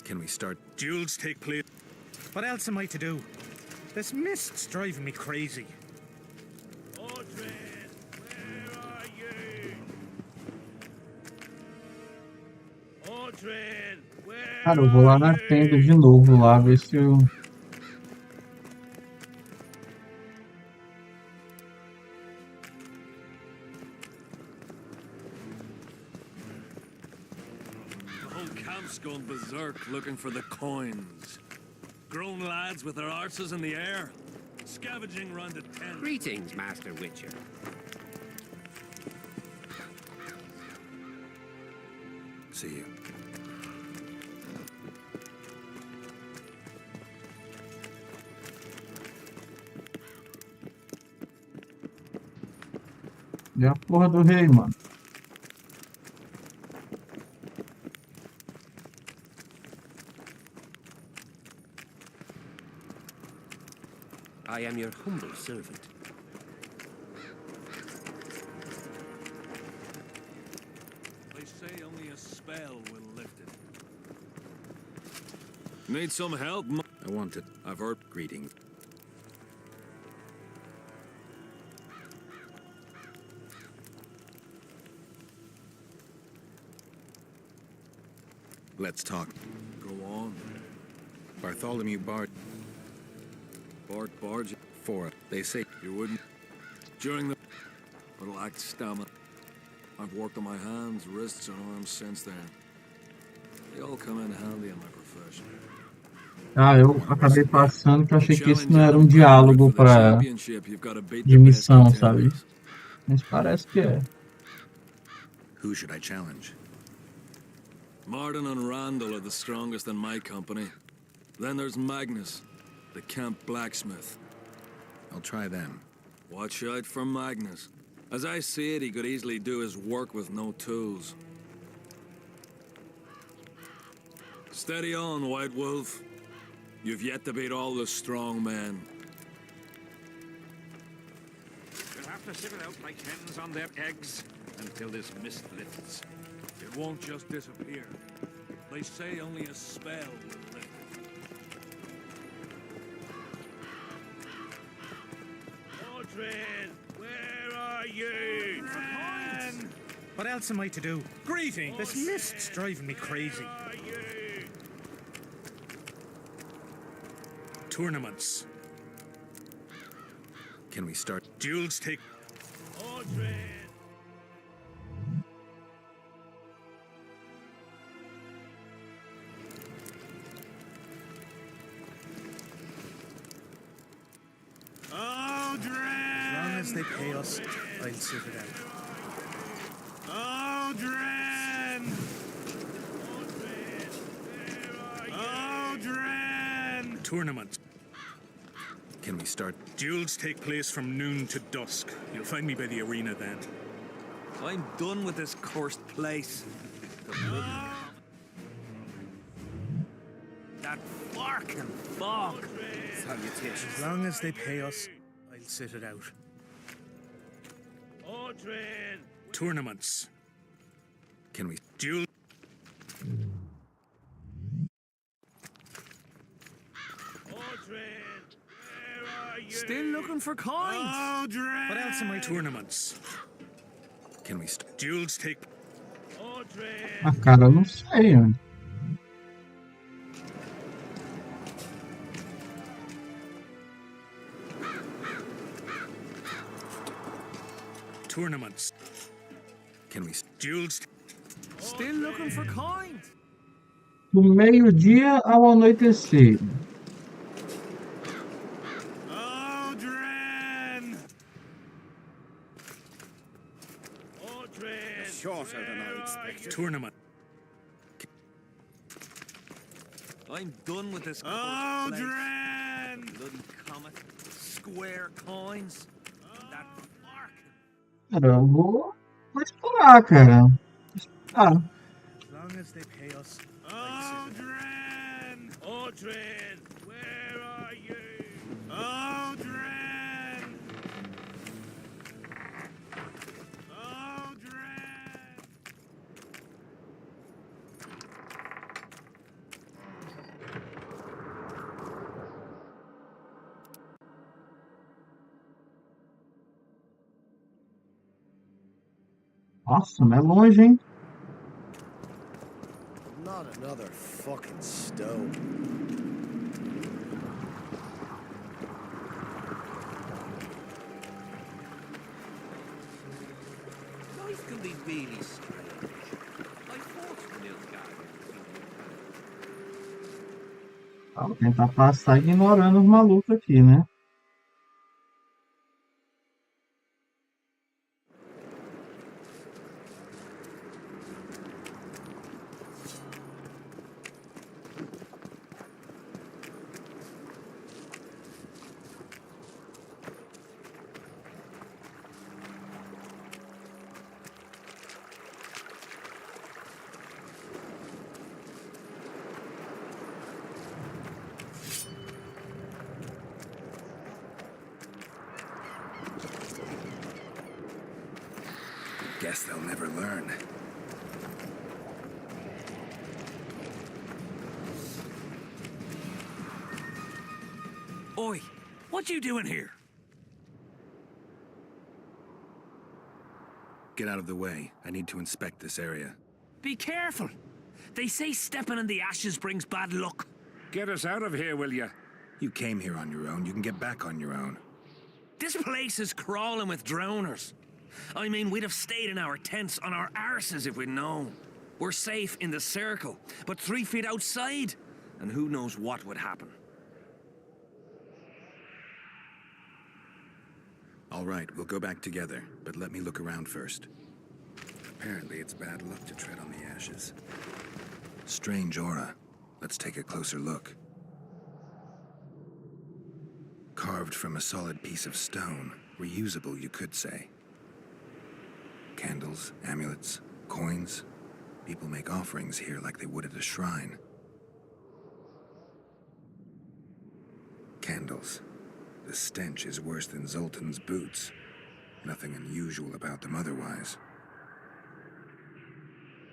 [SPEAKER 5] Can we start...
[SPEAKER 7] Duels take place...
[SPEAKER 8] What else am I to do? This mist's driving me crazy.
[SPEAKER 14] Audrin, where are you? Audrin, where
[SPEAKER 1] Cara, eu vou lá na tenda de novo, lá ver se eu...
[SPEAKER 11] The whole camp's gone berserk looking for the coins. Grown lads with their arses in the air, scavenging round the tent.
[SPEAKER 19] Greetings, Master Witcher.
[SPEAKER 5] See you.
[SPEAKER 1] E a porra do rei, mano.
[SPEAKER 19] I am your humble servant.
[SPEAKER 11] They say only a spell will lift it. Need some help?
[SPEAKER 5] I want it.
[SPEAKER 11] I've heard.
[SPEAKER 5] Greetings. Let's talk.
[SPEAKER 11] Go on.
[SPEAKER 5] Bartholomew Bard.
[SPEAKER 11] Barge.
[SPEAKER 5] For they say
[SPEAKER 11] You wouldn't. During the... But lacked stamina. I've worked on my hands, wrists, and arms since then. They all come in handy in my profession.
[SPEAKER 1] Ah, eu acabei passando que eu achei que esse não era um diálogo pra... de missão, sabe? Mas parece que é.
[SPEAKER 5] Who should I challenge?
[SPEAKER 11] Martin and Randall are the strongest in my company. Then there's Magnus, the camp blacksmith.
[SPEAKER 5] I'll try them.
[SPEAKER 11] Watch out for Magnus. As I see it, he could easily do his work with no tools. Steady on, White Wolf. You've yet to beat all the strong men.
[SPEAKER 3] We'll have to sit it out like hens on their eggs until this mist lifts.
[SPEAKER 11] It won't just disappear. They say only a spell will lift it.
[SPEAKER 14] Audrin, where are you? Audrin!
[SPEAKER 8] What else am I to do?
[SPEAKER 7] Greetings.
[SPEAKER 8] This mist's driving me crazy.
[SPEAKER 14] Where are you?
[SPEAKER 7] Tournaments.
[SPEAKER 5] Can we start?
[SPEAKER 7] Duels take...
[SPEAKER 14] Audrin!
[SPEAKER 8] As long as they pay us, I'll sit it out.
[SPEAKER 14] Audrin! Audrin!
[SPEAKER 7] Tournament.
[SPEAKER 5] Can we start?
[SPEAKER 7] Duels take place from noon to dusk. You'll find me by the arena then.
[SPEAKER 11] I'm done with this cursed place. That fucking fog.
[SPEAKER 8] Salutations. As long as they pay us, I'll sit it out.
[SPEAKER 14] Audrin!
[SPEAKER 7] Tournaments.
[SPEAKER 5] Can we?
[SPEAKER 7] Duel.
[SPEAKER 14] Audrin! Where are you?
[SPEAKER 18] Still looking for coins?
[SPEAKER 14] Audrin!
[SPEAKER 8] What else am I to do?
[SPEAKER 7] Tournaments.
[SPEAKER 5] Can we start?
[SPEAKER 7] Duels take...
[SPEAKER 14] Audrin!
[SPEAKER 1] Ah, cara, eu não sei, mano.
[SPEAKER 7] tournaments.
[SPEAKER 5] Can we...
[SPEAKER 7] Duels.
[SPEAKER 11] Still looking for coins?
[SPEAKER 1] Do meio-dia ao anoitecer.
[SPEAKER 14] Shorter than I expected.
[SPEAKER 7] Tournament.
[SPEAKER 11] I'm done with this.
[SPEAKER 14] Aldrin!
[SPEAKER 11] Bloody comet. Square coins. That fork.
[SPEAKER 1] Cara, eu vou esperar, cara. Ah,
[SPEAKER 7] As long as they pay us.
[SPEAKER 14] Aldrin! Aldrin! Where are you? Aldrin!
[SPEAKER 1] nossa, mas é longe, hein?
[SPEAKER 20] Not another fucking stone.
[SPEAKER 19] Life can be really strange. I fought the Nilfgaard.
[SPEAKER 1] Ah, vou tentar passar ignorando os malucos aqui, né?
[SPEAKER 5] Guess they'll never learn.
[SPEAKER 11] Oi, what you doing here?
[SPEAKER 5] Get out of the way. I need to inspect this area.
[SPEAKER 11] Be careful. They say stepping in the ashes brings bad luck.
[SPEAKER 3] Get us out of here, will you?
[SPEAKER 5] You came here on your own. You can get back on your own.
[SPEAKER 11] This place is crawling with drowners. I mean, we'd have stayed in our tents on our arses if we'd known. We're safe in the circle, but 3 feet outside, and who knows what would happen.
[SPEAKER 5] All right, we'll go back together, but let me look around first. Apparently, it's bad luck to tread on the ashes. Strange aura. Let's take a closer look. Carved from a solid piece of stone. Reusable, you could say. Candles, amulets, coins. People make offerings here like they would at a shrine. Candles. The stench is worse than Zoltan's boots. Nothing unusual about them otherwise.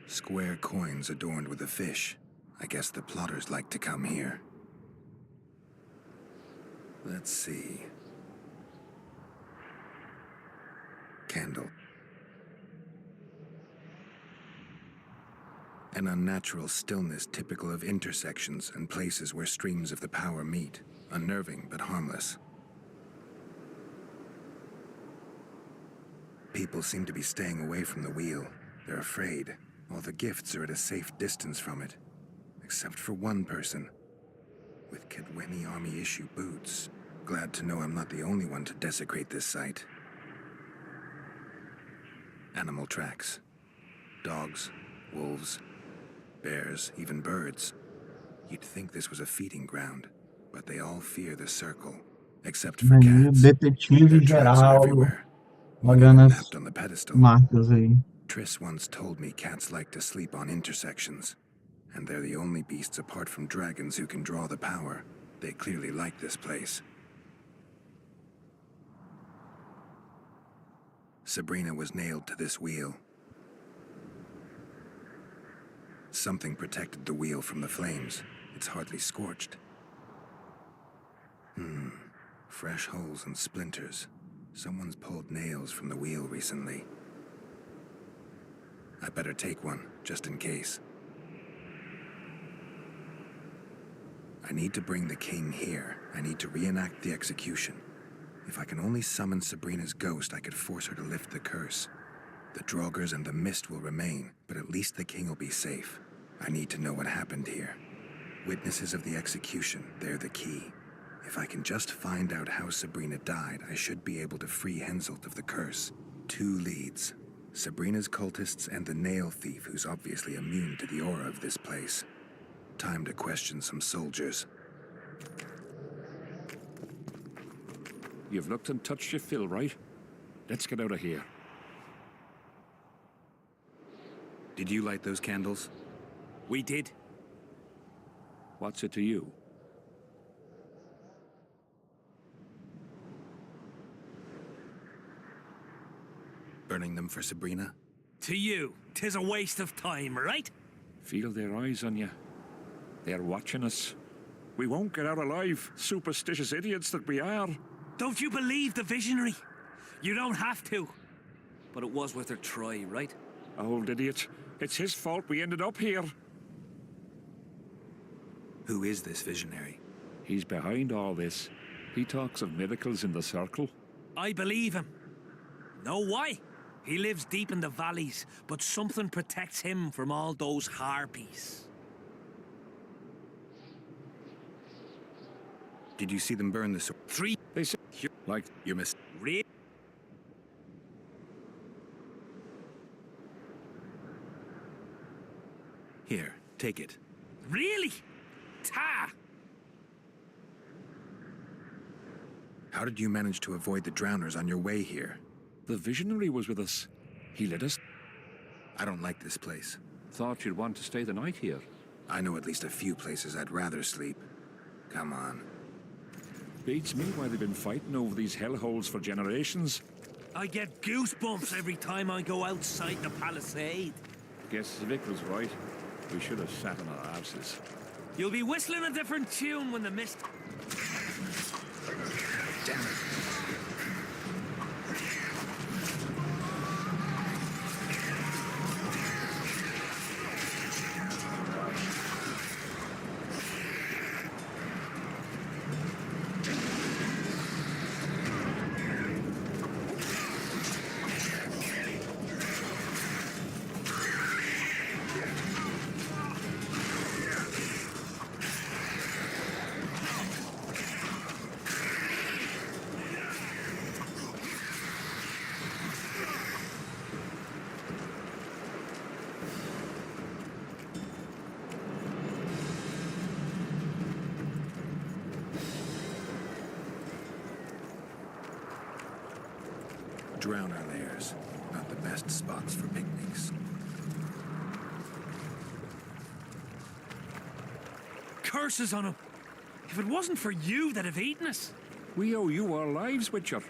[SPEAKER 5] Square coins adorned with a fish. I guess the plotters like to come here. Let's see. Candle. An unnatural stillness typical of intersections and places where streams of the power meet. Unnerving, but harmless. People seem to be staying away from the wheel. They're afraid. All the gifts are at a safe distance from it. Except for one person. With Kedweni Army issue boots. Glad to know I'm not the only one to desecrate this site. Animal tracks. Dogs, wolves, bears, even birds. You'd think this was a feeding ground, but they all fear the circle. Except for cats.
[SPEAKER 1] Detetive geral. Olhando as marcas aí.
[SPEAKER 5] Triss once told me cats like to sleep on intersections. And they're the only beasts apart from dragons who can draw the power. They clearly like this place. Sabrina was nailed to this wheel. Something protected the wheel from the flames. It's hardly scorched. Fresh holes and splinters. Someone's pulled nails from the wheel recently. I better take one, just in case. I need to bring the king here. I need to reenact the execution. If I can only summon Sabrina's ghost, I could force her to lift the curse. The Draugrs and the mist will remain, but at least the king will be safe. I need to know what happened here. Witnesses of the execution, they're the key. If I can just find out how Sabrina died, I should be able to free Henselt of the curse. 2 leads. Sabrina's cultists and the nail thief, who's obviously immune to the aura of this place. Time to question some soldiers.
[SPEAKER 3] You've looked and touched your fill, right? Let's get out of here.
[SPEAKER 5] Did you light those candles?
[SPEAKER 11] We did.
[SPEAKER 3] What's it to you?
[SPEAKER 5] Burning them for Sabrina?
[SPEAKER 11] To you, 'tis a waste of time, right?
[SPEAKER 3] Feel their eyes on you. They're watching us. We won't get out alive, superstitious idiots that we are.
[SPEAKER 11] Don't you believe the visionary? You don't have to. But it was worth a try, right?
[SPEAKER 3] Old idiot. It's his fault we ended up here.
[SPEAKER 5] Who is this visionary?
[SPEAKER 3] He's behind all this. He talks of miracles in the circle.
[SPEAKER 11] I believe him. Know why? He lives deep in the valleys, but something protects him from all those harpies.
[SPEAKER 5] Did you see them burn the sword?
[SPEAKER 11] 3.
[SPEAKER 3] They said,
[SPEAKER 5] like you missed. Here, take it.
[SPEAKER 11] Really? Ta!
[SPEAKER 5] How did you manage to avoid the drowners on your way here?
[SPEAKER 3] The visionary was with us. He led us.
[SPEAKER 5] I don't like this place.
[SPEAKER 3] Thought you'd want to stay the night here.
[SPEAKER 5] I know at least a few places I'd rather sleep. Come on.
[SPEAKER 3] Beats me why they've been fighting over these hellholes for generations.
[SPEAKER 11] I get goosebumps every time I go outside the palisade.
[SPEAKER 3] Guess Vic was right. We should have sat on our asses.
[SPEAKER 11] You'll be whistling a different tune when the mist...
[SPEAKER 5] Damn it. Drowner lairs, not the best spots for picnics.
[SPEAKER 11] Curses on him! If it wasn't for you that have eaten us.
[SPEAKER 3] We owe you our lives, Witcher.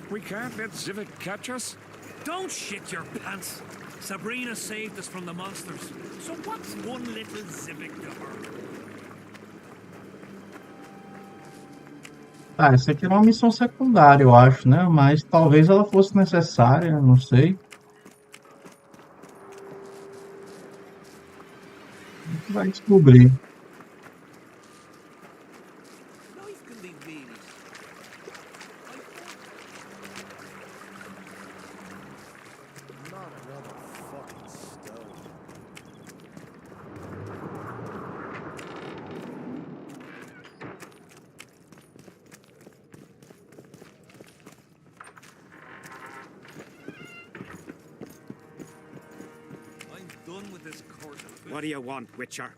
[SPEAKER 3] We can't let Zivik catch us.
[SPEAKER 11] Don't shit your pants. Sabrina saved us from the monsters. So what's one little Zivik to her?
[SPEAKER 1] Ah, essa aqui era uma missão secundária, eu acho, né? Mas talvez ela fosse necessária, não sei. A gente vai descobrir.
[SPEAKER 14] What do you want, Witcher?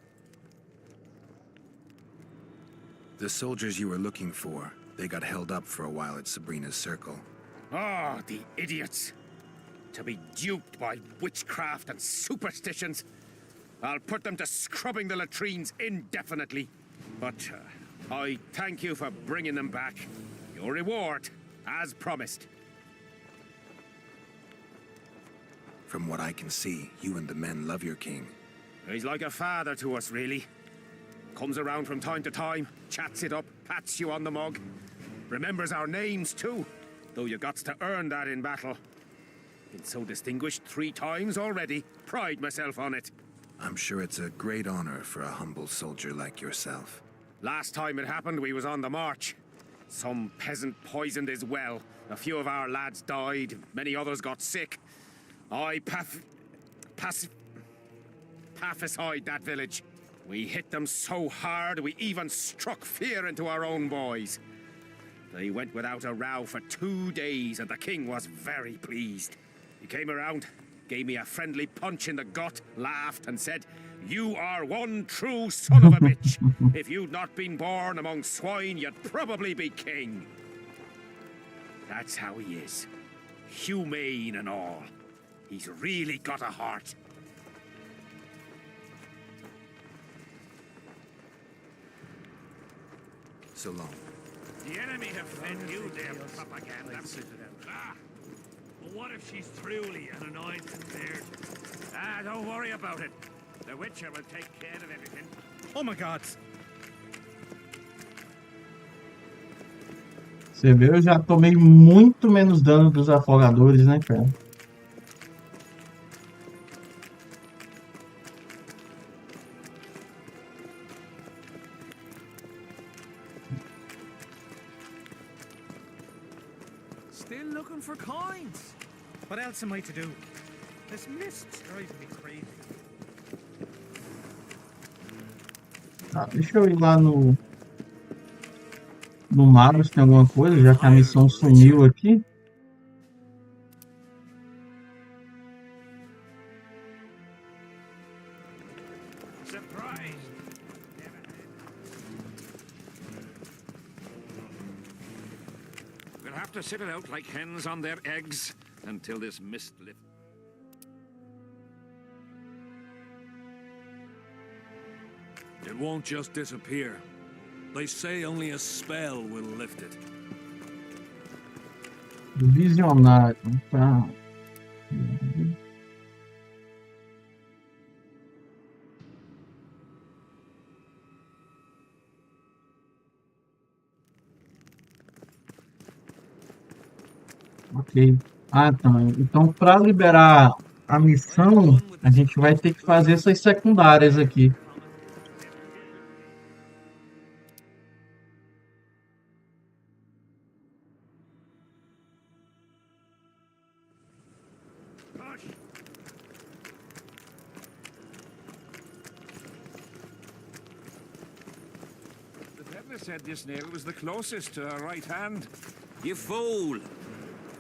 [SPEAKER 5] The soldiers you were looking for, they got held up for a while at Sabrina's circle.
[SPEAKER 14] Oh, the idiots. To be duped by witchcraft and superstitions. I'll put them to scrubbing the latrines indefinitely. But I thank you for bringing them back. Your reward, as promised.
[SPEAKER 5] From what I can see, you and the men love your king.
[SPEAKER 14] He's like a father to us, really. Comes around from time to time, chats it up, pats you on the mug. Remembers our names, too, though you gots to earn that in battle. Been so distinguished 3 times already. Pride myself on it.
[SPEAKER 5] I'm sure it's a great honor for a humble soldier like yourself.
[SPEAKER 14] Last time it happened, we was on the march. Some peasant poisoned his well. A few of our lads died, many others got sick. I pacified that village. We hit them so hard, we even struck fear into our own boys. They went without a row for 2 days, and the king was very pleased. He came around, gave me a friendly punch in the gut, laughed, and said, "You are one true son of a bitch. If you'd not been born among swine, you'd probably be king." That's how he is. Humane and all. He's really got a heart.
[SPEAKER 5] So long.
[SPEAKER 3] The enemy have fed you their propaganda. But what if she's truly an anointed beard? Don't worry about it. The Witcher will take care of everything.
[SPEAKER 8] Oh my God.
[SPEAKER 1] Você vê, eu já tomei muito menos dano dos afogadores, né, cara?
[SPEAKER 8] Still looking for coins. What else am I to do? This mist's driving me crazy.
[SPEAKER 1] Tá, deixa eu ir lá no mago se tem alguma coisa, já que a missão sumiu aqui.
[SPEAKER 3] We'll have to sit it out like hens on their eggs until this mist lifts.
[SPEAKER 7] It won't just disappear. They say only a spell will lift it.
[SPEAKER 1] Visionário, tá. Ok. Ah, tá. Então, para liberar a missão, a gente vai ter que fazer essas secundárias aqui.
[SPEAKER 3] The peddler said this nail was the closest to her right hand.
[SPEAKER 19] You fool!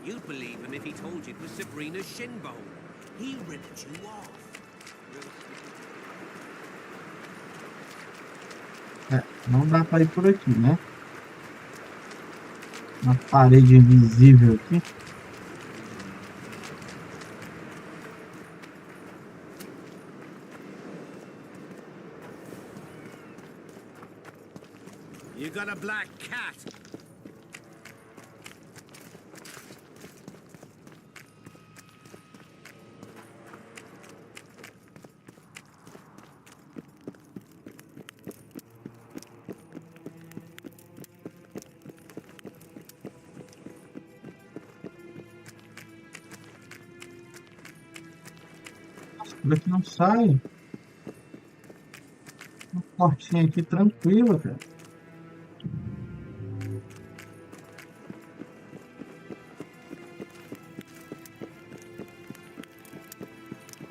[SPEAKER 19] You'd believe him if he told you it was Sabrina's shin bone. He ripped you off.
[SPEAKER 1] É, não dá para ir por aqui, né? Uma parede invisível aqui.
[SPEAKER 14] You got a black cat.
[SPEAKER 1] Por aqui não sai. Uma portinha aqui tranquila, cara.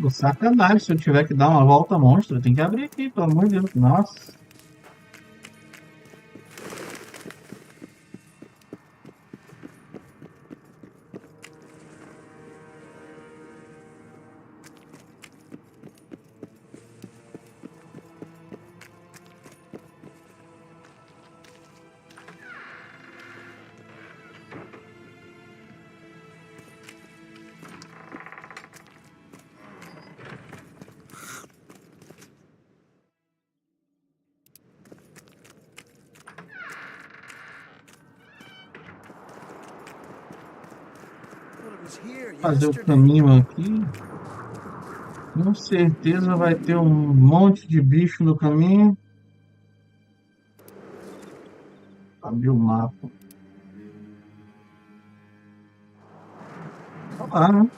[SPEAKER 1] Pô, sacanagem, se eu tiver que dar uma volta monstro, tem que abrir aqui, pelo amor de Deus. Nossa. Fazer o caminho aqui. Com certeza vai ter um monte de bicho no caminho. Abrir o mapa. Ah, né?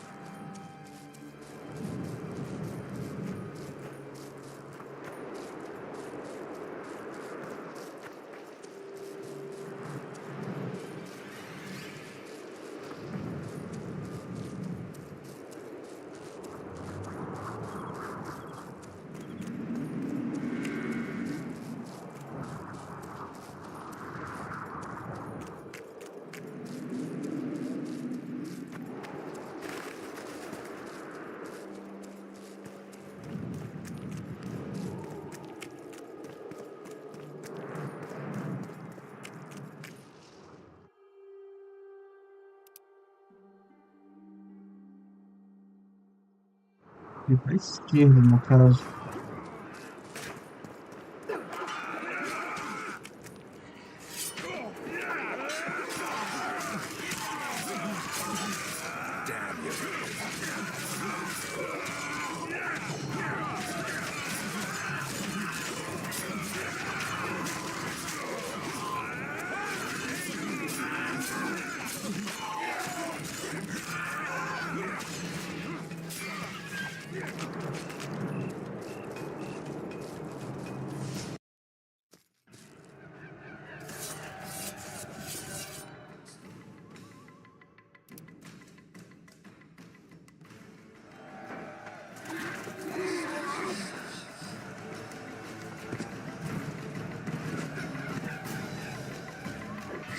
[SPEAKER 1] E pra esquerda, no caso.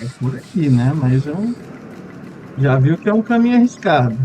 [SPEAKER 1] É por aqui, né? Mas eu já viu que é um caminho arriscado.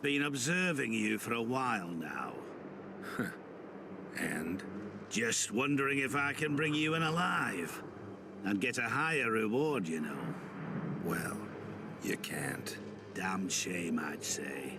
[SPEAKER 21] Been observing you for a while now.
[SPEAKER 5] And?
[SPEAKER 21] Just wondering if I can bring you in alive. And get a higher reward, you know.
[SPEAKER 5] Well, you can't.
[SPEAKER 21] Damn shame, I'd say.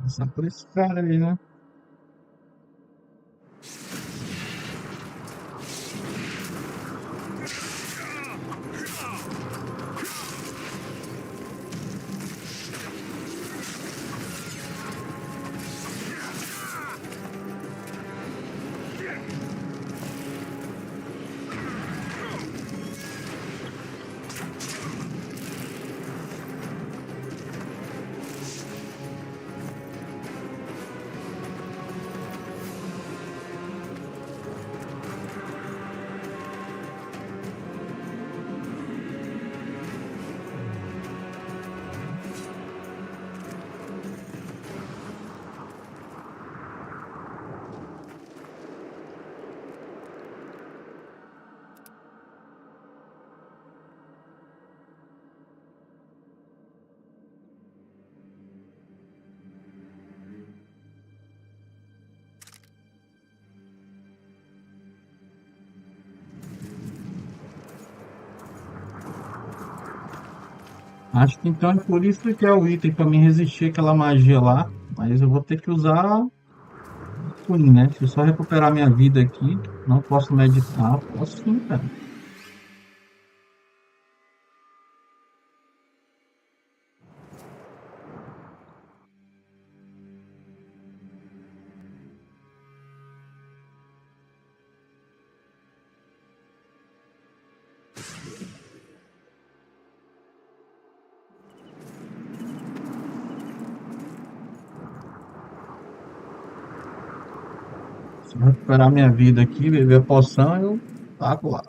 [SPEAKER 1] Só por esse cara aí, né? Acho que então é por isso que é o item para mim resistir àquela magia lá. Mas eu vou ter que usar o Queen, né? Deixa eu só recuperar minha vida aqui. Não posso meditar? Posso sim, cara. Se eu recuperar minha vida aqui, beber a poção, eu taco lá.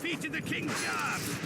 [SPEAKER 21] defeated the King's Guard!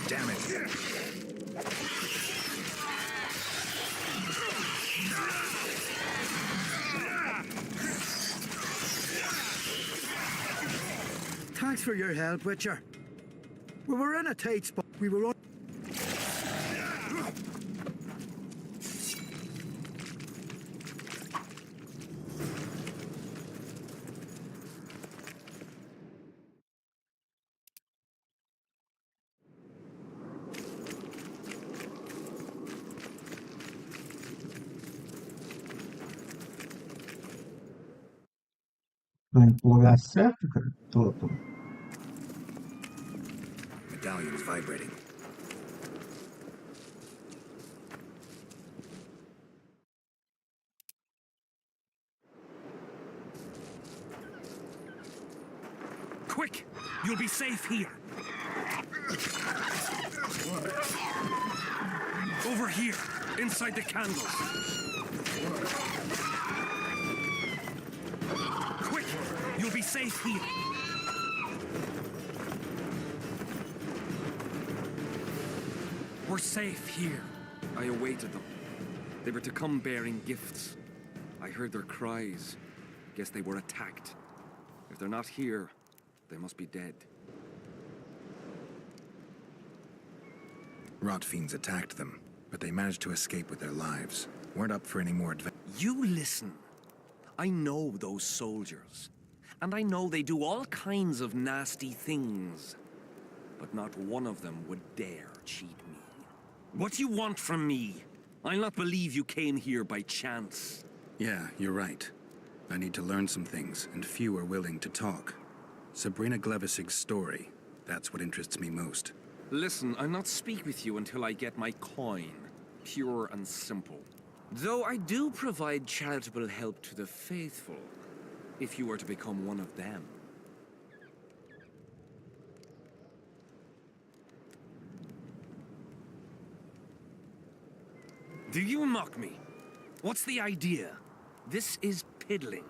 [SPEAKER 5] Damn it.
[SPEAKER 6] Thanks for your help, Witcher. We were in a tight spot. We were on...
[SPEAKER 1] Tô indo pro lugar certo, cara? Tô.
[SPEAKER 5] Medallion is vibrating.
[SPEAKER 11] Quick! You'll be safe here. Over here, inside the candles. Quick! You'll be safe here. We're safe here.
[SPEAKER 12] I awaited them. They were to come bearing gifts. I heard their cries. Guess they were attacked. If they're not here, they must be dead.
[SPEAKER 5] Rot fiends attacked them, but they managed to escape with their lives. Weren't up for any more adventure.
[SPEAKER 11] You listen. I know those soldiers. And I know they do all kinds of nasty things. But not one of them would dare cheat me. What do you want from me? I'll not believe you came here by chance.
[SPEAKER 5] Yeah, you're right. I need to learn some things, and few are willing to talk. Sabrina Glevisig's story, that's what interests me most.
[SPEAKER 12] Listen, I'll not speak with you until I get my coin. Pure and simple. Though I do provide charitable help to the faithful, if you were to become one of them.
[SPEAKER 11] Do you mock me? What's the idea? This is piddling.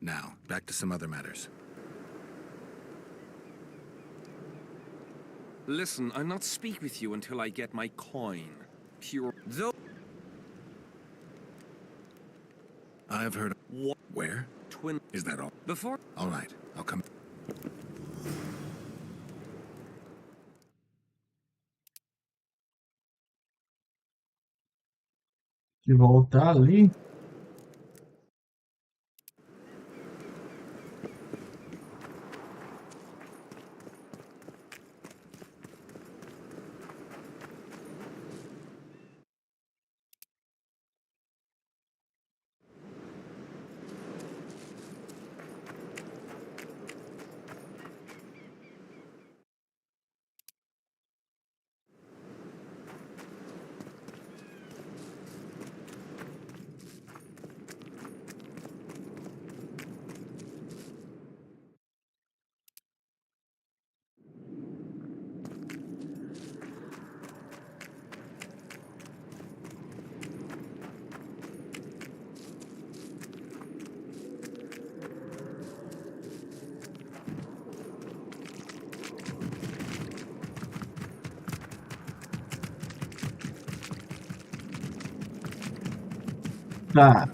[SPEAKER 5] Now, back to some other matters.
[SPEAKER 12] Listen, I'll not speak with you until I get my coin. Pure... Though...
[SPEAKER 5] I've heard of...
[SPEAKER 12] What?
[SPEAKER 5] Where?
[SPEAKER 12] Twin...
[SPEAKER 5] Is that all?
[SPEAKER 12] Before...
[SPEAKER 5] All right, I'll come...
[SPEAKER 1] De voltar ali. Tá.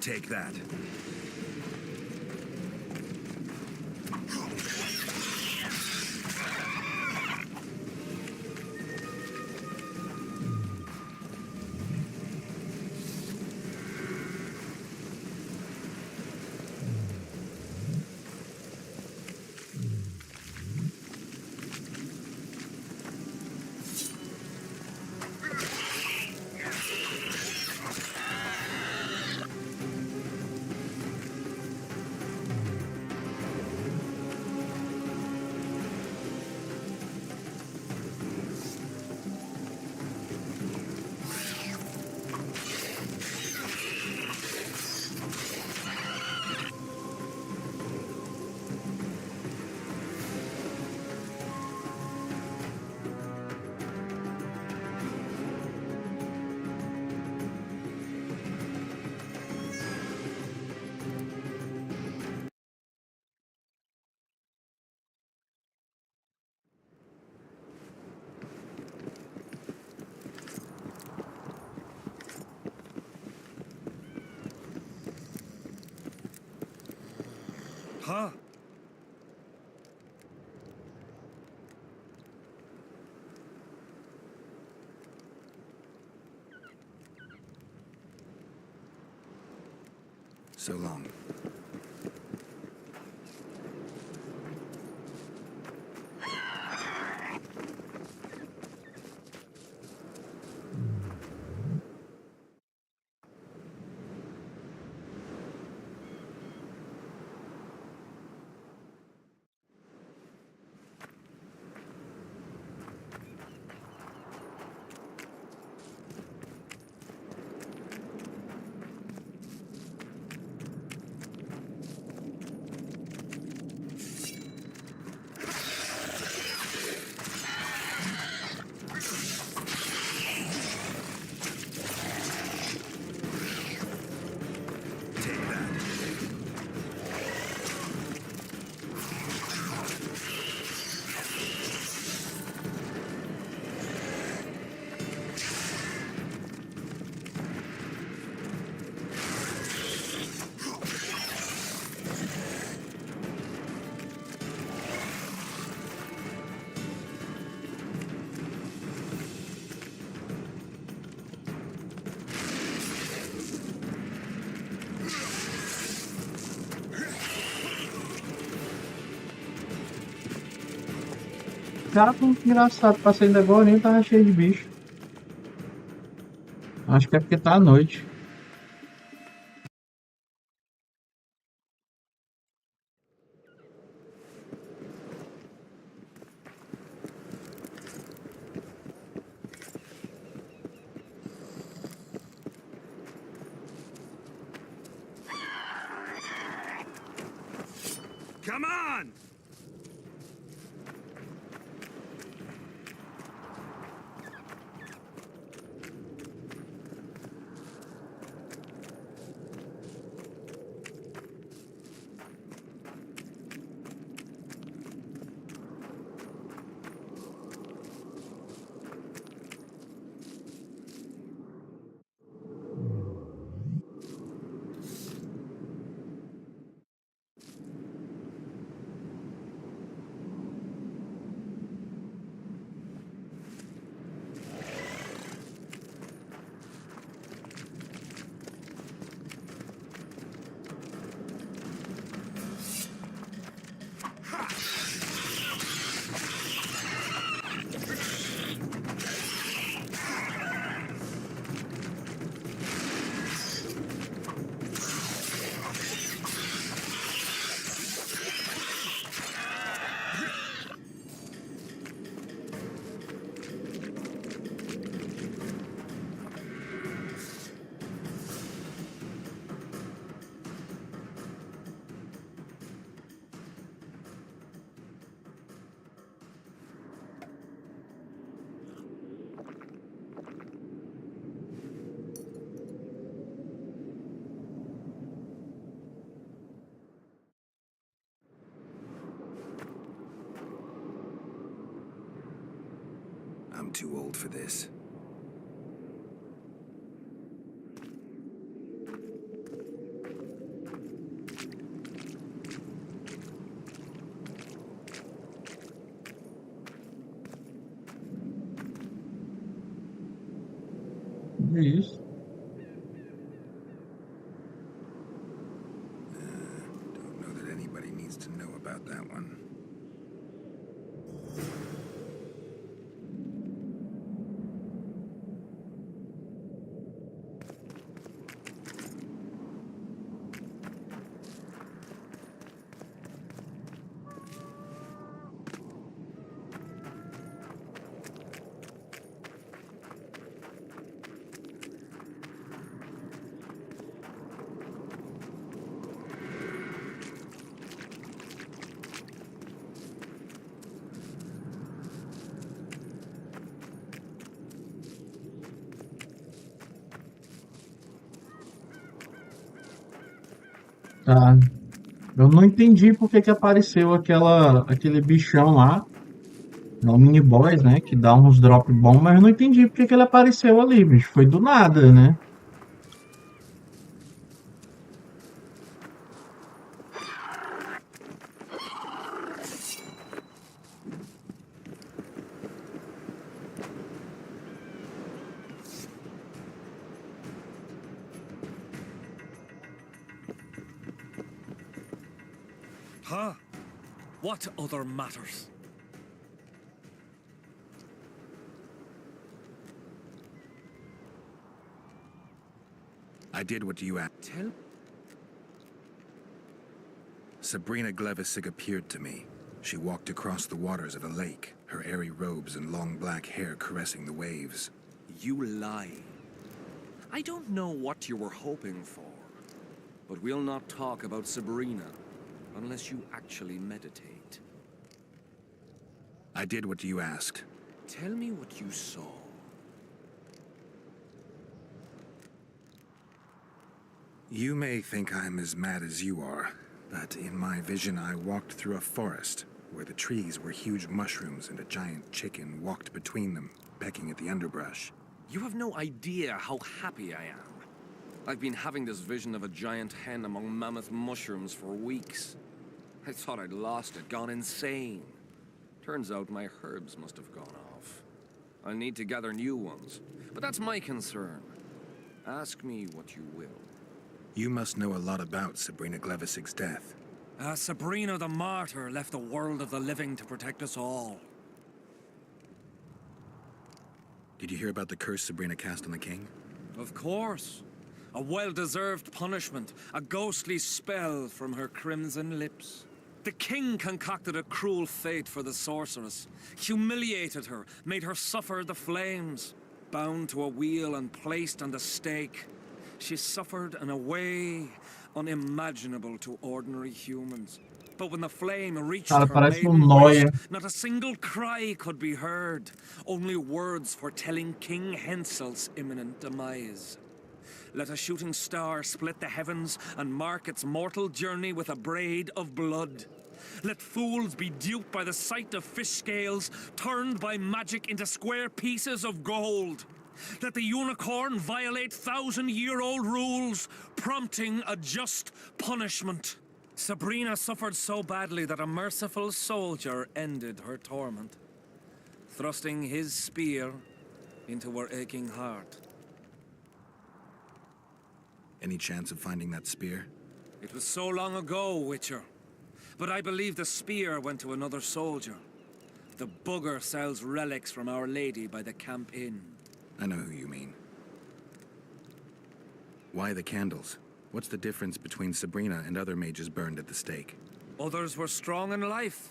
[SPEAKER 5] Take that.
[SPEAKER 11] Huh?
[SPEAKER 5] So long.
[SPEAKER 1] Cara, foi muito engraçado. Passei ainda agora nem tava cheio de bicho. Acho que é porque tá à noite.
[SPEAKER 14] Come on!
[SPEAKER 5] I'm too old for this.
[SPEAKER 1] É isso.
[SPEAKER 5] Don't know that anybody needs to know about that one.
[SPEAKER 1] Tá. Eu não entendi por que que apareceu aquele bichão lá, é um mini boss, né, que dá uns drop bom, mas eu não entendi por que que ele apareceu ali, bicho. Foi do nada, né?
[SPEAKER 11] Huh? What other matters?
[SPEAKER 5] I did what you asked.
[SPEAKER 11] Tell.
[SPEAKER 5] Sabrina Glevisig appeared to me. She walked across the waters of a lake, her airy robes and long black hair caressing the waves.
[SPEAKER 12] You lie. I don't know what you were hoping for, but we'll not talk about Sabrina unless you actually meditate.
[SPEAKER 5] I did what you asked.
[SPEAKER 12] Tell me what you saw.
[SPEAKER 5] You may think I'm as mad as you are, but in my vision I walked through a forest where the trees were huge mushrooms and a giant chicken walked between them, pecking at the underbrush.
[SPEAKER 12] You have no idea how happy I am. I've been having this vision of a giant hen among mammoth mushrooms for weeks. I thought I'd lost it, gone insane. Turns out my herbs must have gone off. I'll need to gather new ones, but that's my concern. Ask me what you will.
[SPEAKER 5] You must know a lot about Sabrina Glevisig's death.
[SPEAKER 11] Sabrina the Martyr left the world of the living to protect us all.
[SPEAKER 5] Did you hear about the curse Sabrina cast on the king?
[SPEAKER 11] Of course. A well-deserved punishment, a ghostly spell from her crimson lips. The king concocted a cruel fate for the sorceress, humiliated her, made her suffer the flames. Bound to a wheel and placed on the stake, she suffered in a way unimaginable to ordinary humans. But when the flame reached
[SPEAKER 1] Cara,
[SPEAKER 11] her
[SPEAKER 1] parece
[SPEAKER 11] maiden
[SPEAKER 1] Noia.
[SPEAKER 11] breast, not a single cry could be heard, only words foretelling King Hensel's imminent demise. Let a shooting star split the heavens and mark its mortal journey with a braid of blood. Let fools be duped by the sight of fish scales, turned by magic into square pieces of gold. Let the unicorn violate thousand-year-old rules, prompting a just punishment. Sabrina suffered so badly that a merciful soldier ended her torment, thrusting his spear into her aching heart.
[SPEAKER 5] Any chance of finding that spear?
[SPEAKER 11] It was so long ago, Witcher. But I believe the spear went to another soldier. The bugger sells relics from Our Lady by the Camp Inn.
[SPEAKER 5] I know who you mean. Why the candles? What's the difference between Sabrina and other mages burned at the stake?
[SPEAKER 11] Others were strong in life.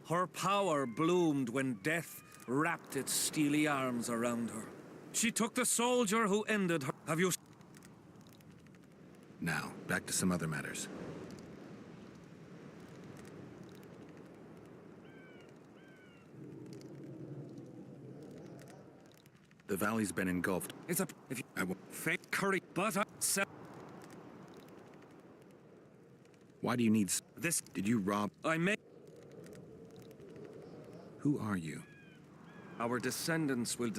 [SPEAKER 11] Her power bloomed when death wrapped its steely arms around her. She took the soldier who ended her. Have you...
[SPEAKER 5] Now, back to some other matters. The valley's been engulfed.
[SPEAKER 11] It's a... If you...
[SPEAKER 5] I will...
[SPEAKER 11] Fake curry, but I...
[SPEAKER 5] Why do you need...
[SPEAKER 11] This...
[SPEAKER 5] Did you rob...
[SPEAKER 11] I may...
[SPEAKER 5] Who are you?
[SPEAKER 12] Our descendants will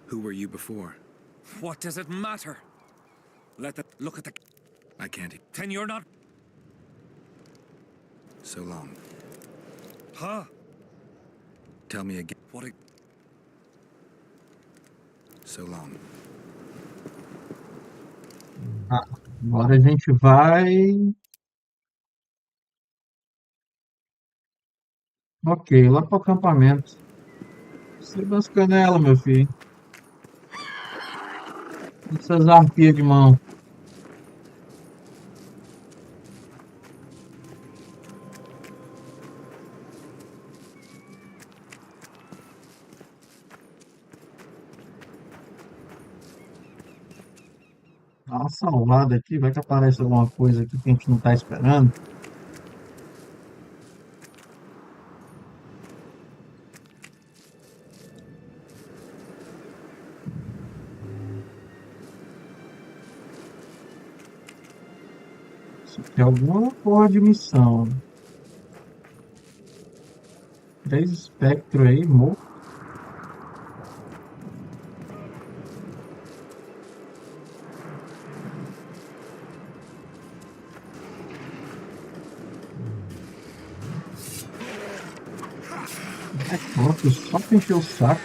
[SPEAKER 5] Who were you before?
[SPEAKER 11] What does it matter? Let the... Look at the...
[SPEAKER 5] I can't...
[SPEAKER 11] Then you're not...
[SPEAKER 5] So long.
[SPEAKER 11] Huh?
[SPEAKER 5] Tell me again.
[SPEAKER 11] What a...
[SPEAKER 5] So long.
[SPEAKER 1] Ah, agora a gente vai. Ok, lá pro acampamento. Siga as canelas, meu filho. Essas arpias de mão. Dá uma salvada aqui, vai que aparece alguma coisa aqui que a gente não tá esperando. Isso aqui é alguma porra de missão. 3 espectros aí, morto. É pronto, só pra encher o saco.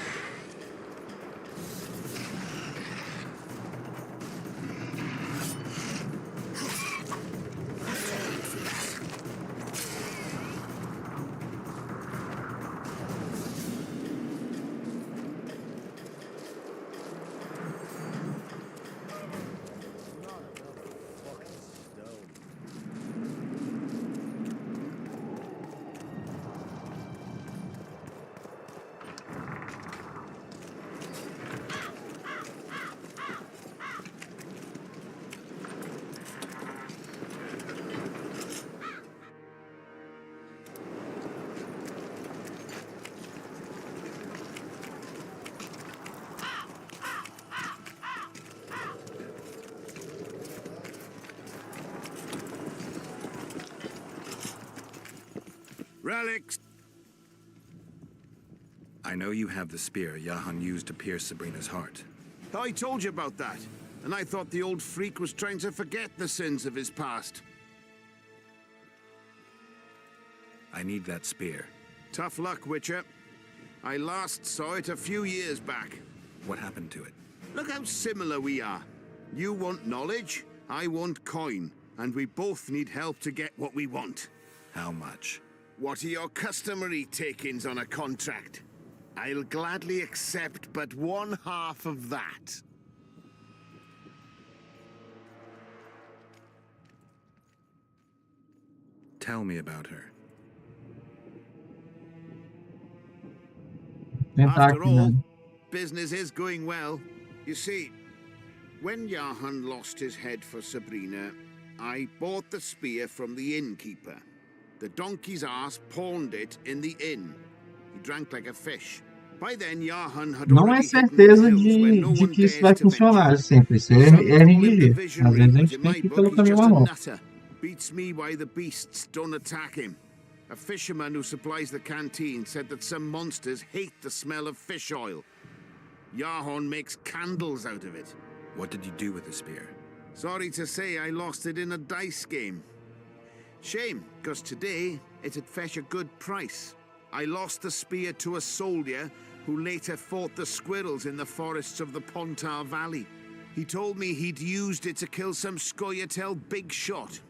[SPEAKER 21] Relics!
[SPEAKER 5] I know you have the spear Jahan used to pierce Sabrina's heart.
[SPEAKER 21] I told you about that, and I thought the old freak was trying to forget the sins of his past.
[SPEAKER 5] I need that spear.
[SPEAKER 21] Tough luck, Witcher. I last saw it a few years back.
[SPEAKER 5] What happened to it?
[SPEAKER 21] Look how similar we are. You want knowledge, I want coin, and we both need help to get what we want.
[SPEAKER 5] How much?
[SPEAKER 21] What are your customary takings on a contract? I'll gladly accept but 1/2 of that.
[SPEAKER 5] Tell me about her.
[SPEAKER 21] After all, business is going well. You see, when Jahan lost his head for Sabrina, I bought the spear from the innkeeper. The donkey's ass pawned it in the inn. He drank like a fish. By then, Jahan had
[SPEAKER 1] Não é certeza de que isso vai funcionar sempre. Isso é RNG. Às vezes a gente tem que ir pelo caminho marrom.
[SPEAKER 21] Beats me why the beasts don't attack him. A fisherman who supplies the canteen said that some monsters hate the smell of fish oil. Jahan makes candles out of it.
[SPEAKER 5] What did you do with the spear?
[SPEAKER 21] Sorry to say I lost it in a dice game. Shame, because today it'd fetch a good price. I lost the spear to a soldier who later fought the squirrels in the forests of the Pontar Valley. He told me he'd used it to kill some Scoia'tael big shot.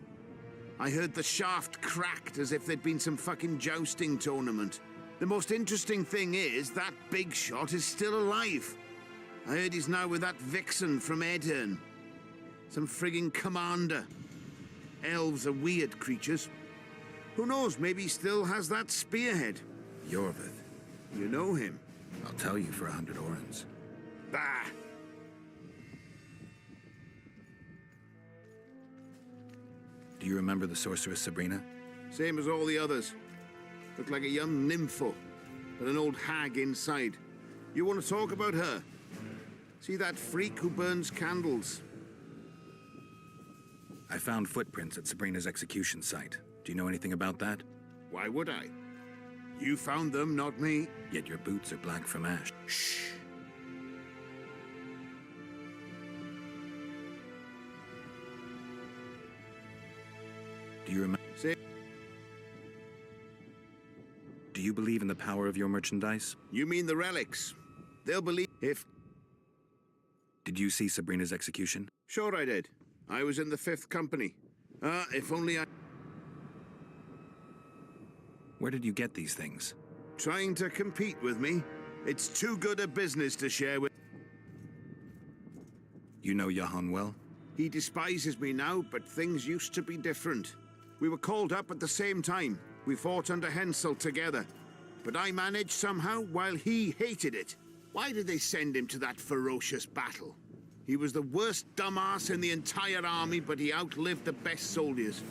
[SPEAKER 21] I heard the shaft cracked as if there'd been some fucking jousting tournament. The most interesting thing is that big shot is still alive. I heard he's now with that vixen from Edern. Some frigging commander. Elves are weird creatures. Who knows, maybe he still has that spearhead.
[SPEAKER 5] Yorvith.
[SPEAKER 21] You know him?
[SPEAKER 5] I'll tell you for 100 orens.
[SPEAKER 21] Bah!
[SPEAKER 5] Do you remember the sorceress Sabrina?
[SPEAKER 21] Same as all the others. Looked like a young nympho, but an old hag inside. You want to talk about her? See that freak who burns candles?
[SPEAKER 5] I found footprints at Sabrina's execution site. Do you know anything about that?
[SPEAKER 21] Why would I? You found them, not me.
[SPEAKER 5] Yet your boots are black from ash.
[SPEAKER 21] Shh.
[SPEAKER 5] Do you remember? Do you believe in the power of your merchandise?
[SPEAKER 21] You mean the relics? They'll believe if...
[SPEAKER 5] Did you see Sabrina's execution?
[SPEAKER 21] Sure I did. I was in the 5th Company. If only I...
[SPEAKER 5] Where did you get these things?
[SPEAKER 21] Trying to compete with me? It's too good a business to share with...
[SPEAKER 5] You know Johan well?
[SPEAKER 21] He despises me now, but things used to be different. We were called up at the same time. We fought under Henselt together. But I managed somehow while he hated it. Why did they send him to that ferocious battle? He was the worst dumbass in the entire army, but he outlived the best soldiers.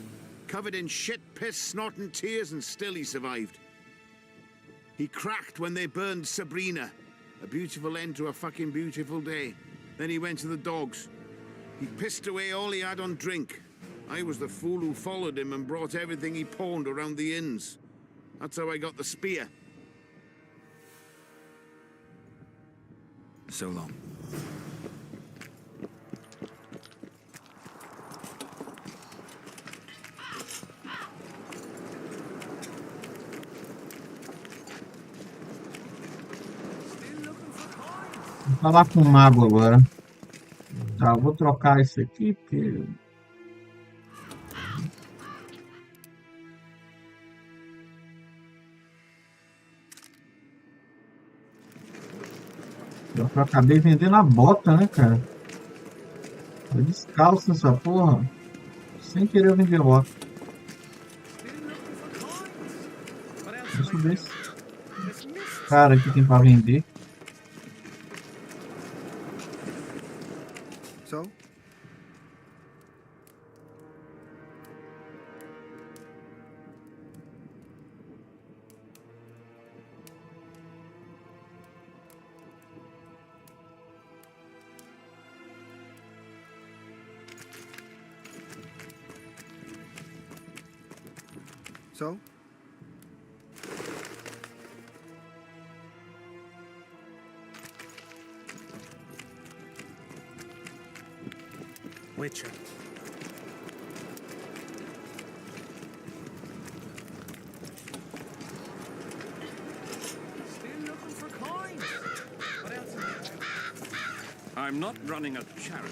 [SPEAKER 21] Covered in shit, piss, snot and tears, and still he survived. He cracked when they burned Sabrina. A beautiful end to a fucking beautiful day. Then he went to the dogs. He pissed away all he had on drink. I was the fool who followed him and brought everything he pawned around the inns. That's how I got the spear.
[SPEAKER 5] So long.
[SPEAKER 1] Vou falar com o mago agora. Tá, vou trocar isso aqui, porque... Eu acabei vendendo a bota, né, cara? Tô descalço essa porra. Sem querer eu vender a bota. Deixa eu ver se... Cara, aqui tem pra vender.
[SPEAKER 6] So? So?
[SPEAKER 7] Witcher.
[SPEAKER 3] I'm not running a charity.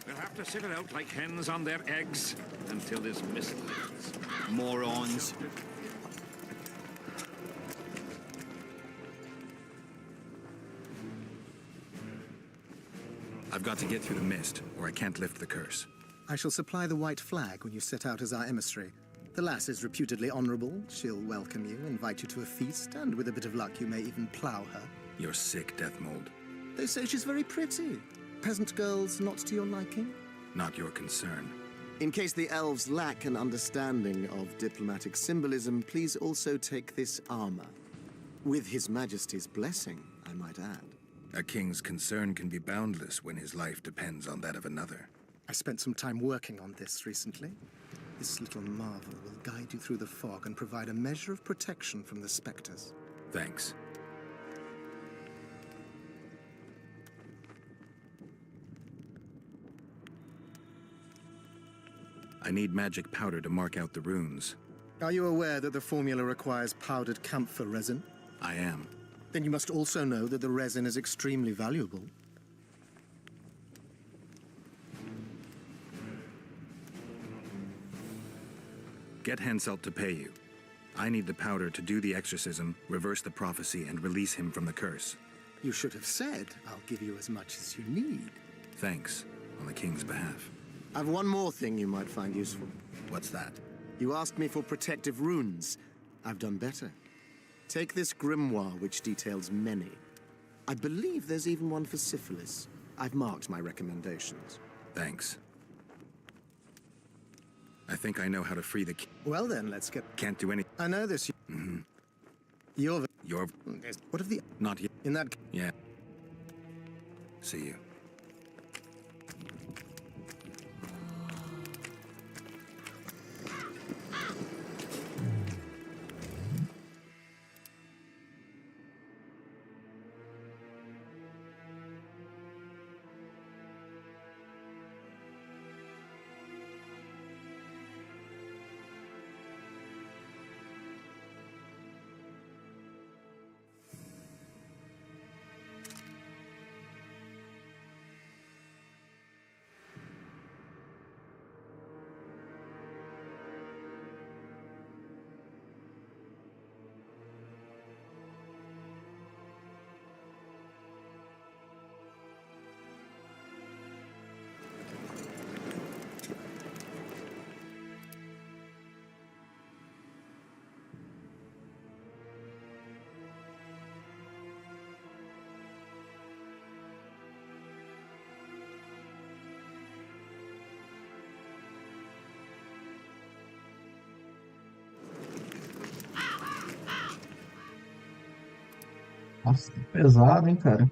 [SPEAKER 3] We'll have to sit it out like hens on their eggs until this mist lifts. Morons.
[SPEAKER 5] I've got to get through the mist, or I can't lift the curse.
[SPEAKER 6] I shall supply the white flag when you set out as our emissary. The lass is reputedly honorable. She'll welcome you, invite you to a feast, and with a bit of luck you may even plough her.
[SPEAKER 5] You're sick, Death Mold.
[SPEAKER 6] They say she's very pretty. Peasant girls not to your liking?
[SPEAKER 5] Not your concern.
[SPEAKER 6] In case the elves lack an understanding of diplomatic symbolism, please also take this armor. With His Majesty's blessing, I might add.
[SPEAKER 5] A king's concern can be boundless when his life depends on that of another.
[SPEAKER 6] I spent some time working on this recently. This little marvel will guide you through the fog and provide a measure of protection from the specters.
[SPEAKER 5] Thanks. I need magic powder to mark out the runes.
[SPEAKER 6] Are you aware that the formula requires powdered camphor resin?
[SPEAKER 5] I am.
[SPEAKER 6] Then you must also know that the resin is extremely valuable.
[SPEAKER 5] Get Henselt to pay you. I need the powder to do the exorcism, reverse the prophecy, and release him from the curse.
[SPEAKER 6] You should have said, I'll give you as much as you need.
[SPEAKER 5] Thanks, on the king's behalf.
[SPEAKER 6] I've one more thing you might find useful.
[SPEAKER 5] What's that?
[SPEAKER 6] You asked me for protective runes. I've done better. Take this grimoire, which details many. I believe there's even one for syphilis. I've marked my recommendations.
[SPEAKER 5] Thanks. I think I know how to free the...
[SPEAKER 6] Well then, let's get...
[SPEAKER 5] Can't do any...
[SPEAKER 6] I know this.
[SPEAKER 5] Mm-hmm.
[SPEAKER 6] You're...
[SPEAKER 5] What
[SPEAKER 6] of the...
[SPEAKER 5] Not yet.
[SPEAKER 6] In that...
[SPEAKER 5] Yeah. See you.
[SPEAKER 1] Nossa, que pesado, hein, cara?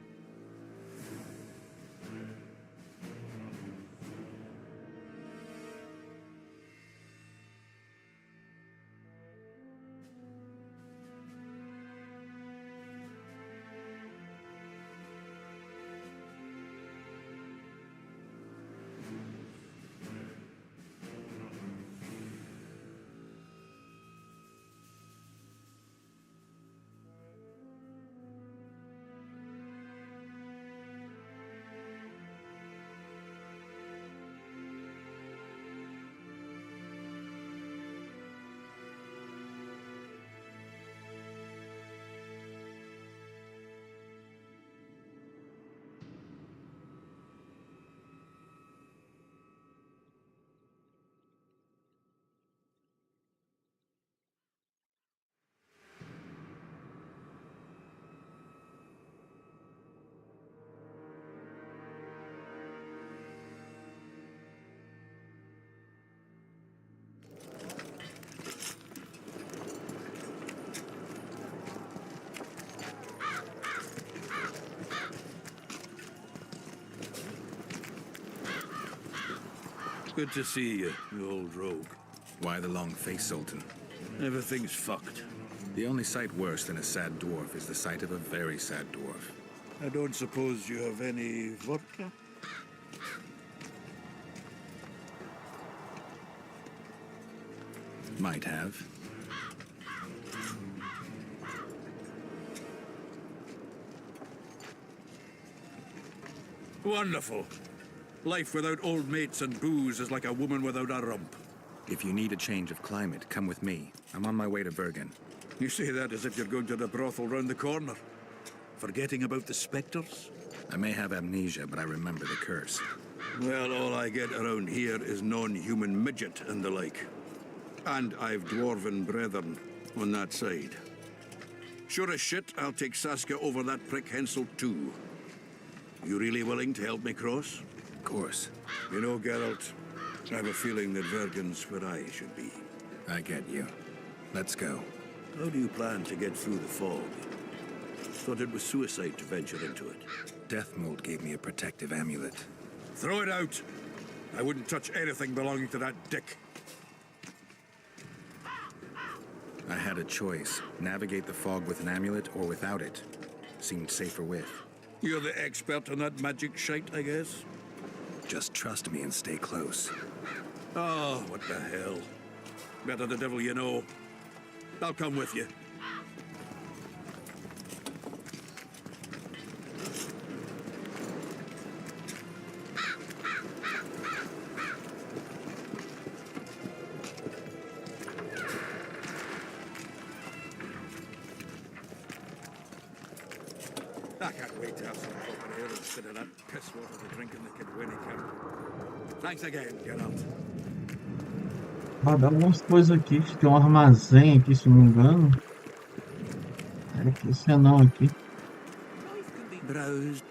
[SPEAKER 9] Good to see you, you old rogue.
[SPEAKER 5] Why the long face, Sultan?
[SPEAKER 9] Everything's fucked.
[SPEAKER 5] The only sight worse than a sad dwarf is the sight of a very sad dwarf.
[SPEAKER 9] I don't suppose you have any vodka?
[SPEAKER 5] Might have.
[SPEAKER 9] Wonderful. Life without old mates and booze is like a woman without a rump.
[SPEAKER 5] If you need a change of climate, come with me. I'm on my way to Bergen.
[SPEAKER 9] You say that as if you're going to the brothel round the corner. Forgetting about the spectres?
[SPEAKER 5] I may have amnesia, but I remember the curse.
[SPEAKER 9] Well, all I get around here is non-human midget and the like. And I've dwarven brethren on that side. Sure as shit, I'll take Saskia over that prick Hensel too. You really willing to help me cross?
[SPEAKER 5] Of course.
[SPEAKER 9] You know, Geralt, I have a feeling that Vergen's where I should be.
[SPEAKER 5] I get you. Let's go.
[SPEAKER 9] How do you plan to get through the fog? Thought it was suicide to venture into it.
[SPEAKER 5] Death Mold gave me a protective amulet.
[SPEAKER 9] Throw it out! I wouldn't touch anything belonging to that dick.
[SPEAKER 5] I had a choice. Navigate the fog with an amulet or without it. Seemed safer with.
[SPEAKER 9] You're the expert on that magic shite, I guess?
[SPEAKER 5] Just trust me and stay close.
[SPEAKER 9] Oh, what the hell. Better the devil you know. I'll come with you. I can't wait to have some fucking air instead of that piss water to drink in the Kidwinny camp. Thanks again, Geralt.
[SPEAKER 1] Ah, dá algumas coisas aqui. Tem um armazém aqui, se não me engano. Era aqui, esse anão aqui.
[SPEAKER 9] Browse.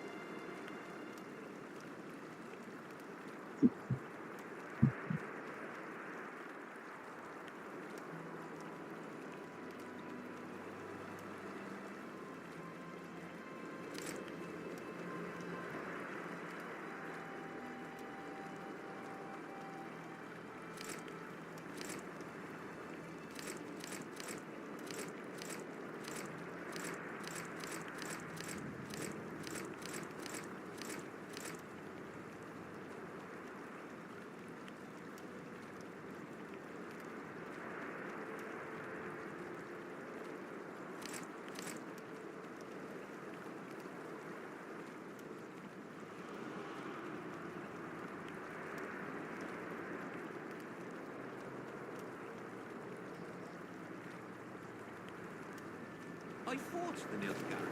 [SPEAKER 19] I fought the Nilfgaard.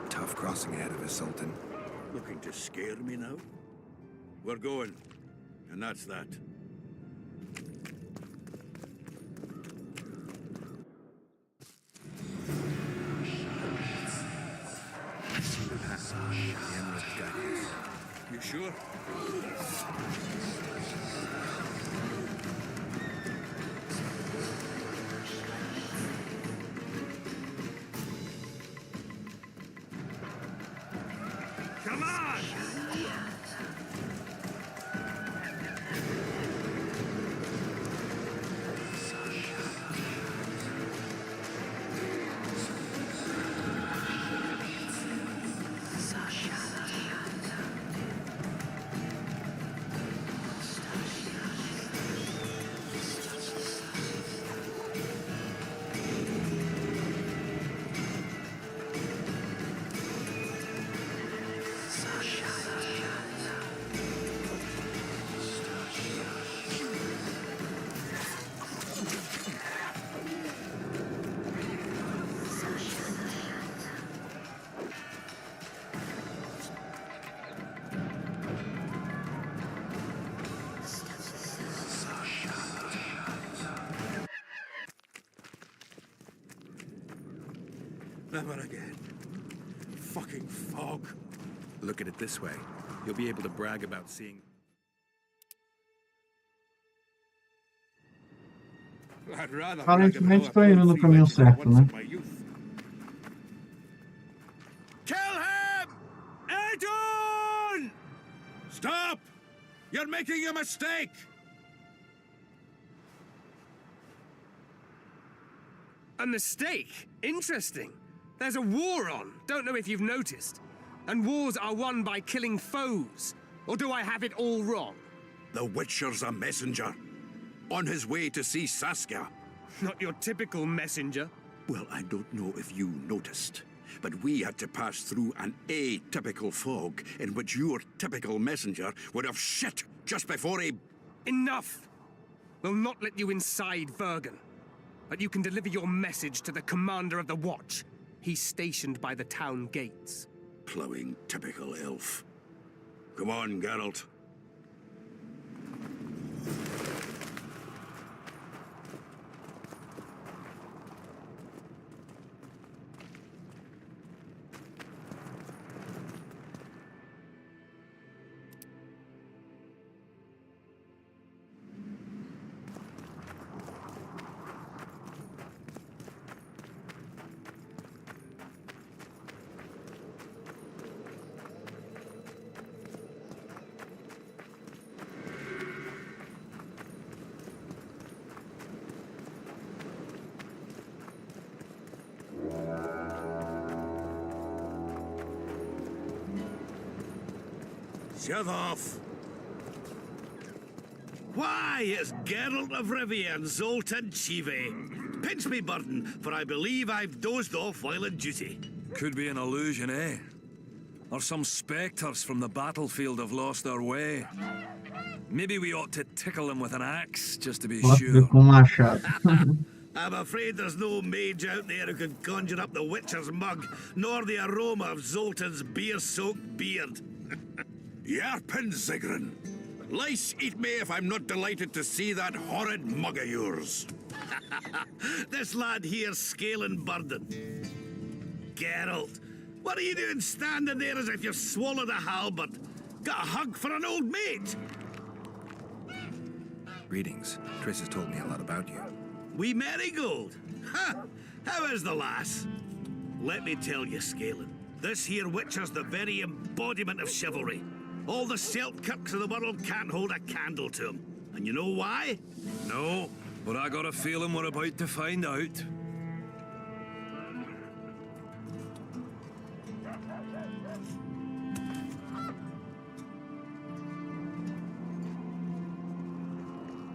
[SPEAKER 5] Tough crossing ahead of us, Sultan.
[SPEAKER 9] Looking to scare me now? We're going. And that's that. You sure? Never again. Fucking fog.
[SPEAKER 5] Look at it this way. You'll be able to brag about seeing...
[SPEAKER 9] I'd rather
[SPEAKER 1] Aparentemente estou indo no caminho certo, né?
[SPEAKER 9] Kill him! Adon! Stop! You're making a mistake!
[SPEAKER 8] A mistake? Interesting. There's a war on. Don't know if you've noticed. And wars are won by killing foes. Or do I have it all wrong?
[SPEAKER 9] The Witcher's a messenger. On his way to see Saskia.
[SPEAKER 8] Not your typical messenger.
[SPEAKER 9] Well, I don't know if you noticed, but we had to pass through an atypical fog in which your typical messenger would have shit just before he...
[SPEAKER 8] Enough! We'll not let you inside Vergen. But you can deliver your message to the commander of the watch. He's stationed by the town gates.
[SPEAKER 9] Plowing typical elf. Come on, Geralt.
[SPEAKER 14] Shut off! Why, it's Geralt of Rivia and Zoltan Chive. Pinch me, Burden, for I believe I've dozed off while on duty.
[SPEAKER 11] Could be an illusion, eh? Or some spectres from the battlefield have lost their way. Maybe we ought to tickle them with an axe, just to be sure.
[SPEAKER 14] I'm afraid there's no mage out there who can conjure up the Witcher's mug, nor the aroma of Zoltan's beer-soaked beard.
[SPEAKER 9] Yarpin, Sigrun. Lice eat me if I'm not delighted to see that horrid mug of yours.
[SPEAKER 14] This lad here's scaling Burden. Geralt, what are you doing standing there as if you've swallowed a halberd? Got a hug for an old mate?
[SPEAKER 5] Greetings. Triss has told me a lot about you.
[SPEAKER 14] Wee Marigold? Ha! How is the lass? Let me tell you, Scalen, this here Witcher's the very embodiment of chivalry. All the Selkirks of the world can't hold a candle to him. And you know why?
[SPEAKER 11] No, but I got a feeling we're about to find out.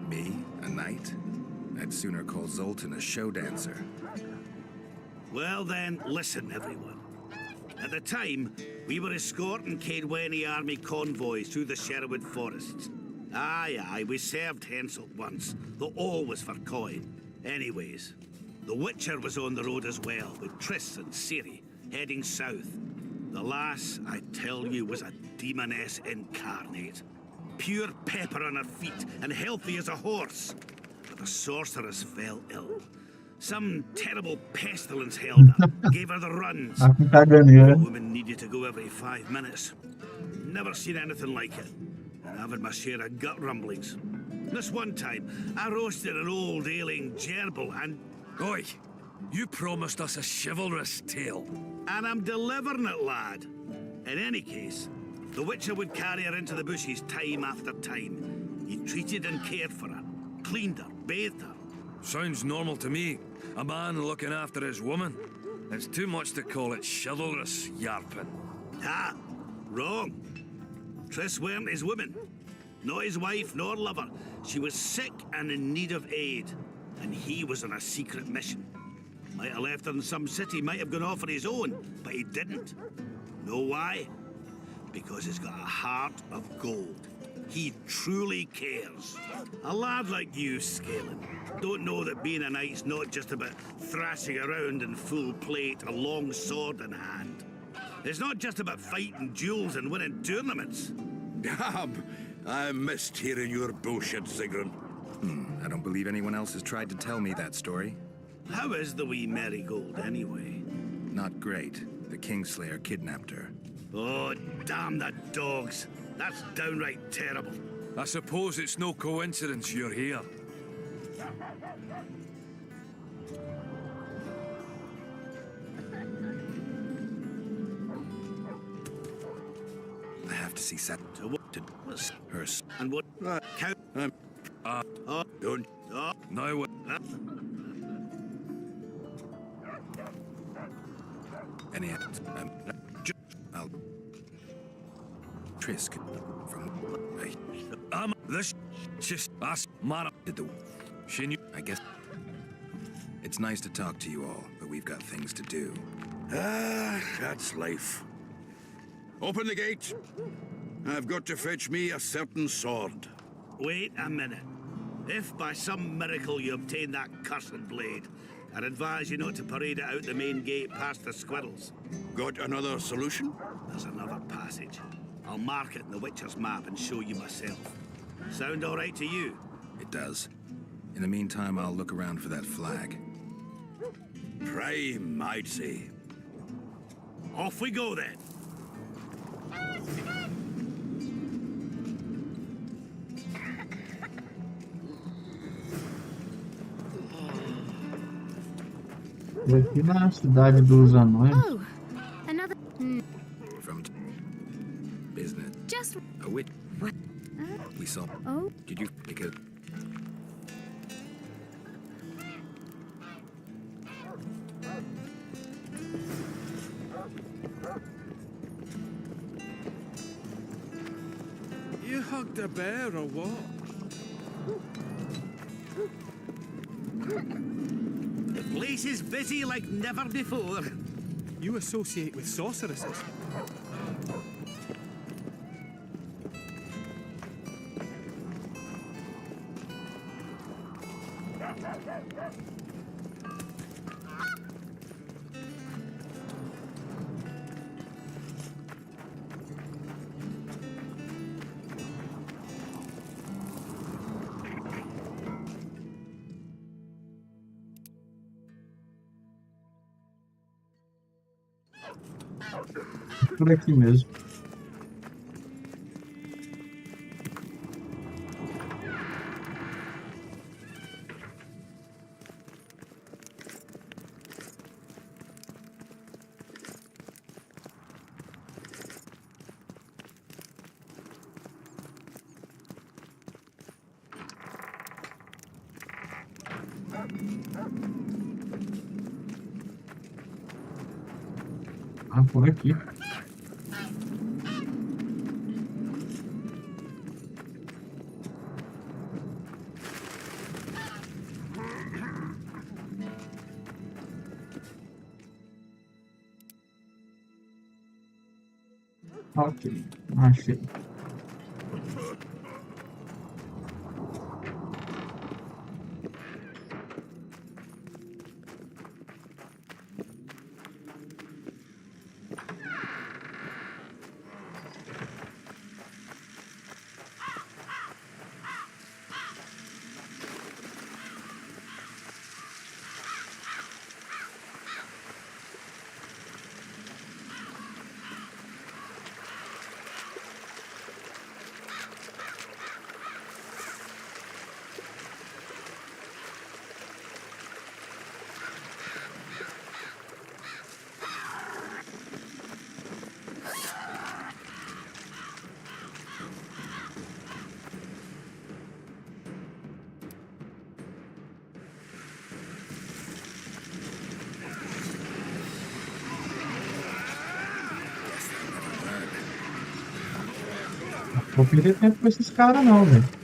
[SPEAKER 5] Me? A knight? I'd sooner call Zoltan a show dancer.
[SPEAKER 14] Well then, listen everyone. At the time, we were escorting Caedwene army convoys through the Sherwood forests. Aye, we served Henselt once, though all was for coin. Anyways, the Witcher was on the road as well, with Triss and Ciri, heading south. The lass, I tell you, was a demoness incarnate. Pure pepper on her feet, and healthy as a horse. But the sorceress fell ill. Some terrible pestilence held her, gave her the runs. The woman needed to go every 5 minutes. Never seen anything like it. And I've had my share of gut rumblings. This one time, I roasted an old ailing gerbil and...
[SPEAKER 11] Oi! You promised us a chivalrous tale.
[SPEAKER 14] And I'm delivering it, lad. In any case, the Witcher would carry her into the bushes time after time. He treated and cared for her, cleaned her, bathed her.
[SPEAKER 11] Sounds normal to me. A man looking after his woman. It's too much to call it chivalrous, Yarpin.
[SPEAKER 14] Ah, wrong. Triss weren't his woman. Not his wife nor lover. She was sick and in need of aid. And he was on a secret mission. Might have left her in some city, might have gone off on his own, but he didn't. Know why? Because he's got a heart of gold. He truly cares. A lad like you, Scalen, don't know that being a knight's not just about thrashing around in full plate, a long sword in hand. It's not just about fighting duels and winning tournaments.
[SPEAKER 9] Damn! I missed hearing your bullshit, Sigrun.
[SPEAKER 5] I don't believe anyone else has tried to tell me that story.
[SPEAKER 14] How is the wee Marigold, anyway?
[SPEAKER 5] Not great. The Kingslayer kidnapped her.
[SPEAKER 15] Oh, damn the dogs. That's downright terrible.
[SPEAKER 11] I suppose it's no coincidence you're here.
[SPEAKER 5] I have to see Sat.
[SPEAKER 15] So what to
[SPEAKER 5] Her.
[SPEAKER 15] and what?
[SPEAKER 9] Don't.
[SPEAKER 11] Now what?
[SPEAKER 5] Any. I'll. Trisk from.
[SPEAKER 11] This just us man
[SPEAKER 5] Did the. I guess. It's nice to talk to you all, but we've got things to do.
[SPEAKER 9] Ah, that's life. Open the gate. I've got to fetch me a certain sword.
[SPEAKER 15] Wait a minute. If by some miracle you obtain that cursed blade, I'd advise you not to parade it out the main gate past the squirrels.
[SPEAKER 9] Got another solution?
[SPEAKER 15] There's another passage. I'll mark it in the Witcher's map and show you myself. Sound all right to you?
[SPEAKER 5] It does. In the meantime, I'll look around for that flag.
[SPEAKER 9] Prime, I'd say.
[SPEAKER 15] Off we go then.
[SPEAKER 1] E aqui na cidade dos anões.
[SPEAKER 10] Oh, another.
[SPEAKER 5] From business.
[SPEAKER 10] Just.
[SPEAKER 5] A wit.
[SPEAKER 10] What?
[SPEAKER 5] We saw.
[SPEAKER 10] Oh.
[SPEAKER 5] Did you pick it?
[SPEAKER 7] You hugged a bear or what?
[SPEAKER 15] The place is busy like never before.
[SPEAKER 7] You associate with sorceresses.
[SPEAKER 1] Por aqui mesmo. Ah, por aqui. Ok, achei. Vou perder tempo com esses caras não, velho.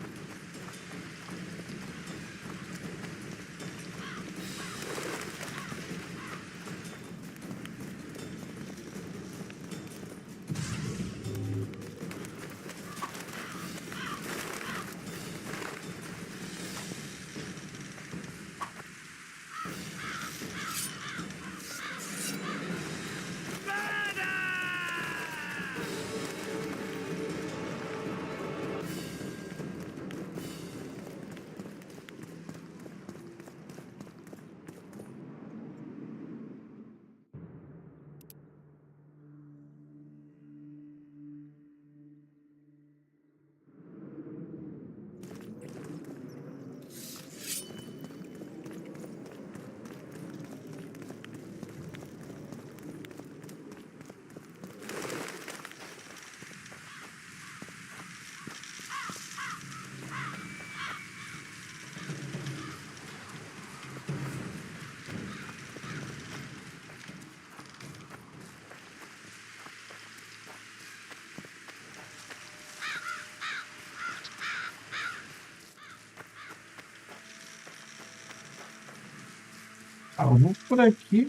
[SPEAKER 1] Ah, eu vou por aqui.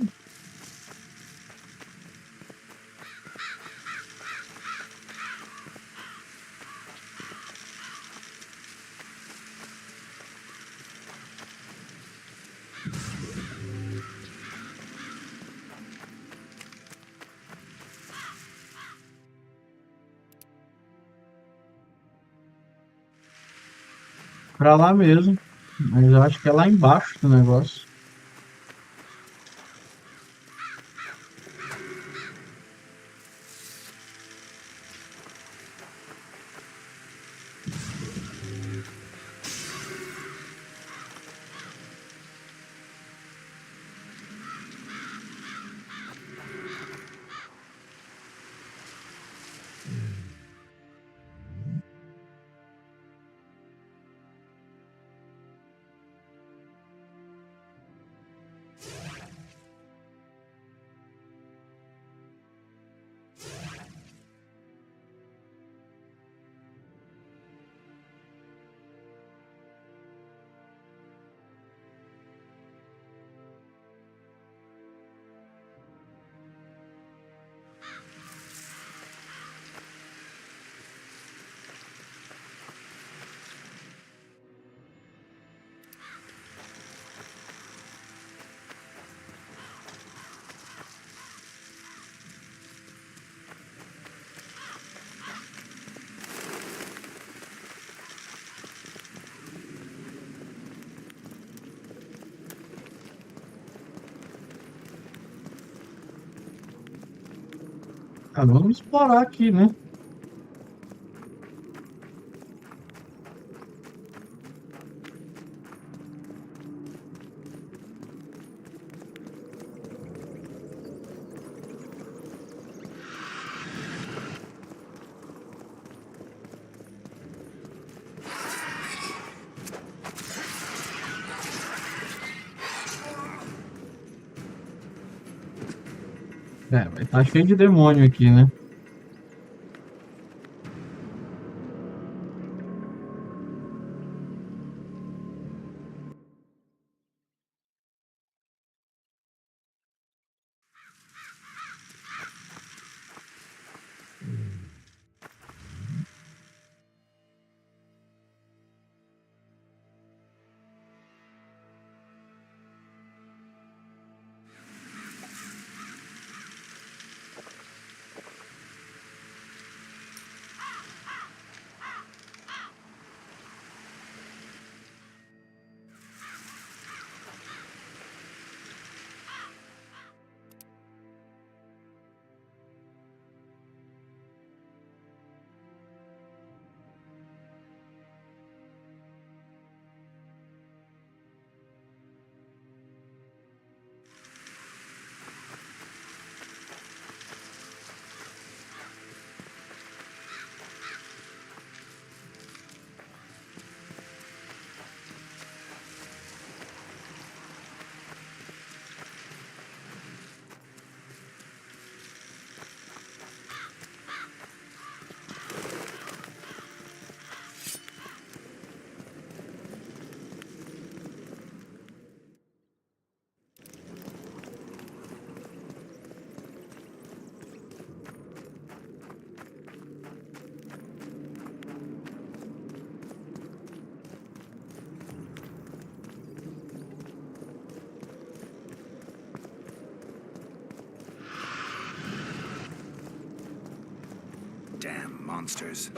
[SPEAKER 1] Pra lá mesmo. Mas eu acho que é lá embaixo do negócio. Ah, vamos explorar aqui, né? É, vai estar cheio de demônio aqui, né?
[SPEAKER 5] Damn monsters.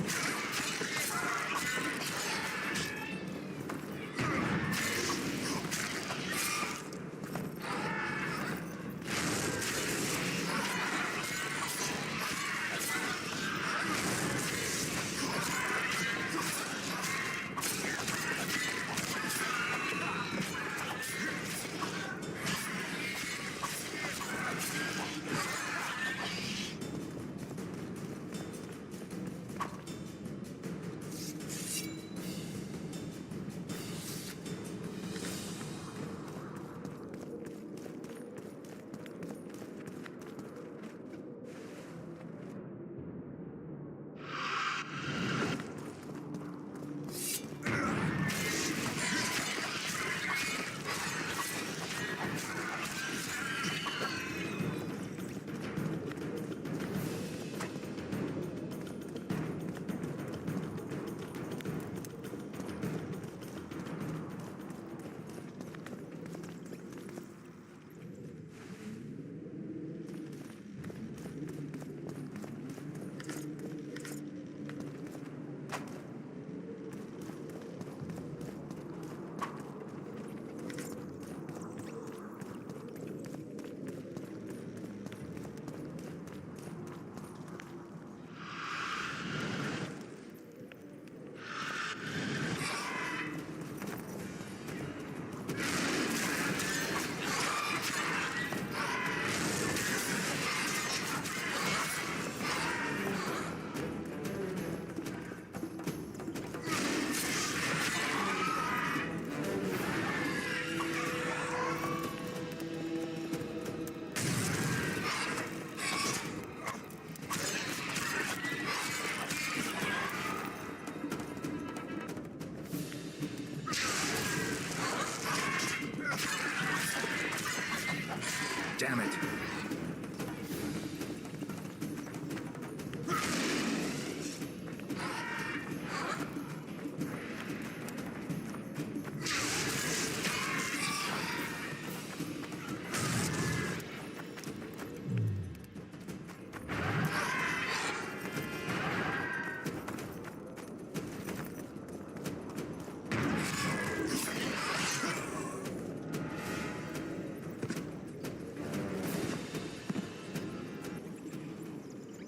[SPEAKER 5] Damn it.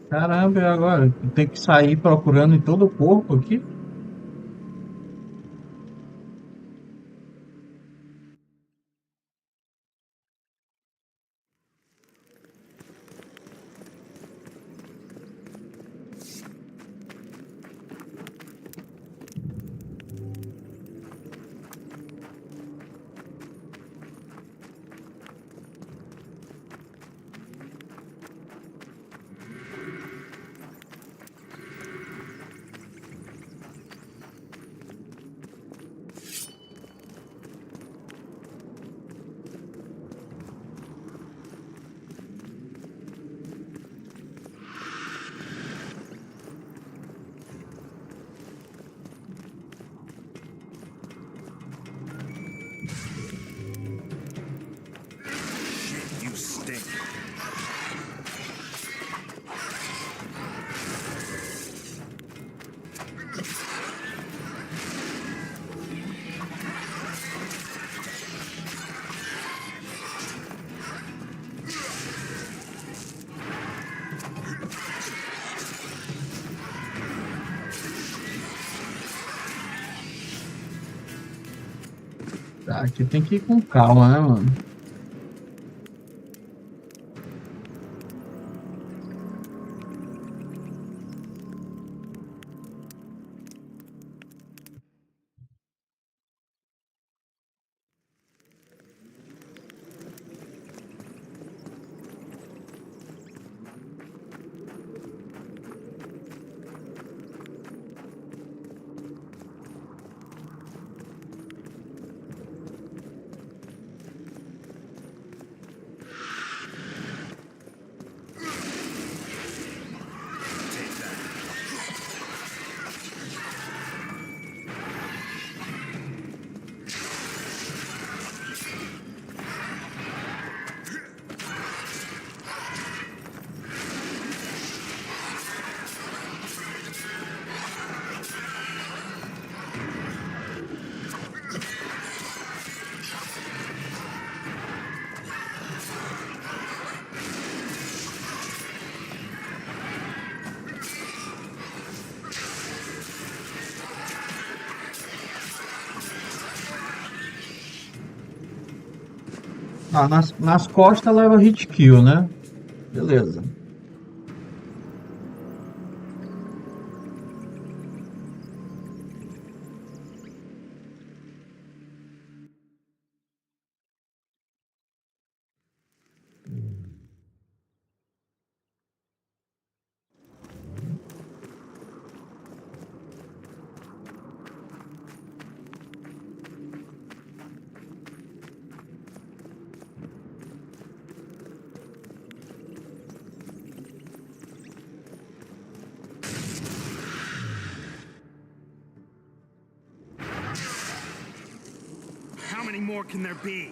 [SPEAKER 1] Caramba, e agora? Tem que sair procurando em todo o corpo aqui?
[SPEAKER 5] You stink.
[SPEAKER 1] Tá, aqui tem que ir com calma, né, mano? Ah, nas costas leva hit kill, né? Beleza.
[SPEAKER 15] How many more can there be?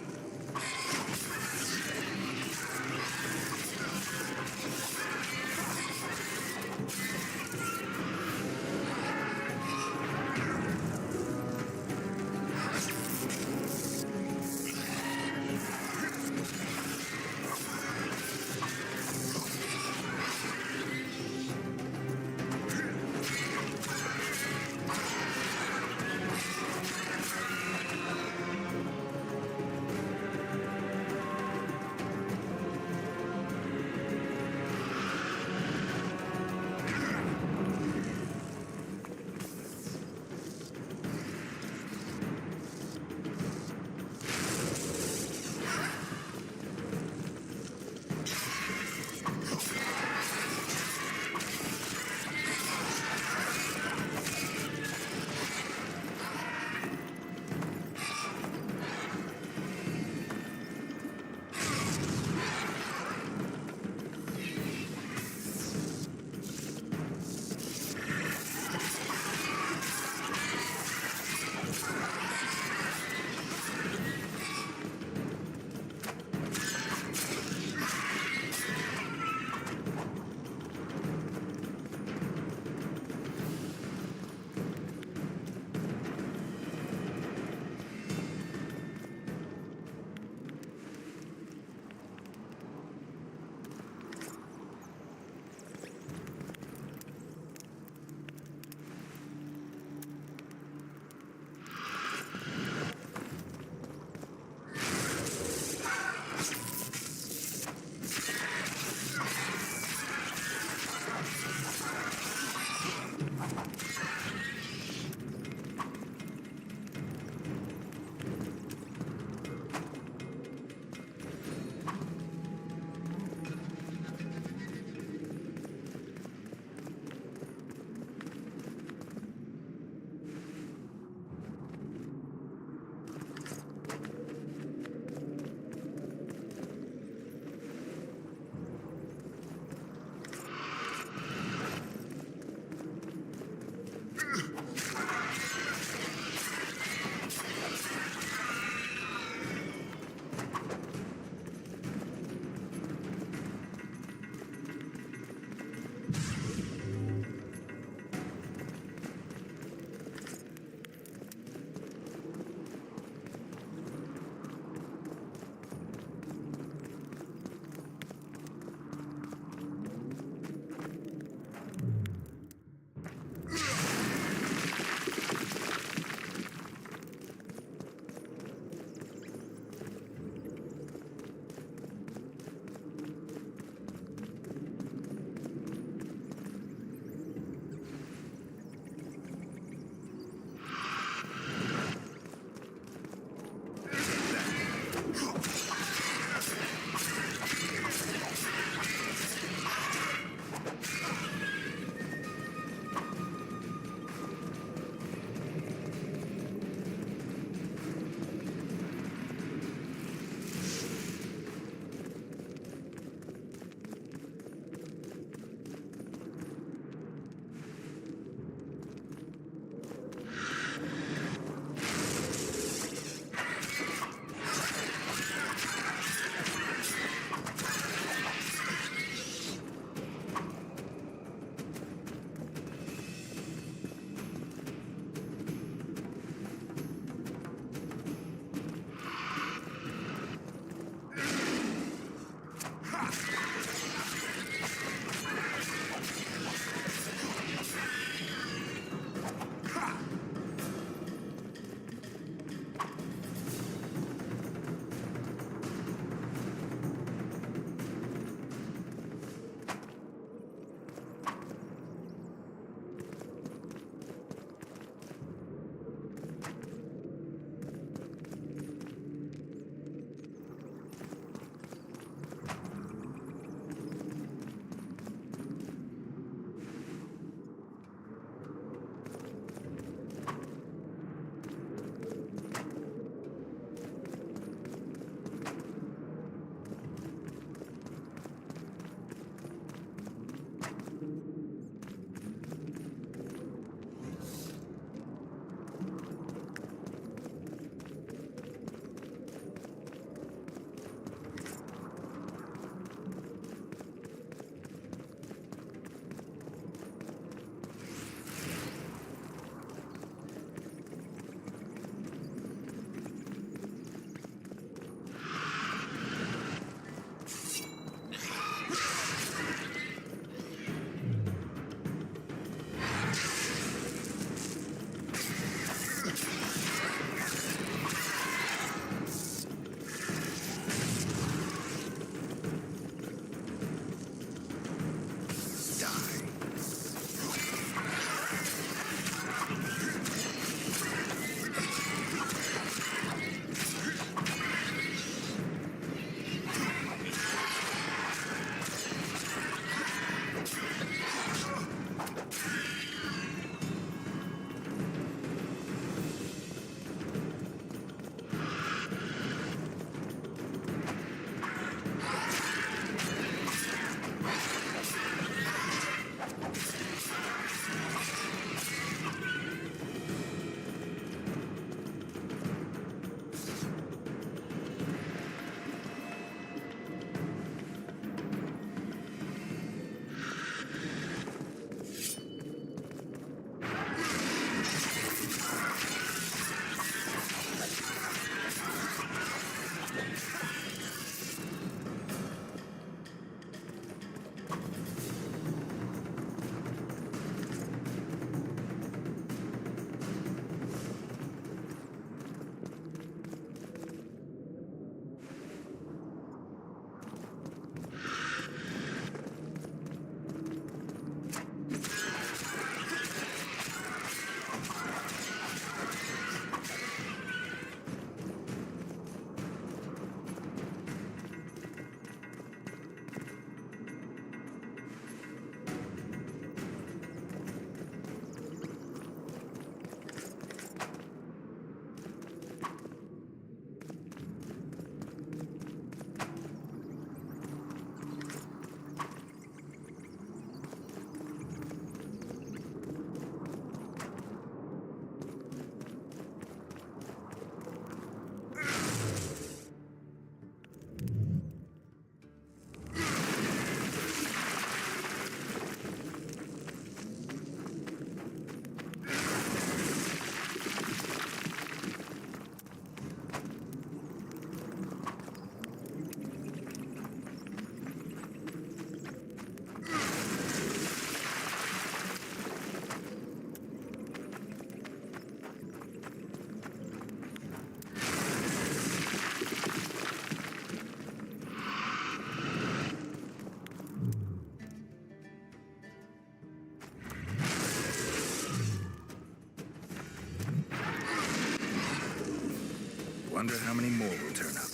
[SPEAKER 5] Wonder how many more will turn up.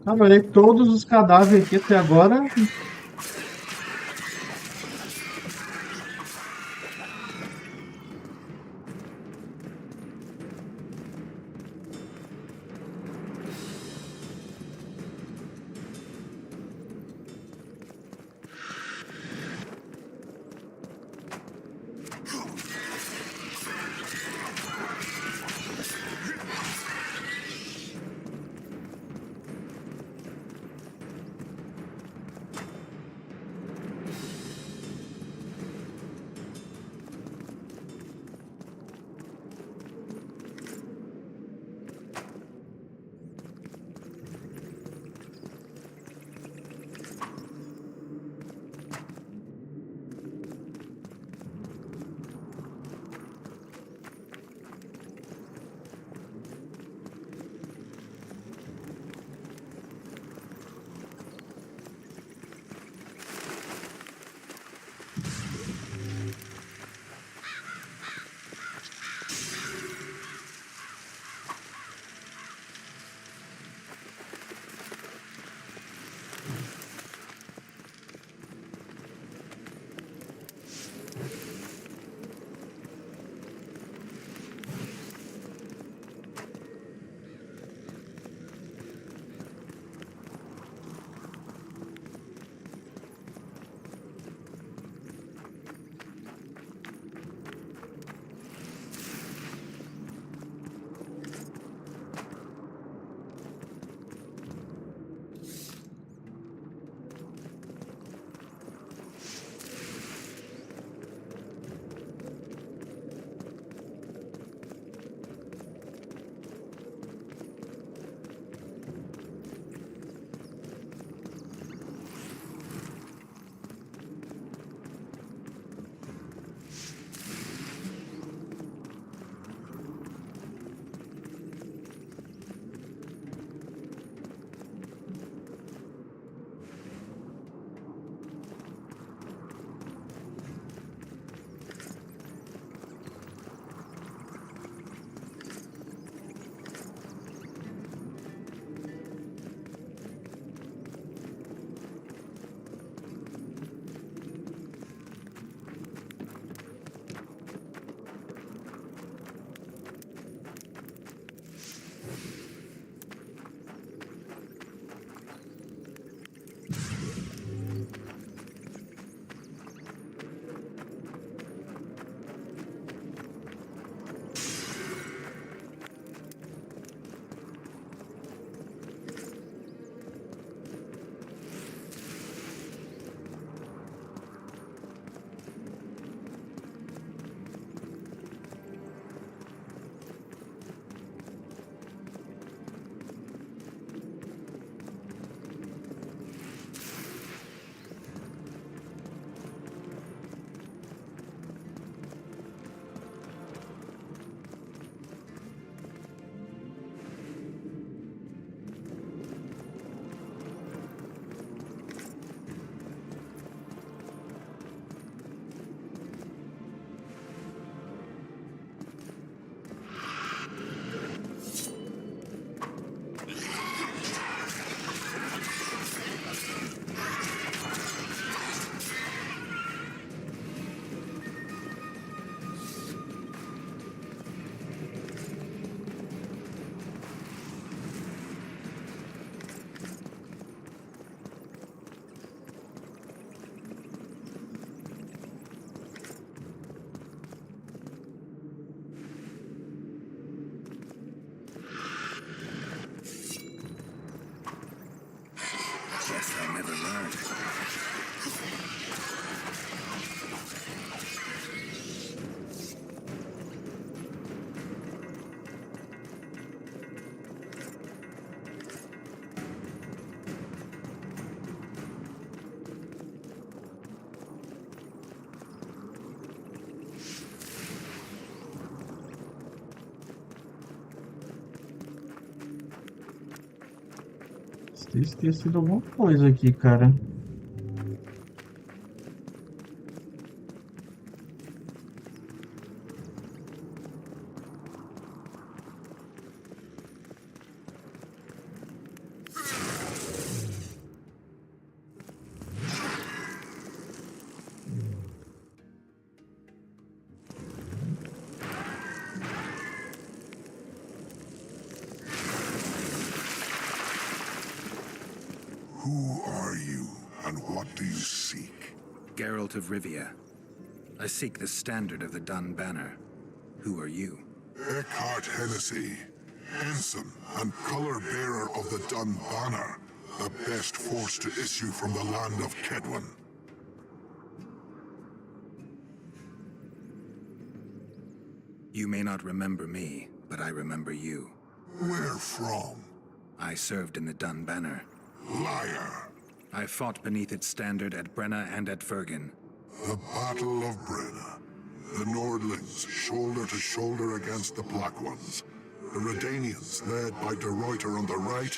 [SPEAKER 1] Trabalhei todos os cadáveres aqui até agora. Ter esquecido alguma coisa aqui, cara.
[SPEAKER 16] Who are you, and what do you seek?
[SPEAKER 5] Geralt of Rivia. I seek the standard of the Dun Banner. Who are you?
[SPEAKER 16] Eckhart Hennessy, ensign and color-bearer of the Dun Banner, the best force to issue from the land of Kedwin.
[SPEAKER 5] You may not remember me, but I remember you.
[SPEAKER 16] Where from?
[SPEAKER 5] I served in the Dun Banner.
[SPEAKER 16] Liar!
[SPEAKER 5] I fought beneath its standard at Brenna and at Vergen.
[SPEAKER 16] The Battle of Brenna. The Nordlings, shoulder to shoulder against the Black Ones. The Redanians, led by De Ruyter on the right.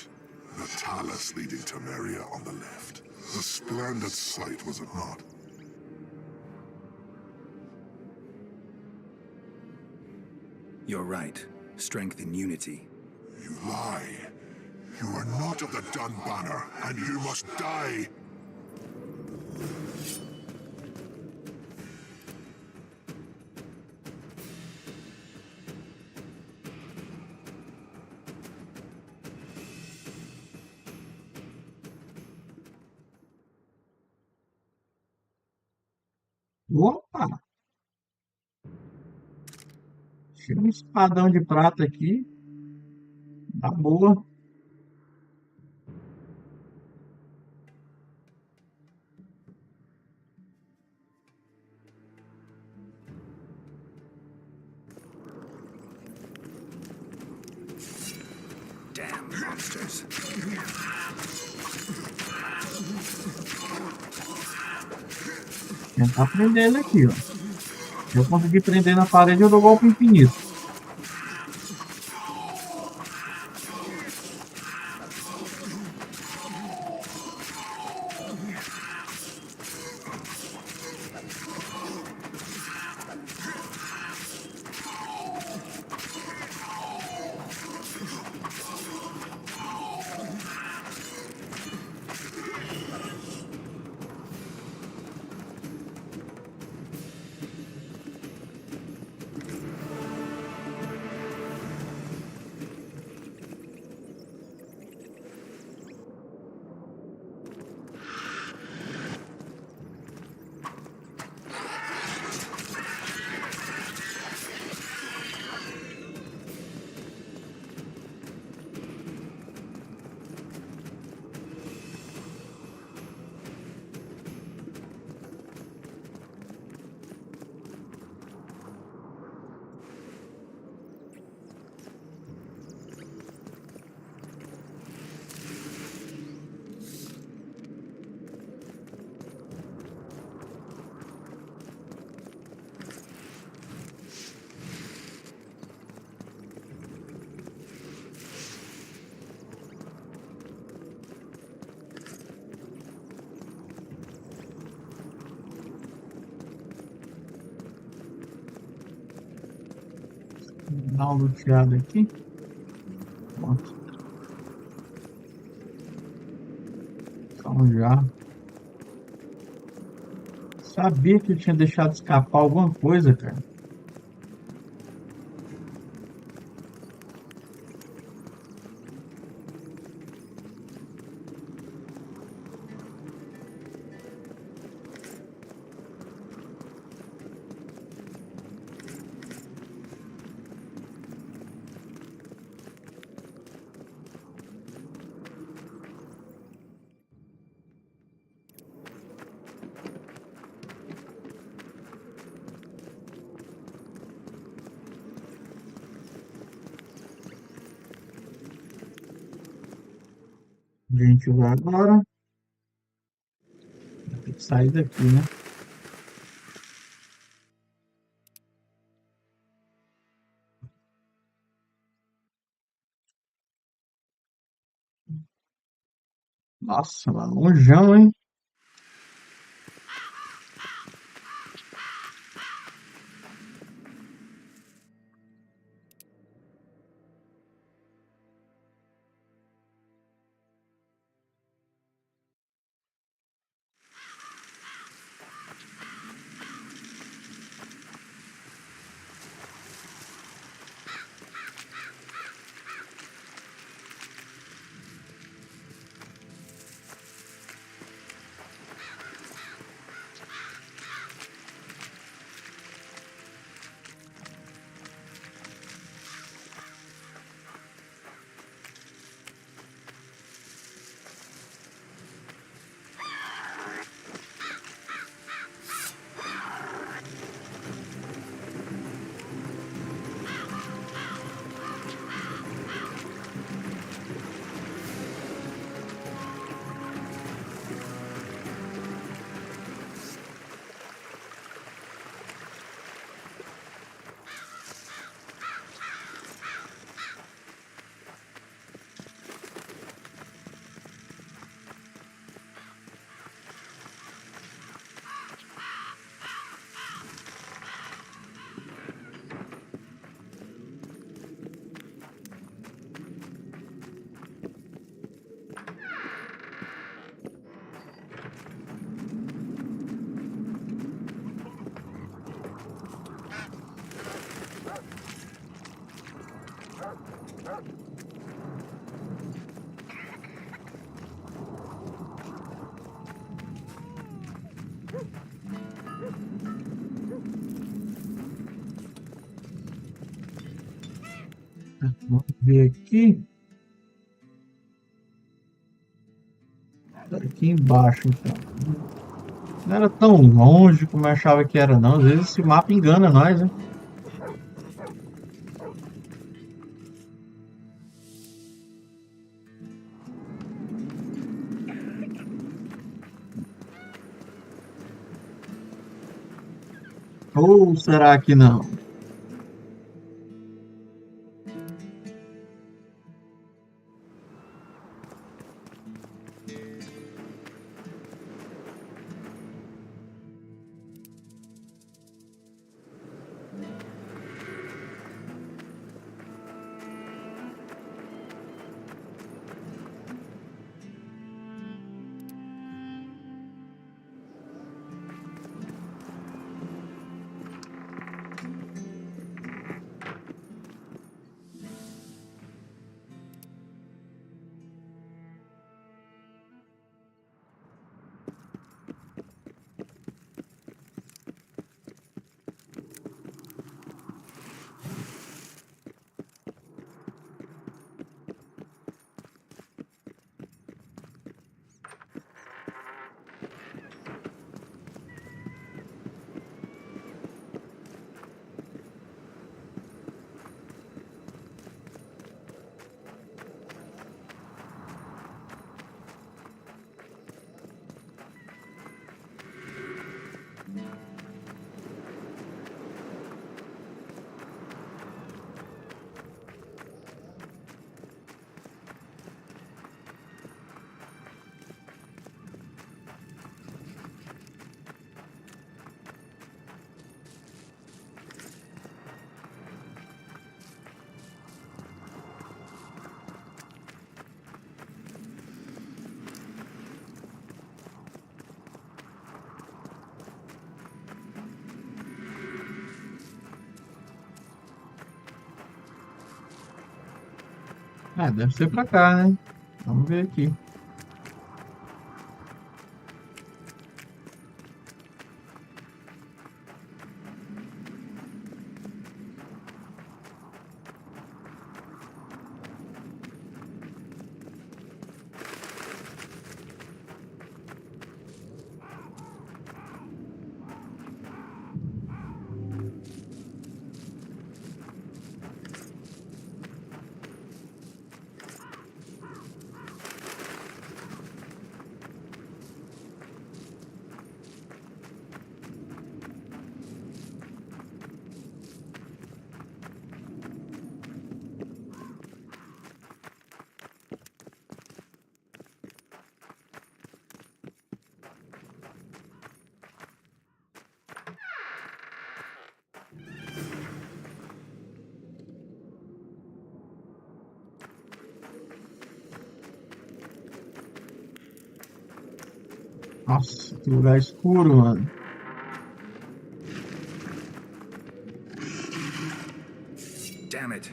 [SPEAKER 16] The Talus leading Temeria on the left. A splendid sight, was it not?
[SPEAKER 5] You're right. Strength in unity.
[SPEAKER 16] You lie. You are not of the Dun Banner, and you must die!
[SPEAKER 1] Opa! Tinha um espadão de prata aqui. Tá boa.
[SPEAKER 5] Damn monsters.
[SPEAKER 1] Tentar prender ele aqui, ó. Se eu conseguir prender na parede, eu dou golpe infinito. Dar uma luteada aqui. Pronto. Então já. Sabia que eu tinha deixado escapar alguma coisa, cara. A gente vai agora. Vai ter que sair daqui, né? Nossa, mano, longeão, hein? Vamos ver aqui. Aqui embaixo, então. Não era tão longe como eu achava que era, não. Às vezes esse mapa engana nós, né? Ou será que não? Ah, deve ser pra cá, né? Vamos ver aqui. Nossa, que lugar escuro, mano.
[SPEAKER 5] Damn it.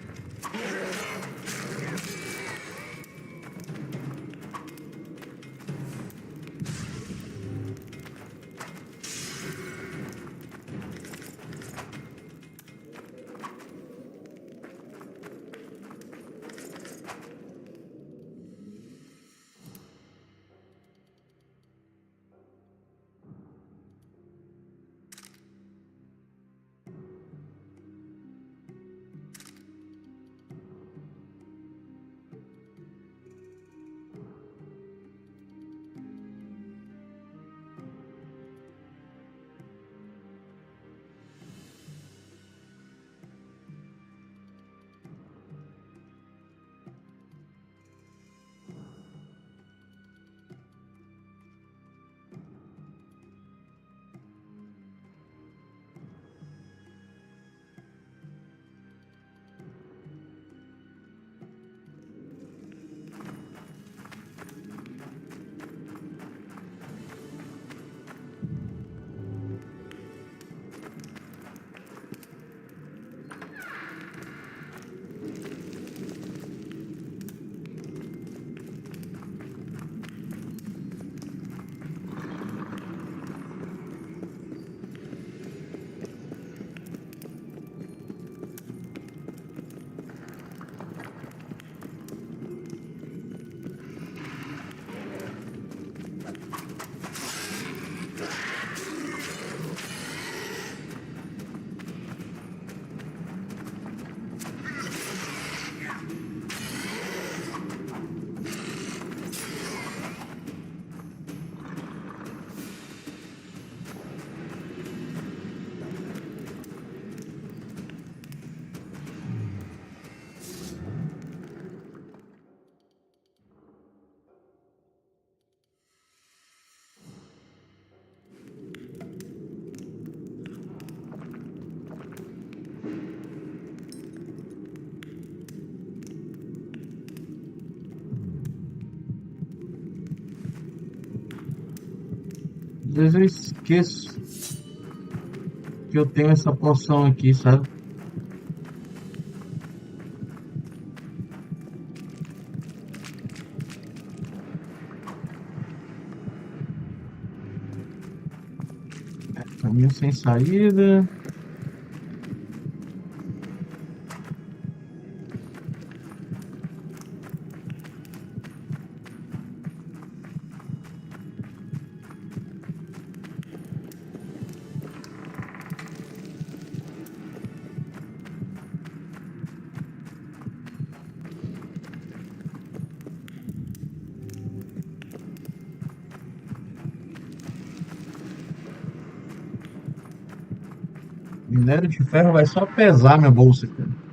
[SPEAKER 1] Às vezes eu esqueço que eu tenho essa poção aqui, sabe? Caminho sem saída. Minério de ferro vai só pesar minha bolsa, cara.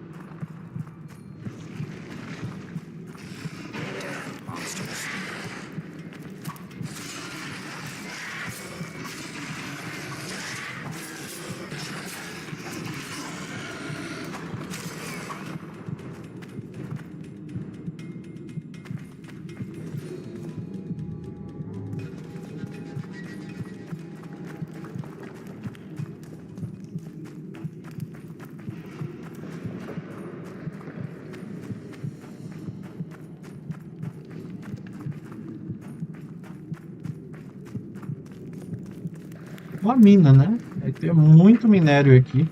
[SPEAKER 1] Uma mina, né? Vai ter muito minério aqui.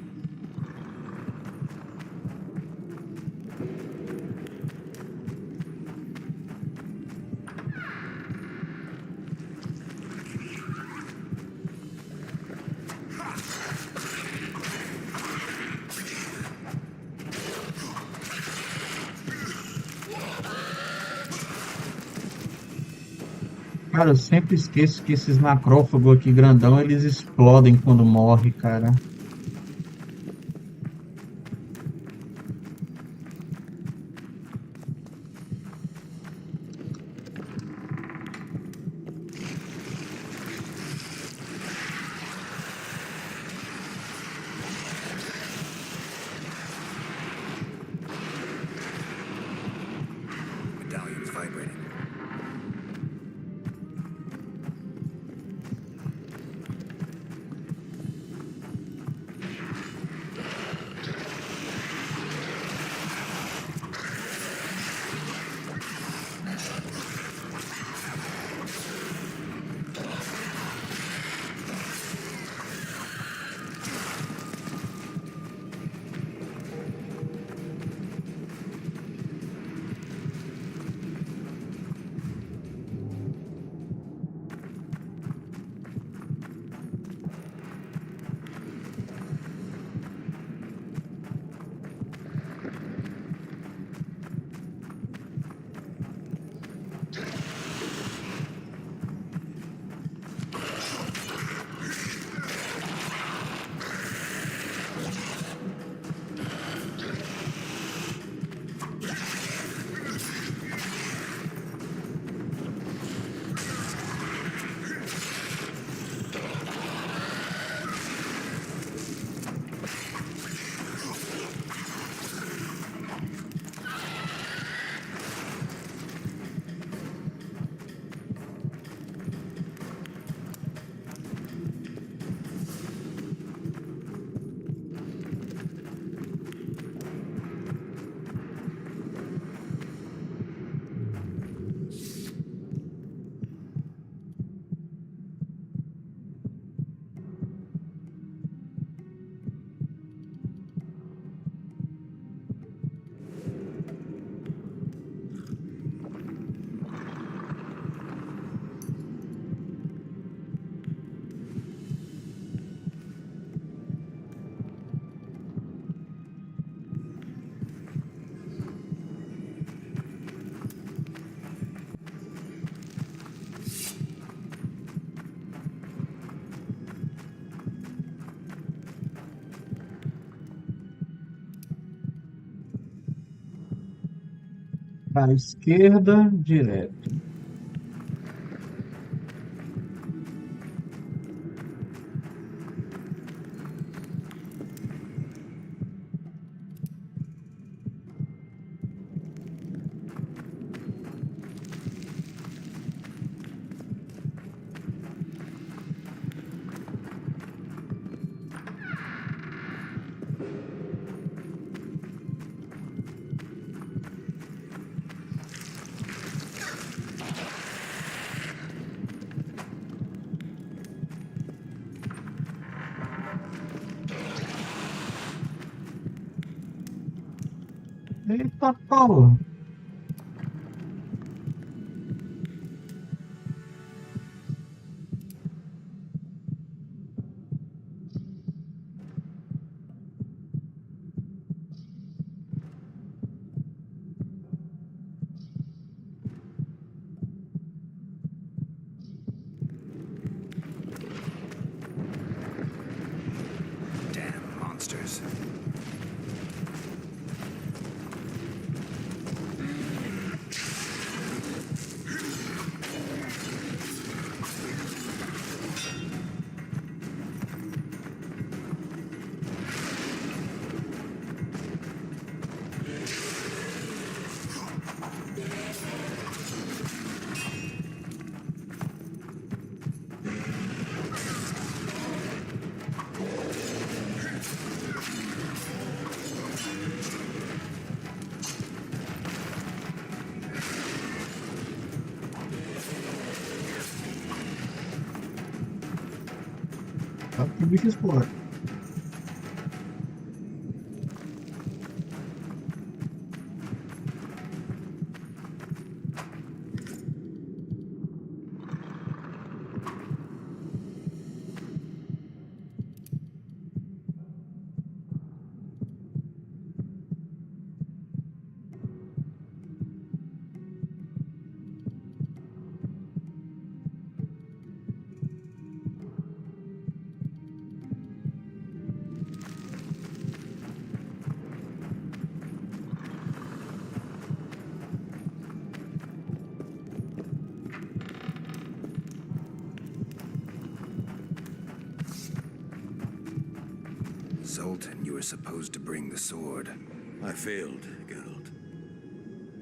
[SPEAKER 1] Cara, eu sempre esqueço que esses macrófagos aqui grandão, eles explodem quando morre, cara.
[SPEAKER 5] Medallion's vibrating.
[SPEAKER 1] À esquerda, direto. Eita, porra.
[SPEAKER 5] Damn monsters.
[SPEAKER 1] Tá que o bicho explode.
[SPEAKER 5] Zoltan, you were supposed to bring the sword.
[SPEAKER 9] I failed, Geralt.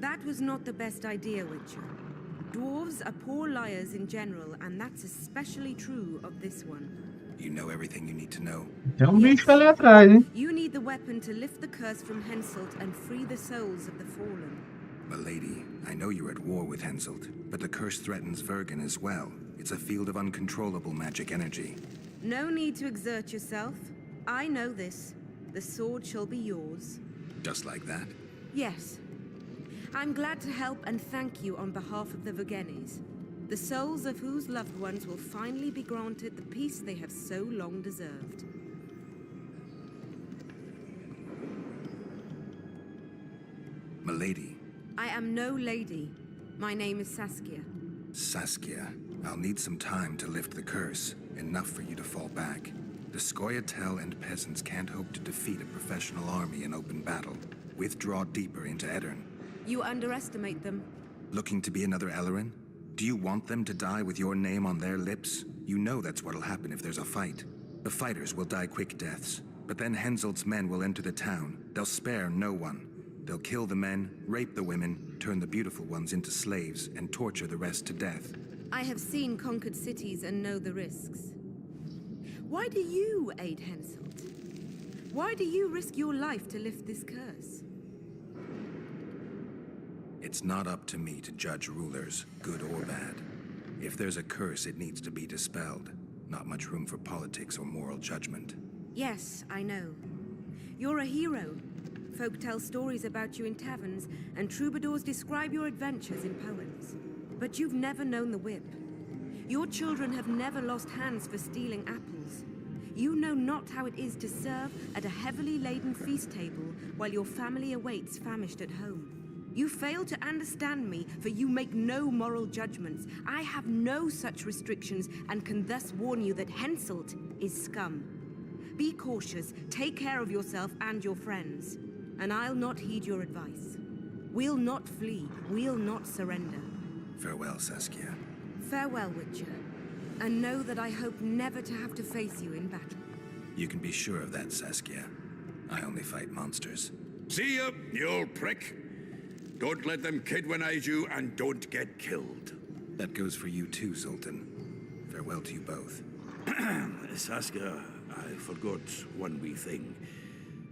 [SPEAKER 17] That was not the best idea, Witcher. Dwarves are poor liars in general, and that's especially true of this one.
[SPEAKER 5] You know everything you need to know.
[SPEAKER 1] Tem bicho ali atrás, hein?
[SPEAKER 17] You need the weapon to lift the curse from Henselt and free the souls of the fallen.
[SPEAKER 5] Milady, I know you're at war with Henselt, but the curse threatens Vergen as well. It's a field of uncontrollable magic energy.
[SPEAKER 17] No need to exert yourself. I know this. The sword shall be yours.
[SPEAKER 5] Just like that?
[SPEAKER 17] Yes. I'm glad to help and thank you on behalf of the Vergenes, the souls of whose loved ones will finally be granted the peace they have so long deserved.
[SPEAKER 5] Milady.
[SPEAKER 17] I am no lady. My name is Saskia.
[SPEAKER 5] Saskia, I'll need some time to lift the curse, enough for you to fall back. The Scoia'tael and peasants can't hope to defeat a professional army in open battle. Withdraw deeper into Edirn.
[SPEAKER 17] You underestimate them.
[SPEAKER 5] Looking to be another Ellerin? Do you want them to die with your name on their lips? You know that's what'll happen if there's a fight. The fighters will die quick deaths, but then Henselt's men will enter the town. They'll spare no one. They'll kill the men, rape the women, turn the beautiful ones into slaves, and torture the rest to death.
[SPEAKER 17] I have seen conquered cities and know the risks. Why do you aid Henselt? Why do you risk your life to lift this curse?
[SPEAKER 5] It's not up to me to judge rulers, good or bad. If there's a curse, it needs to be dispelled. Not much room for politics or moral judgment.
[SPEAKER 17] Yes, I know. You're a hero. Folk tell stories about you in taverns, and troubadours describe your adventures in poems. But you've never known the whip. Your children have never lost hands for stealing apples. You know not how it is to serve at a heavily laden feast table while your family awaits famished at home. You fail to understand me, for you make no moral judgments. I have no such restrictions and can thus warn you that Henselt is scum. Be cautious, take care of yourself and your friends, and I'll not heed your advice. We'll not flee. We'll not surrender.
[SPEAKER 5] Farewell, Saskia.
[SPEAKER 17] Farewell, Witcher. And know that I hope never to have to face you in battle.
[SPEAKER 5] You can be sure of that, Saskia. I only fight monsters.
[SPEAKER 9] See ya, you old prick. Don't let them kidwinize you, and don't get killed.
[SPEAKER 5] That goes for you too, Zoltan. Farewell to you both.
[SPEAKER 9] Saskia, I forgot one wee thing.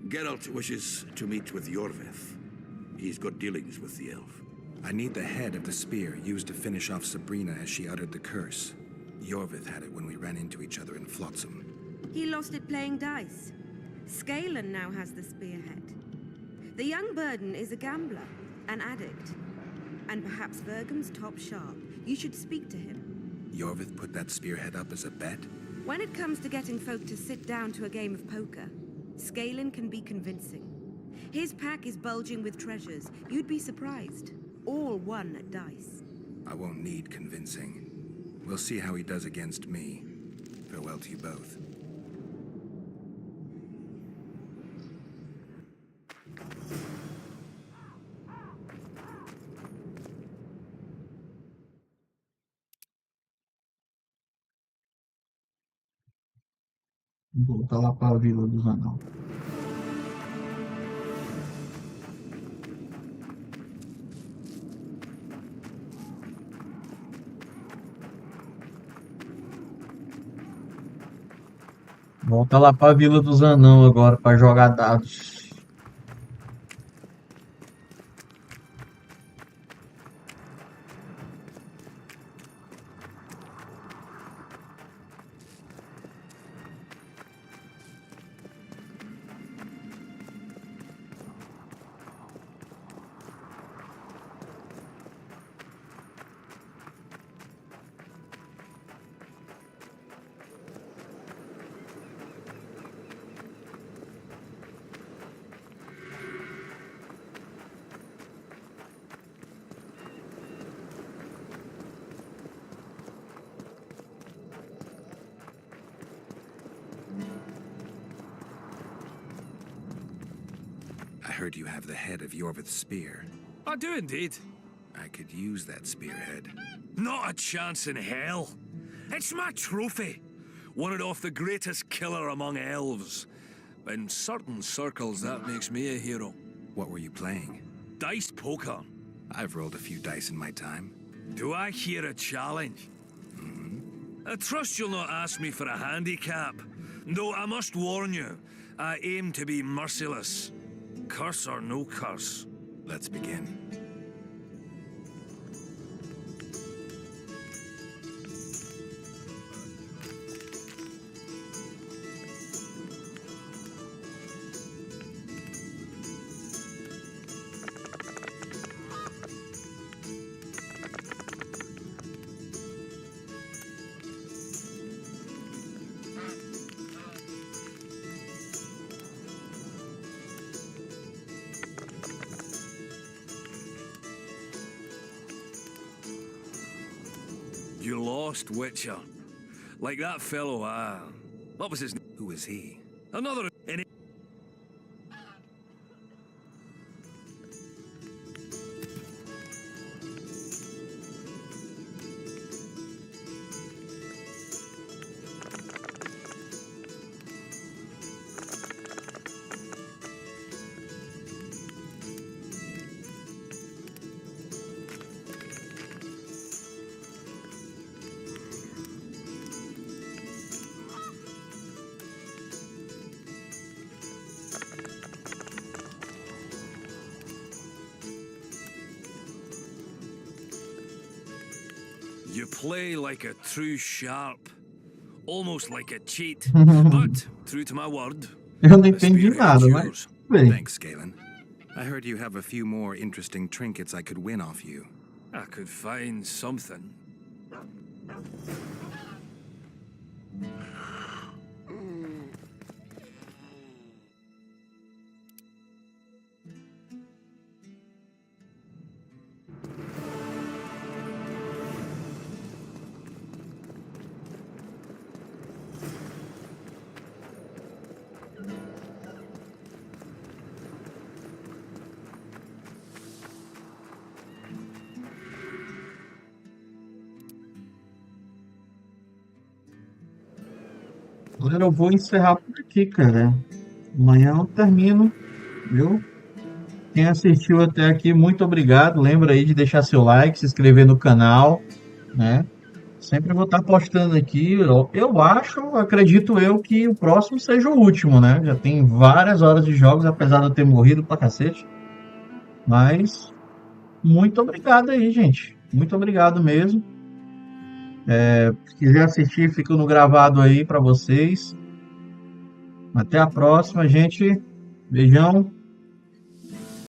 [SPEAKER 9] Geralt wishes to meet with Yorvith. He's got dealings with the elf.
[SPEAKER 5] I need the head of the spear used to finish off Sabrina as she uttered the curse. Yorvith had it when we ran into each other in Flotsam.
[SPEAKER 17] He lost it playing dice. Scalen now has the spearhead. The young Burden is a gambler, an addict. And perhaps Vergam's top sharp. You should speak to him.
[SPEAKER 5] Yorvith put that spearhead up as a bet?
[SPEAKER 17] When it comes to getting folk to sit down to a game of poker, Scalen can be convincing. His pack is bulging with treasures. You'd be surprised. All won at dice.
[SPEAKER 5] I won't need convincing. We'll see how he does against me. Farewell to you both.
[SPEAKER 1] Vou voltar lá para a Vila dos Anão. Volta lá para a Vila dos Anão agora para jogar dados.
[SPEAKER 5] I heard you have the head of Yorvith's spear.
[SPEAKER 11] I do indeed.
[SPEAKER 5] I could use that spearhead.
[SPEAKER 11] Not a chance in hell. It's my trophy. Won it off the greatest killer among elves. In certain circles, that makes me a hero.
[SPEAKER 5] What were you playing?
[SPEAKER 11] Dice poker.
[SPEAKER 5] I've rolled a few dice in my time.
[SPEAKER 11] Do I hear a challenge? I trust you'll not ask me for a handicap. Though I must warn you, I aim to be merciless. Curse or no curse.
[SPEAKER 5] Let's begin.
[SPEAKER 11] You lost, Witcher. Like that fellow, what was his name?
[SPEAKER 5] Who is he?
[SPEAKER 11] Another... You play like a true sharp. Almost like a cheat. But, true to my word,
[SPEAKER 1] Eu não entendi nada, mas bem.
[SPEAKER 5] Thanks, Galen. I heard you have a few more interesting trinkets I could win off you.
[SPEAKER 11] I could find something.
[SPEAKER 1] Galera, eu vou encerrar por aqui, cara. Amanhã eu termino, viu? Quem assistiu até aqui, muito obrigado. Lembra aí de deixar seu like, se inscrever no canal, né? Sempre vou estar postando aqui. Eu acho, acredito eu, que o próximo seja o último, né? Já tem várias horas de jogos, apesar de eu ter morrido pra cacete. Mas, muito obrigado aí, gente. Muito obrigado mesmo. Se quiser assistir, fica no gravado aí pra vocês. Até a próxima, gente. Beijão.